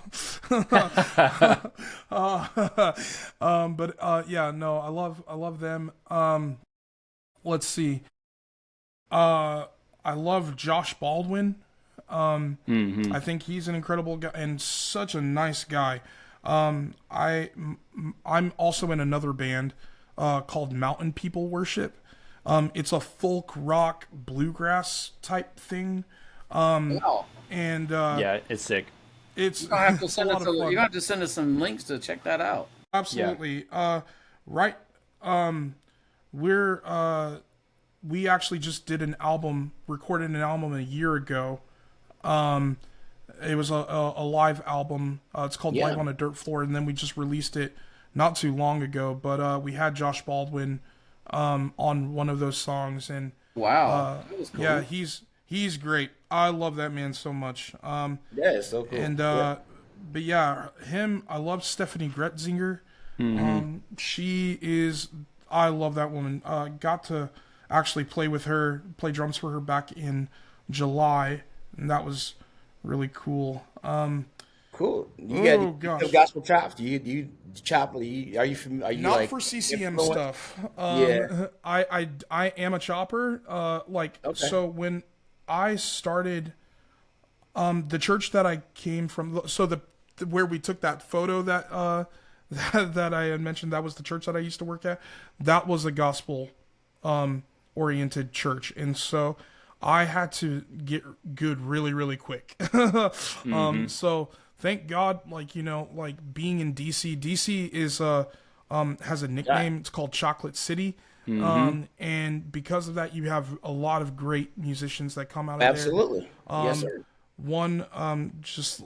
but yeah, no, I love them. Let's see. I love Josh Baldwin. I think he's an incredible guy and such a nice guy. I'm also in another band called Mountain People Worship. It's a folk rock bluegrass type thing, Wow. and Yeah, it's sick. it's You're gonna have to it's a send lot us. of fun. You're gonna have to send us some links to check that out. Absolutely. Right. We're we actually just did an album, recorded an album a year ago. It was a live album. It's called Yeah. Live on a Dirt Floor, and then we just released it not too long ago. But we had Josh Baldwin on one of those songs, and Wow. That was cool. yeah, he's great. I love that man so much. Yeah, it's so cool. And Yeah. but yeah, him. I love Stephanie Gretzinger. She is. I love that woman. Got to actually play with her, play drums for her back in July, and that was really cool. Cool. You Oh, got you gosh. some gospel chops. Do you chop? Are you are you Not like for CCM influenced? stuff. Yeah. I am a chopper. Like Okay. so when I started, the church that I came from. So the where we took that photo that that I had mentioned, that was the church that I used to work at. That was a gospel oriented church, and so I had to get good really really quick. So thank God, like like being in DC. DC is has a nickname. It's called Chocolate City. And because of that, you have a lot of great musicians that come out of there. Absolutely. Yes, sir. One, just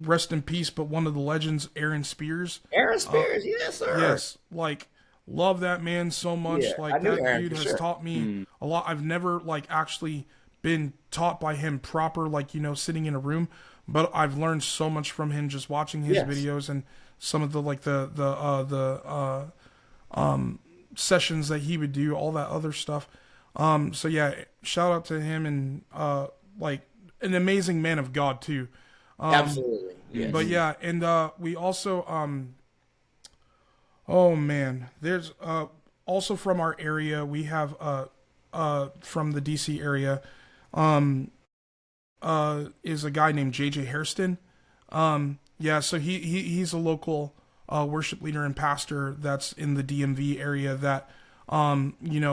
rest in peace, but one of the legends, Aaron Spears. Aaron Spears. Yes, sir. Yes, like love that man so much. Yeah, I Like knew that Aaron dude for has sure. taught me a lot. I've never like actually been taught by him proper, like sitting in a room, but I've learned so much from him just watching his Yes. videos and some of the like the sessions that he would do, all that other stuff. So yeah, shout out to him, and like an amazing man of God too. Absolutely. Yes. But yeah, and we also oh man, there's also from our area, we have from the DC area is a guy named JJ Hairston. Yeah, so he's a local worship leader and pastor that's in the DMV area that,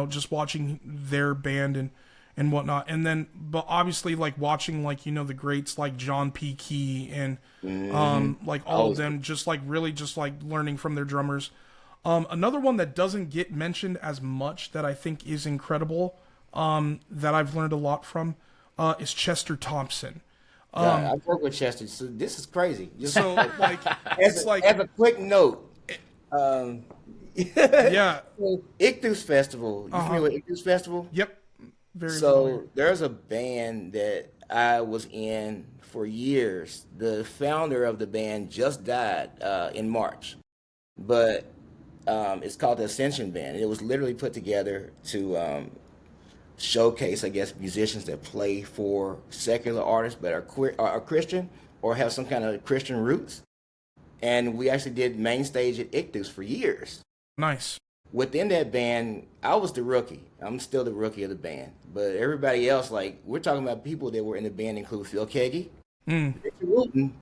just watching their band and whatnot. And then, but obviously like watching like, the greats like John P. Key and, like all of them, just like really just like learning from their drummers. Another one that doesn't get mentioned as much that I think is incredible, that I've learned a lot from, is Chester Thompson. I've worked with Chester, so this is crazy. So like, as a quick note, yeah, Ichthus Festival. You familiar with Ichthus Festival? Yep. Very So familiar. there's a band that I was in for years. The founder of the band just died in March, but it's called the Ascension Band. It was literally put together to showcase, I guess, musicians that play for secular artists but are Christian or have some kind of Christian roots. And we actually did main stage at Ichthus for years. Nice. Within that band, I was the rookie. I'm still the rookie of the band. But everybody else, like, we're talking about people that were in the band include Phil Keggy, Richard Wooten,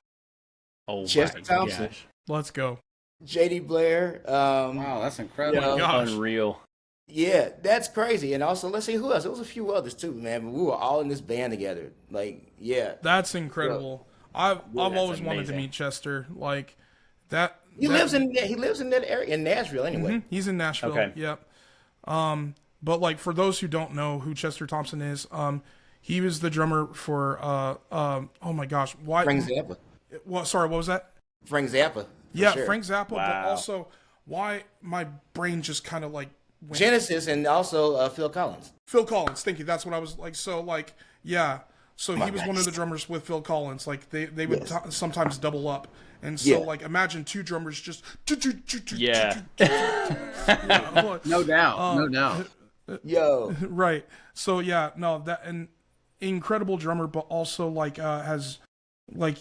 Chester Thompson. Gosh. Let's go. J.D. Blair. Wow, that's incredible. Gosh. Unreal. Yeah, that's crazy. And also, let's see who else. There was a few others too, man. But we were all in this band together. Like, yeah. That's incredible. I've always wanted to amazing. meet Chester. Like that. He lives in that area in Nashville anyway. He's in Nashville. Okay. Yep. But like for those who don't know who Chester Thompson is, he was the drummer for oh my gosh, why? Frank Zappa. What? Sorry, what was that? Frank Zappa. Yeah, sure. Frank Zappa. But Wow. also, why my brain just kind of like went. Genesis and also Phil Collins. Phil Collins. Thank you. That's what I was like. So like, yeah. So he was one of the drummers with Phil Collins. Like they would sometimes double up. And so, like, imagine two drummers just. Yeah. No doubt. No doubt. Yo. Right. So yeah, no, that an incredible drummer, but also like has like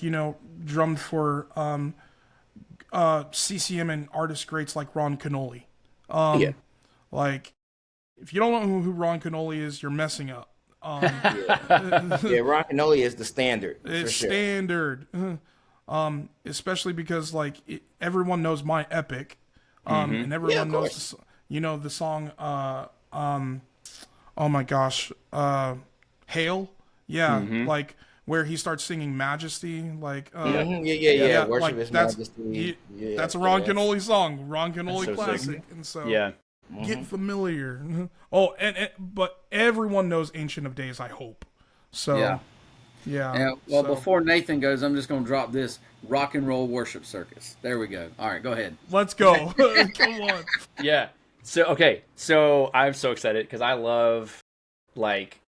drummed for CCM and artist greats like Ron Canoli. Yeah. Like, if you don't know who Ron Canoli is, you're messing up. Yeah, Ron Canoli is the standard. It's for sure. standard. Especially because like everyone knows my epic, and everyone knows the song. Oh my gosh, Hail. Yeah, like where he starts singing Majesty. Like Yeah. Worship like His that's Majesty. that's a Ron Canoli song, Ron Canoli so classic, sick. and so Yeah. get familiar. Oh, but everyone knows Ancient of Days. I hope so. Yeah. Yeah. Well, so- before Nathan goes, I'm just going to drop this rock and roll worship circus. There we go. All right, go ahead. Let's go. Come on. Yeah. So I'm so excited because I love like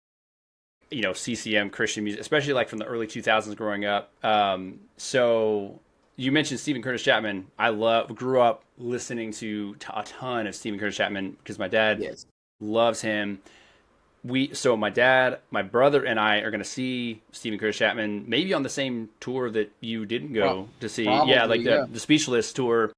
CCM Christian music, especially like from the early 2000s growing up. So you mentioned Stephen Curtis Chapman. I grew up listening to a ton of Stephen Curtis Chapman because my dad loves him. So my dad, my brother, and I are going to see Stephen Curtis Chapman maybe on the same tour that you didn't go to see. Probably, the Speechless tour,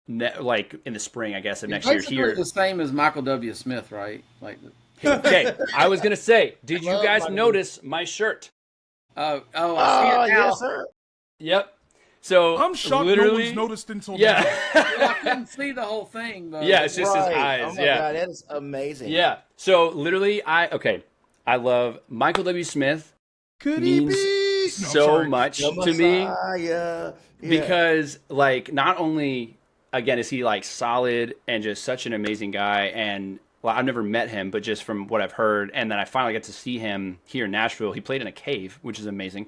like in the spring, I guess, of next year Basically here. the same as Michael W. Smith, right? Like, Okay, I was going to say, did you guys notice my shirt? I see it now. Yes, sir. Yep. So I'm shocked no one's noticed until yeah. now. Well, I couldn't see the whole thing, but Yeah, it's just his Right. eyes. Oh my yeah. God, that is amazing. Yeah. So literally, I love Michael W. Smith. Could he Means be so much The to me Messiah. Yeah. because, like, not only again is he like solid and just such an amazing guy, and well, I've never met him, but just from what I've heard, and then I finally got to see him here in Nashville. He played in a cave, which is amazing.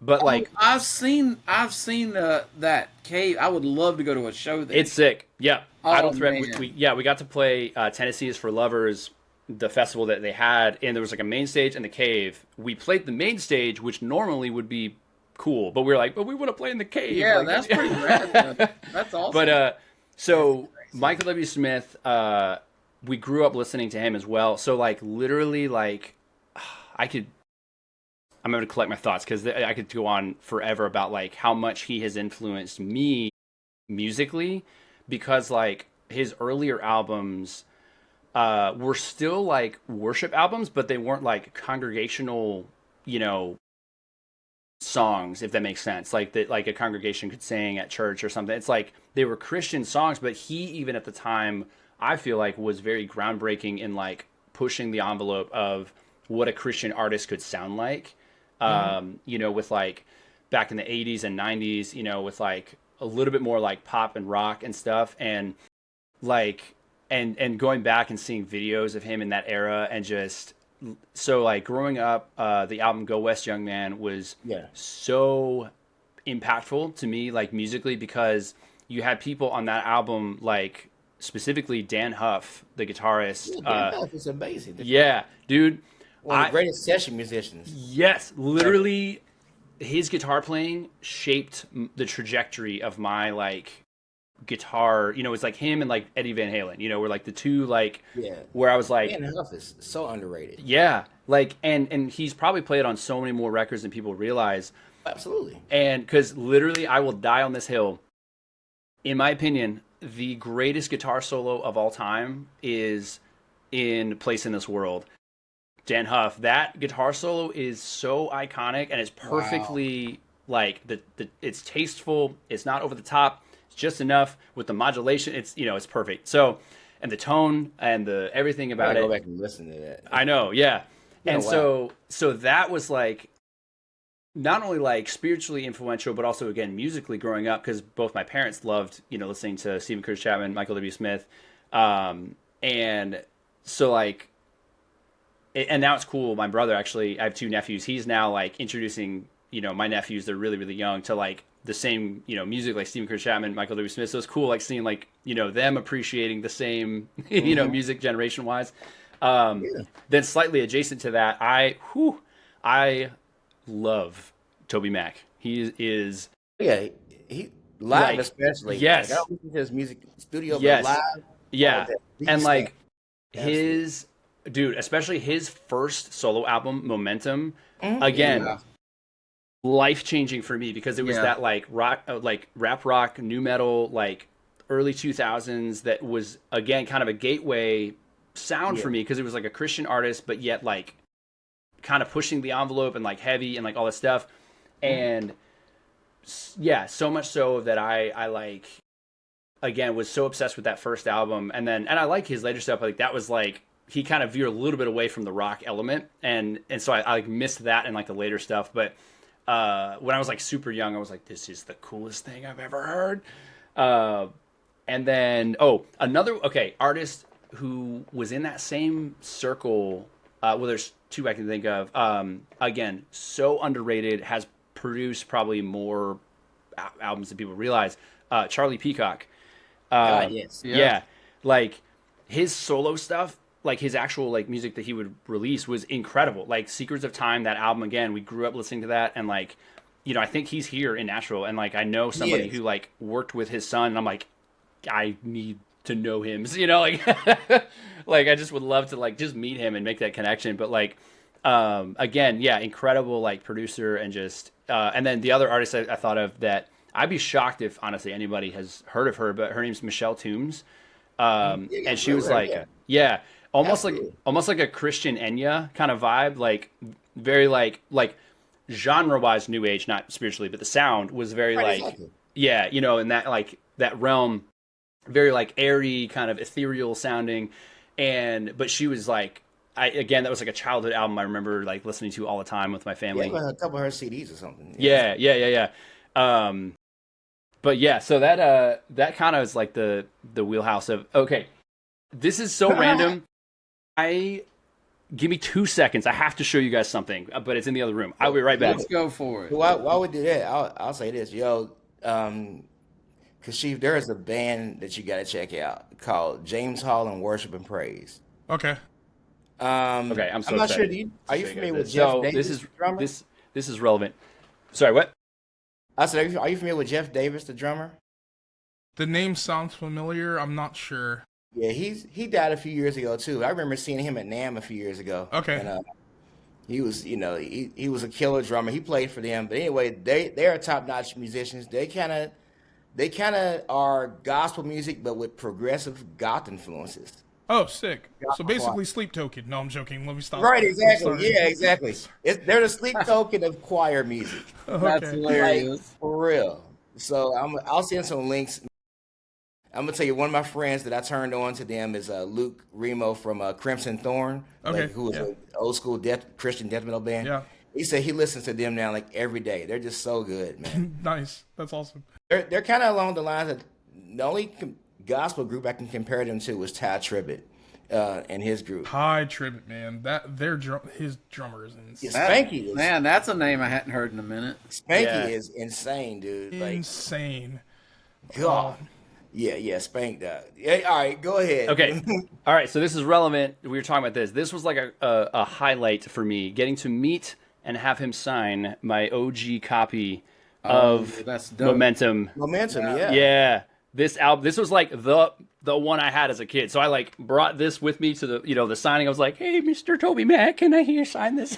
But like I've seen that cave. I would love to go to a show there. it's sick. Yeah. I Oh, don't threat. man. We got to play Tennessee is for Lovers, the festival that they had, and there was like a main stage and the cave. We played the main stage, which normally would be cool, but we were like, but we want to play in the cave. Yeah, Like, that's pretty rad. That's awesome. But so Michael W. Smith, we grew up listening to him as well. So like literally, like I'm going to collect my thoughts because I could go on forever about like how much he has influenced me musically, because like his earlier albums were still like worship albums, but they weren't like congregational, songs, if that makes sense, like that, like a congregation could sing at church or something. It's like they were Christian songs, but he, even at the time, I feel like was very groundbreaking in like pushing the envelope of what a Christian artist could sound like. You know, with like back in the 80s and 90s, you know, with like a little bit more like pop and rock and stuff, and like and going back and seeing videos of him in that era, and just so like growing up, the album Go West Young Man was so impactful to me, like musically, because you had people on that album, like specifically Dan Huff, the guitarist. Dan Huff is amazing. Yeah, dude. One of the greatest session musicians. Yes, literally, his guitar playing shaped the trajectory of my like guitar. You know, it's like him and like Eddie Van Halen. You know, were like the two like where I was like, Dan Huff is so underrated. Yeah, like and he's probably played on so many more records than people realize. Absolutely. And because literally, I will die on this hill. In my opinion, the greatest guitar solo of all time is in Place in This World. Dan Huff, that guitar solo is so iconic, and it's perfectly like it's tasteful. It's not over the top. It's just enough with the modulation. It's, you know, it's perfect. So, and the tone and the everything about it. Go back and listen to that. I know, yeah. And so that was like not only like spiritually influential, but also again musically growing up, because both my parents loved, you know, listening to Stephen Curtis Chapman, Michael W. Smith, and so like. And now it's cool. My brother, actually, I have two nephews. He's now like introducing, you know, my nephews, they're really, really young, to like the same, you know, music like Stephen Curtis Chapman, Michael W. Smith. So it's cool, like seeing like, you know, them appreciating the same, you know, music generation wise. Then slightly adjacent to that, I love Toby Mac. He is. Yeah, he live, like, especially. Yes. Like, I don't listen to his music studio, yes. but live. Yeah. And like his. Dude, especially his first solo album, Momentum, again, life-changing for me, because it was that like rock, like rap rock, new metal, like early 2000s, that was again kind of a gateway sound for me, because it was like a Christian artist, but yet like kind of pushing the envelope and like heavy and like all this stuff. And yeah, so much so that I like, again, was so obsessed with that first album. And I like his later stuff. Like that was like, he kind of veered a little bit away from the rock element, and so I like missed that in like the later stuff. But when I was like super young, I was like, this is the coolest thing I've ever heard. And then another artist who was in that same circle. Well, there's two I can think of. Again, so underrated, has produced probably more albums than people realize. Charlie Peacock. Yes. Yeah, like his solo stuff. Like his actual like music that he would release was incredible. Like Secrets of Time, that album, again, we grew up listening to that, and like, you know, I think he's here in Nashville, and like I know somebody who like worked with his son, and I'm like, I need to know him, you know, like like I just would love to like just meet him and make that connection. But like again, yeah, incredible like producer, and just and then the other artist I thought of that I'd be shocked if honestly anybody has heard of her, but her name's Michelle Toombs. And she was like, almost like a Christian Enya kind of vibe, like very like genre wise new age, not spiritually, but the sound was very you know, in that like that realm, very like airy, kind of ethereal sounding. But she was like, that was like a childhood album I remember like listening to all the time with my family. Yeah, a couple of her CDs or something. Yeah. But yeah, so that kind of is like the wheelhouse of, okay, this is so random. Give me 2 seconds. I have to show you guys something, but it's in the other room. I'll be right back. Let's go for it. While we do that, I'll say this, Kashif, there is a band that you got to check out called James Hall and Worship and Praise. Okay. Okay, I'm not sure. Are you familiar with Jeff Davis, the drummer? This is relevant. Sorry, what? I said, are you familiar with Jeff Davis, the drummer? The name sounds familiar. I'm not sure. Yeah, he died a few years ago too. I remember seeing him at NAMM a few years ago. Okay. And, he was, he was a killer drummer. He played for them. But anyway, they're top-notch musicians. They kind of are gospel music, but with progressive goth influences. Oh, sick. So Gospel choir. basically, Sleep Token. No, I'm joking. Let me stop. Right, I'm sorry. exactly. Yeah, exactly. They're the sleep token of choir music. That's Okay. Like, hilarious. for real. So I'll send some links. I'm gonna tell you, one of my friends that I turned on to them is Luke Remo from Crimson Thorn, Okay. who was Yeah. an old school Christian death metal band. Yeah. He said he listens to them now like every day. They're just so good, man. Nice. That's awesome. They're kind of along the lines of the only gospel group I can compare them to was Ty Tribbett and his group. Ty Tribbett, man. His drummer is insane. Spanky is, Man, that's a name I hadn't heard in a minute. Spanky is insane, dude. Like, Insane. God. Yeah, Spank that. Yeah, all right, go ahead. Okay. All right. So this is relevant. We were talking about this. This was like a highlight for me, getting to meet and have him sign my OG copy of that's dope. Momentum, yeah. Yeah. This album. This was like the one I had as a kid. So I like brought this with me to the signing. I was like, "Hey, Mr. Toby Mac, can I hear you sign this?"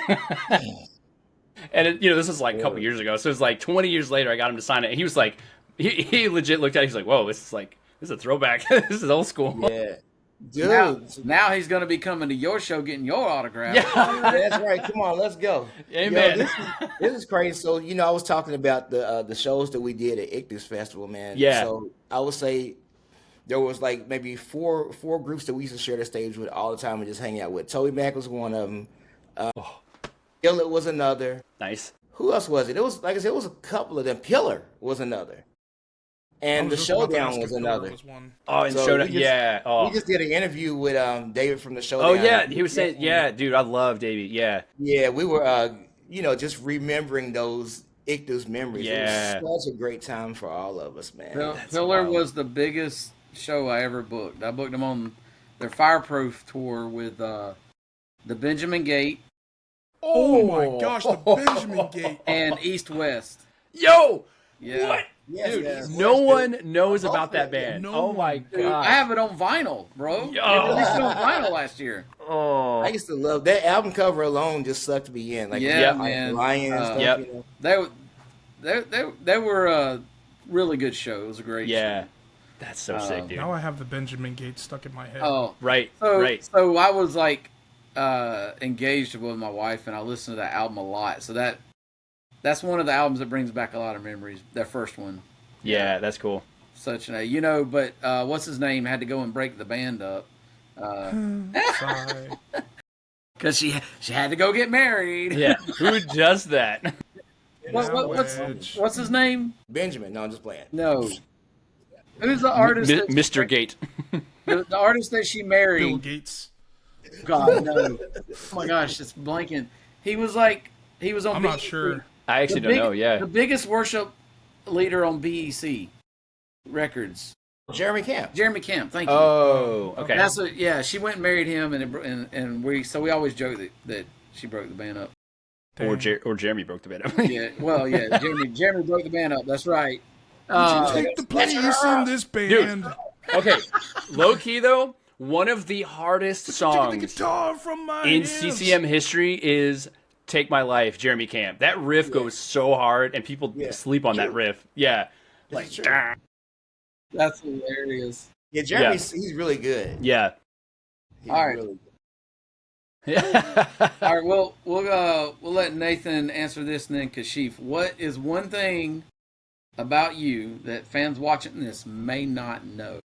And this is like a couple years ago. So it's like 20 years later, I got him to sign it. And he was like, he legit looked at it. He's like, "Whoa, this is a throwback. This is old school." Yeah. Dude. Now he's going to be coming to your show getting your autograph. Yeah. That's right. Come on, let's go. Amen. Yo, this is crazy. So, I was talking about the shows that we did at Ichthus Festival, man. Yeah. So I would say there was like maybe four groups that we used to share the stage with all the time and just hang out with. Toby Mac was one of them. Pillar was another. Nice. Who else was it? It was, like I said, it was a couple of them. Pillar was another. And the Showdown was another. Oh, and So Showdown. we just- Yeah. Oh. We just did an interview with David from the Showdown. Oh yeah. He was saying, yeah, dude, I love Davey. Yeah. Yeah, we were, just remembering those Ichthus memories. Yeah. It was such a great time for all of us, man. Pillar was the biggest show I ever booked. I booked them on their Fireproof tour with the Benjamin Gate. Oh my gosh, the Benjamin Gate. And East West. Yo. Yeah. What? Yes, Dude, yes. no one knows about that band. No Oh my one. Dude, god. I have it on vinyl, bro. They Yo. released it on vinyl last year. Oh. I used to love that album cover alone. Just sucked me in, like Yeah, like man. Lion and stuff. Yep. They were a really good show. It was a great Yeah. show. That's so sick, dude. Now I have the Benjamin Gate stuck in my head. Oh, Right. so, Right. So I was like engaged with my wife, and I listened to that album a lot. So that's one of the albums that brings back a lot of memories. That first one. Yeah, that's cool. Such but what's his name had to go and break the band up Sorry. because she had to go get married. Yeah. Who does that? What's his name? Benjamin. No, I'm just playing. No. Who's the artist? Mr. Gate. The artist that she Bill married. Gates. God no! Oh my gosh, it's blanking. He was on. I'm not sure. I actually don't know. Yeah. The biggest worship leader on BEC Records. Jeremy Camp. Jeremy Camp. Thank you. Oh, okay. That's she went and married him, and we always joke that she broke the band up. Or Jeremy broke the band up. Yeah, well, yeah, Jeremy broke the band up. That's right. Take the place in this band. Okay, low key though, one of the hardest Take the songs guitar from my in hands. CCM history is "Take My Life," Jeremy Camp. That riff goes so hard, and people sleep on that riff. Yeah, like That's hilarious. Yeah, Jeremy, he's really good. yeah. He's All right. really All right, we'll let Nathan answer this, and then Kashif. What is one thing about you that fans watching this may not know?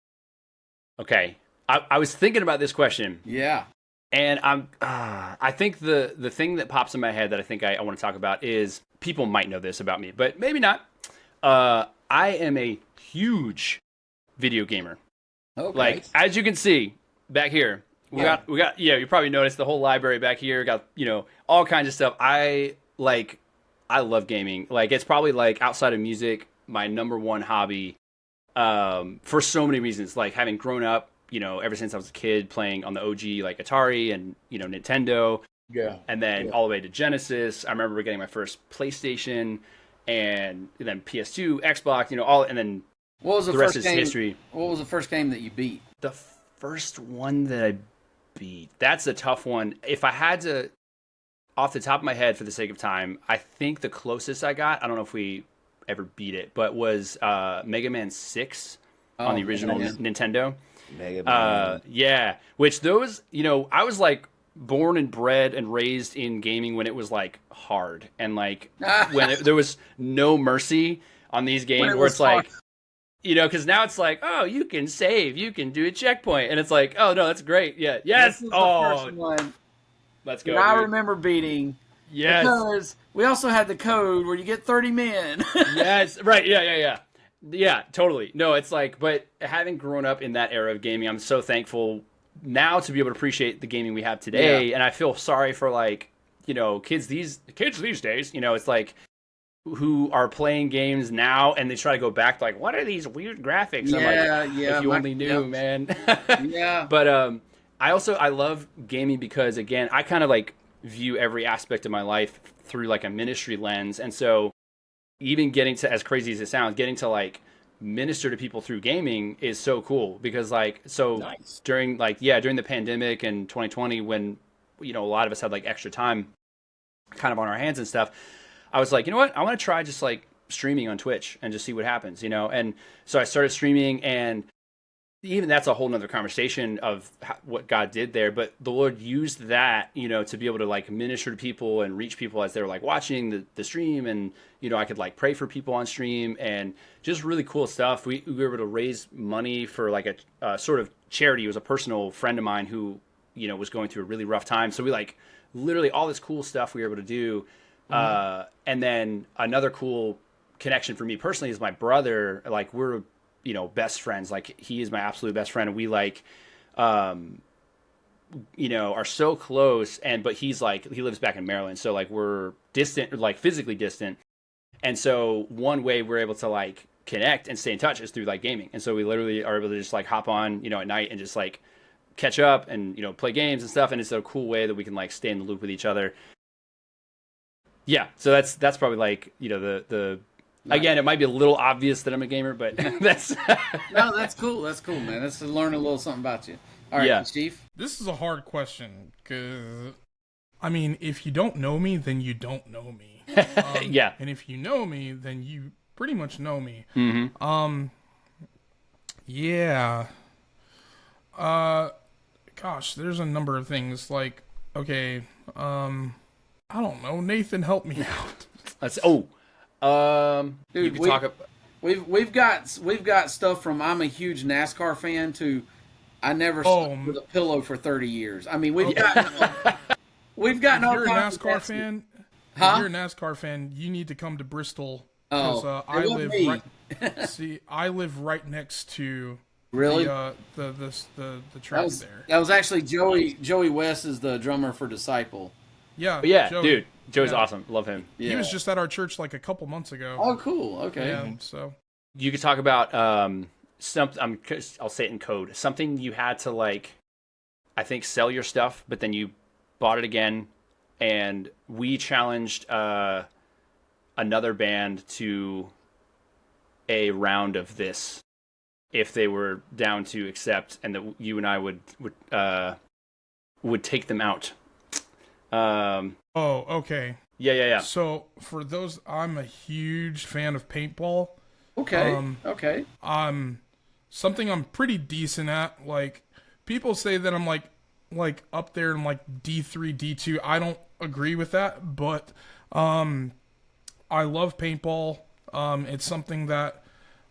Okay, I was thinking about this question. Yeah. And I think the thing that pops in my head that I think I want to talk about is people might know this about me, but maybe not. I am a huge video gamer. Okay. Like, as you can see back here, we got you probably noticed the whole library back here, got, all kinds of stuff. I love gaming. Like, it's probably like outside of music, my number one hobby, for so many reasons, like having grown up, ever since I was a kid playing on the OG, like Atari and, Nintendo. Yeah. And then all the way to Genesis. I remember getting my first PlayStation and then PS2, Xbox, and then what was the rest first is game? history. What was the first game that you beat? The first one that I beat, that's a tough one. If I had to, off the top of my head, for the sake of time, I think the closest I got, I don't know if we ever beat it, but was Mega Man 6 on the original Nintendo. Mega Man. Yeah, which those, I was like born and bred and raised in gaming when it was like hard and like when there was no mercy on these games where it's like, because now it's like, oh, you can save, you can do a checkpoint, and it's like, oh no, that's great, yeah, yes, This is the first one let's go. that I remember beating. Yes, because we also had the code where you get 30 men. Yes, right, yeah, totally. No, it's like, but having grown up in that era of gaming, I'm so thankful now to be able to appreciate the gaming we have today, and I feel sorry for like, kids these days, it's like who are playing games now and they try to go back to like, what are these weird graphics? Yeah, I'm like, if you only knew, man. Yeah. But I love gaming because again, I kind of like view every aspect of my life through like a ministry lens, and so even getting to, as crazy as it sounds, getting to like minister to people through gaming is so cool because like, so nice. During the pandemic and 2020 when, a lot of us had like extra time kind of on our hands and stuff, I was like, you know what? I want to try just like streaming on Twitch and just see what happens, and so I started streaming, and even that's a whole nother conversation of what God did there. But the Lord used that, to be able to like minister to people and reach people as they're like watching the stream. And, I could like pray for people on stream and just really cool stuff. We were able to raise money for like a sort of charity. It was a personal friend of mine who, was going through a really rough time. So we like literally all this cool stuff we were able to do. And then another cool connection for me personally is my brother. Like we're, best friends. Like he is my absolute best friend, and we like, are so close. But he's like, he lives back in Maryland, so like we're distant, like physically distant. And so one way we're able to like connect and stay in touch is through like gaming. And so we literally are able to just like hop on, at night and just like catch up and play games and stuff. And it's a cool way that we can like stay in the loop with each other. Yeah, so that's probably like the again, it might be a little obvious that I'm a gamer, but that's no, that's cool. That's cool, man. That's to learn a little something about you. All right, Steve. This is a hard question because, I mean, if you don't know me, then you don't know me. Yeah. And if you know me, then you pretty much know me. Mm-hmm. Yeah. Gosh, there's a number of things. Like, okay, I don't know. Nathan, help me out. Dude, we've got stuff from I'm a huge NASCAR fan to I never slept with a pillow for 30 years. I mean, we've gotten if all you're a kinds NASCAR of fan, Huh? If you're a NASCAR fan, you need to come to Bristol because I live right. See, I live right next to really the track there. That was actually Joey West is the drummer for Disciple. Yeah, dude, Joey's awesome. Love him. Yeah. He was just at our church like a couple months ago. Oh, cool. Okay. Yeah, so you could talk about something. I'll say it in code. Something you had to like, I think, sell your stuff, but then you bought it again. And we challenged another band to a round of this if they were down to accept, and that you and I would take them out. Okay. Yeah. So for those, I'm a huge fan of paintball. Okay. Okay. Something I'm pretty decent at. Like people say that I'm like up there in like D3, D2. I don't agree with that, but I love paintball. It's something that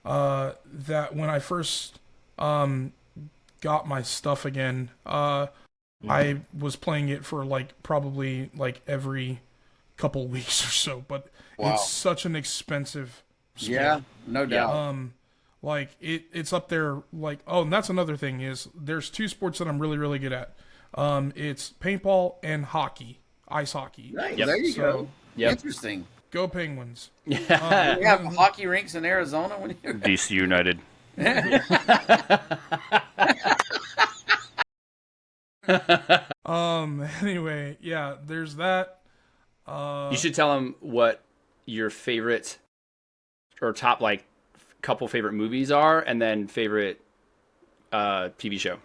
that when I first got my stuff again, I was playing it for like probably like every couple weeks or so, but it's such an expensive sport. Yeah, no doubt. Like it's up there like, and that's another thing is there's two sports that I'm really, really good at. It's paintball and hockey, ice hockey. Nice. There you go. Yep. Interesting. Go Penguins. We have hockey rinks in Arizona when you're DC United. Anyway, yeah, there's that. You should tell them what your favorite or top like couple favorite movies are, and then favorite TV show.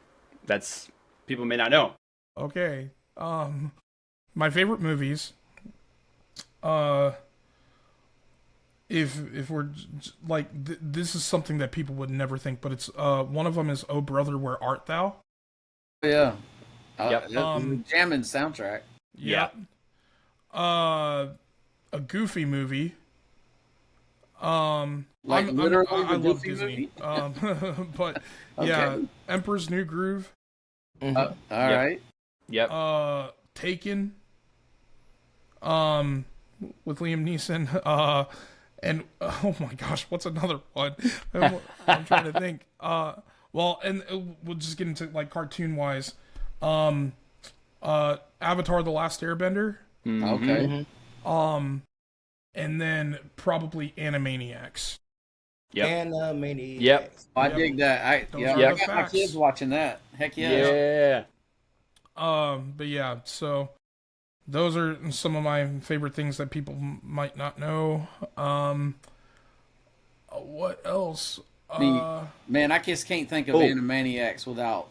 That's people may not know. Okay. My favorite movies. if we're like this is something that people would never think, but it's one of them is "Oh Brother, Where Art Thou?" Yeah. Yep. Jamming soundtrack. Yep. A Goofy movie. Literally I the love Goofy Disney. movie? But Okay. yeah, Emperor's New Groove. All right. Yep. Taken. With Liam Neeson. And oh my gosh, what's another one? I'm trying to think. Well, and we'll just get into like cartoon wise. Avatar: The Last Airbender. Okay. And then probably Animaniacs. Yep. Animaniacs. Yep. I dig that. I are the got my facts. kids watching that. Heck yeah. Yeah. But yeah, so those are some of my favorite things that people might not know. What else? Man, I just can't think of Animaniacs without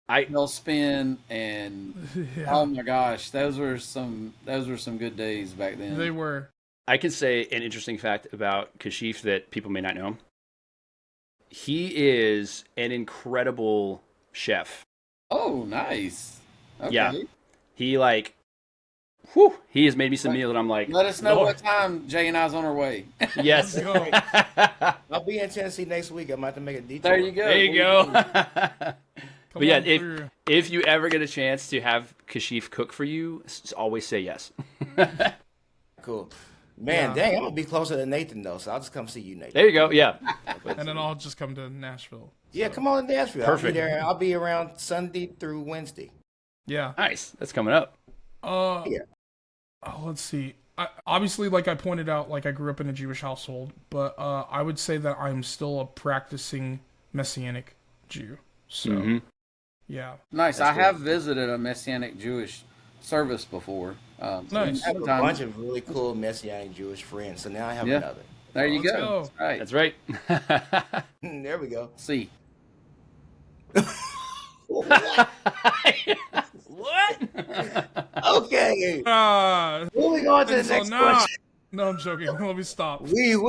Hellspin and oh my gosh, those were some good days back then. They were. I can say an interesting fact about Kashif that people may not know. He is an incredible chef. Oh, nice. Okay. Yeah. He he has made me some meals and I'm like, let us know Lord. what time Jay and I's on our way. Yes. I'll be in Tennessee next week. I might have to make a detour. There you go. There you go. But yeah, through. if you ever get a chance to have Kashif cook for you, always say yes. Cool. Man, dang, I'm going to be closer to Nathan, though, so I'll just come see you, Nathan. There you go. Yeah. And then I'll just come to Nashville. Yeah, come on to Nashville. Perfect. I'll be around Sunday through Wednesday. Yeah. Nice. That's coming up. Let's see. Obviously, like I pointed out, like I grew up in a Jewish household, but I would say that I'm still a practicing Messianic Jew. So, yeah. Nice. I have visited a Messianic Jewish service before. Nice. I have a bunch of really cool Messianic Jewish friends, so now I have another. There you Let's go. go. That's right. That's right. There we go. See. What? Okay. Moving on to the next question. No, I'm joking. Let me stop. We. All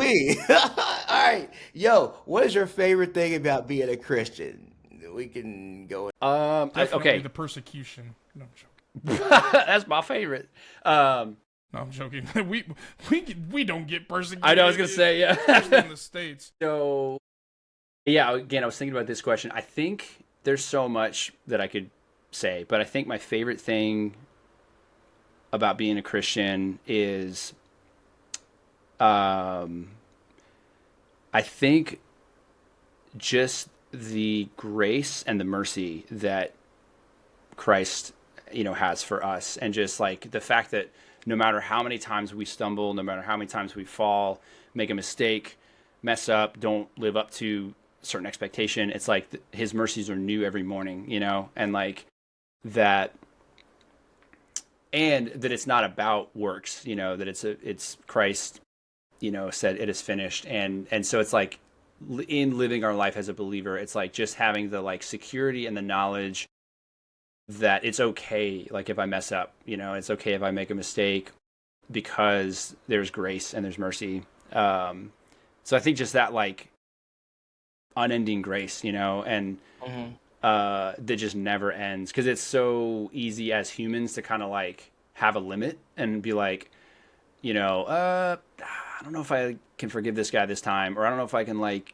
right. Yo, what is your favorite thing about being a Christian? We can go. Definitely okay. the persecution. No, I'm joking. That's my favorite. No, I'm joking. We don't get persecuted. I know. I was gonna say yeah. Especially in the States. So yeah. Again, I was thinking about this question. I think there's so much that I could say, but I think my favorite thing about being a Christian is, I think just the grace and the mercy that Christ, has for us, and just like the fact that no matter how many times we stumble, no matter how many times we fall, make a mistake, mess up, don't live up to a certain expectation, it's like his mercies are new every morning, and like that, and that it's not about works, that it's Christ, said it is finished, and so it's like in living our life as a believer, it's like just having the like security and the knowledge that it's okay, like if I mess up, it's okay if I make a mistake, because there's grace and there's mercy. So I think just that like unending grace, and that just never ends, because it's so easy as humans to kind of like have a limit and be like, I don't know if I can forgive this guy this time, or I don't know if I can like,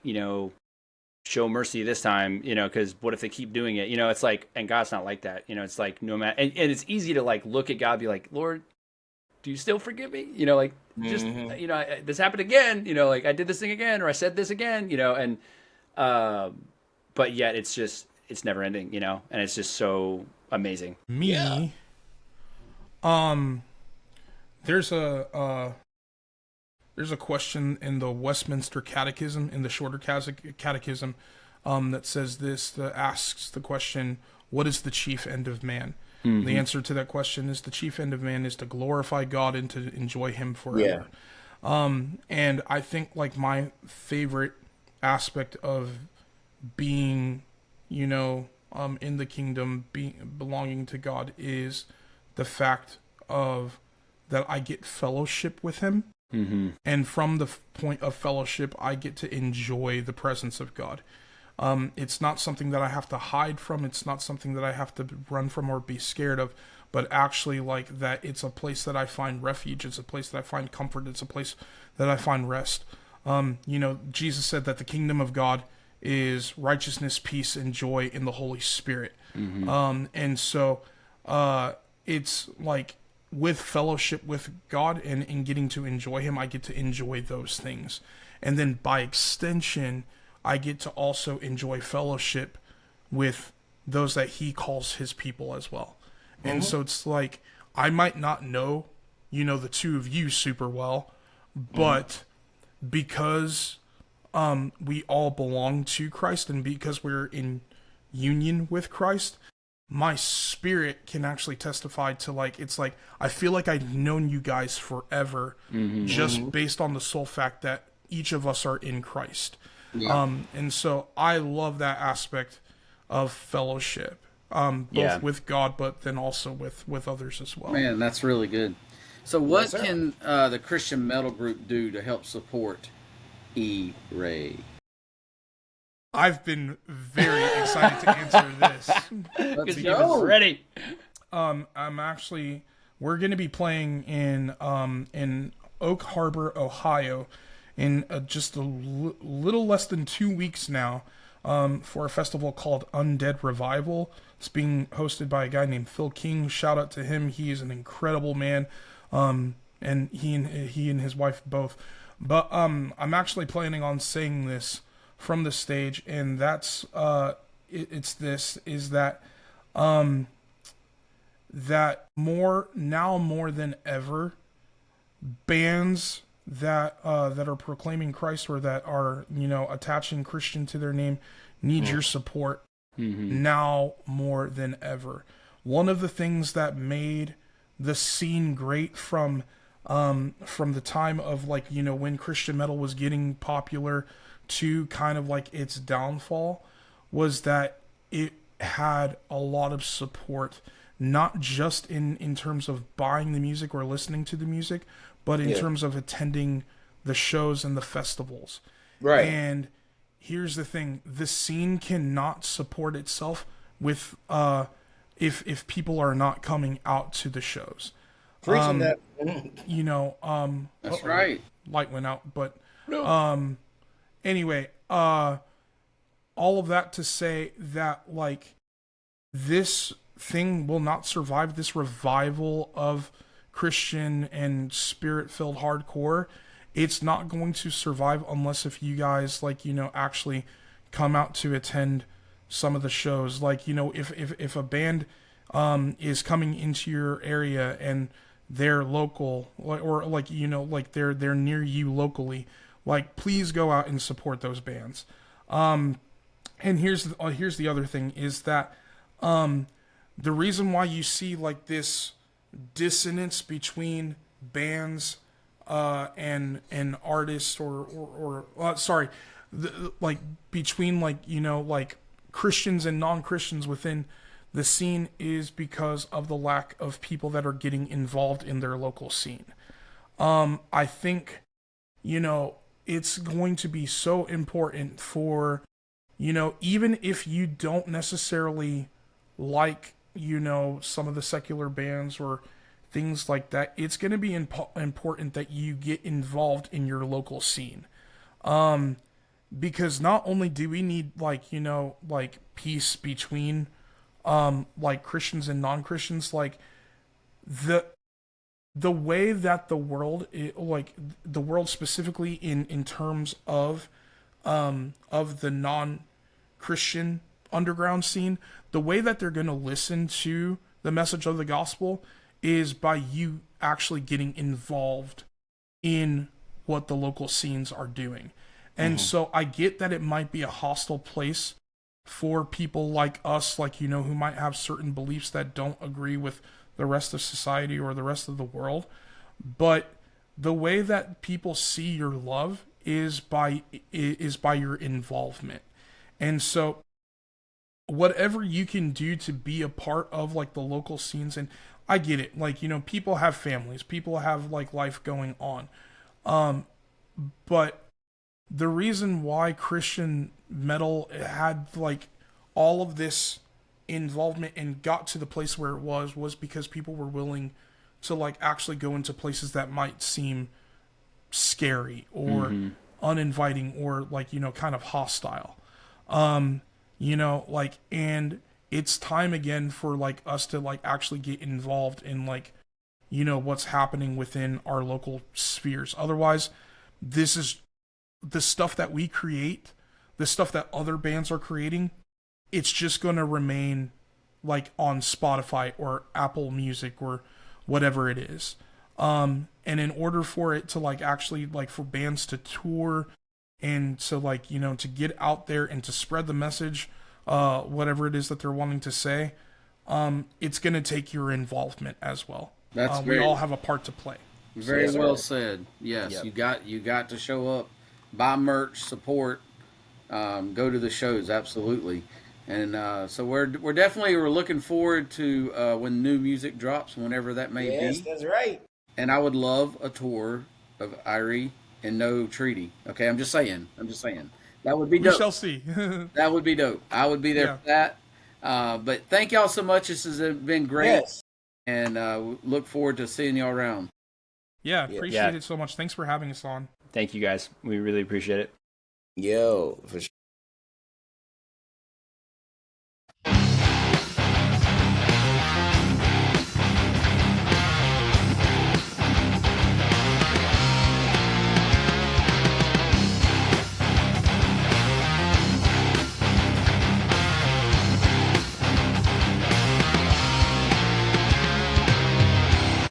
show mercy this time, because what if they keep doing it? It's like, and God's not like that. It's like no matter, and it's easy to like look at God and be like, Lord, do you still forgive me? Like just, this happened again, like I did this thing again, or I said this again, and, but yet it's never ending, and it's just so amazing. There's a question in the Westminster Catechism, in the shorter catechism, that says this, that asks the question, what is the chief end of man? Mm-hmm. The answer to that question is the chief end of man is to glorify God and to enjoy him forever. Yeah. And I think like my favorite aspect of being, in the kingdom, belonging to God, is the fact of that I get fellowship with him. And from the point of fellowship, I get to enjoy the presence of God. It's not something that I have to hide from. It's not something that I have to run from or be scared of, but actually like that it's a place that I find refuge. It's a place that I find comfort. It's a place that I find rest. Jesus said that the kingdom of God is righteousness, peace, and joy in the Holy Spirit. And so it's like with fellowship with God and getting to enjoy Him, I get to enjoy those things. And then by extension, I get to also enjoy fellowship with those that He calls His people as well. And so it's like, I might not know, the two of you super well, but because we all belong to Christ and because we're in union with Christ, my spirit can actually testify to it's like, I feel like I've known you guys forever just based on the sole fact that each of us are in Christ. Yeah. And so I love that aspect of fellowship, both with God, but then also with others as well. Man, that's really good. So what can the Christian Metal Group do to help support IRAE? I've been very excited to answer this. Let's go. Ready. We're going to be playing in Oak Harbor, Ohio, in just a little less than 2 weeks now, for a festival called Undead Revival. It's being hosted by a guy named Phil King. Shout out to him. He is an incredible man. And he and his wife both. But I'm actually planning on saying this from the stage, and that's that more than ever, bands that are proclaiming Christ or that are attaching Christian to their name need your support now more than ever. One of the things that made the scene great from the time of when Christian metal was getting popular to kind of its downfall was that it had a lot of support, not just in terms of buying the music or listening to the music, but in terms of attending the shows and the festivals. Right. And here's the thing, the scene cannot support itself with if people are not coming out to the shows. Preaching that. That's right. Light went out, but anyway, all of that to say that this thing will not survive, this revival of Christian and spirit-filled hardcore. It's not going to survive unless if you guys actually come out to attend some of the shows. If a band is coming into your area and they're local or they're near you locally, please go out and support those bands. And here's the other thing is that the reason why you see this dissonance between bands and artists between Christians and non-Christians within the scene is because of the lack of people that are getting involved in their local scene. I think it's going to be so important for even if you don't necessarily some of the secular bands or things like that, it's going to be important that you get involved in your local scene. Because not only do we need peace between Christians and non-Christians, the way that the world the world specifically in terms of the non-Christian underground scene, the way that they're going to listen to the message of the gospel is by you actually getting involved in what the local scenes are doing. And so I get that it might be a hostile place for people like us, who might have certain beliefs that don't agree with the rest of society or the rest of the world. But the way that people see your love is by your involvement. And so whatever you can do to be a part of the local scenes, and I get it, people have families, people have life going on. But the reason why Christian metal had like all of this involvement and got to the place where it was because people were willing to like actually go into places that might seem scary or uninviting or like, you know, kind of hostile. You know, like, and it's time again for like us to like actually get involved in like, you know, what's happening within our local spheres. Otherwise, this is the stuff that we create, the stuff that other bands are creating, it's just going to remain like on Spotify or Apple Music or whatever it is. And in order for it to like actually like for bands to tour and to like, you know, to get out there and to spread the message, whatever it is that they're wanting to say, it's going to take your involvement as well. We all have a part to play. Very well said. Yes, yep. you got to show up, buy merch, support, go to the shows, absolutely. And so we're definitely looking forward to when new music drops, whenever that may be. Yes, that's right. And I would love a tour of IRAE and no treaty. Okay, I'm just saying. That would be dope. We shall see. That would be dope. I would be there for that. But thank y'all so much. This has been great. Yes. And look forward to seeing y'all around. Yeah, appreciate it so much. Thanks for having us on. Thank you guys. We really appreciate it. Yo, for sure.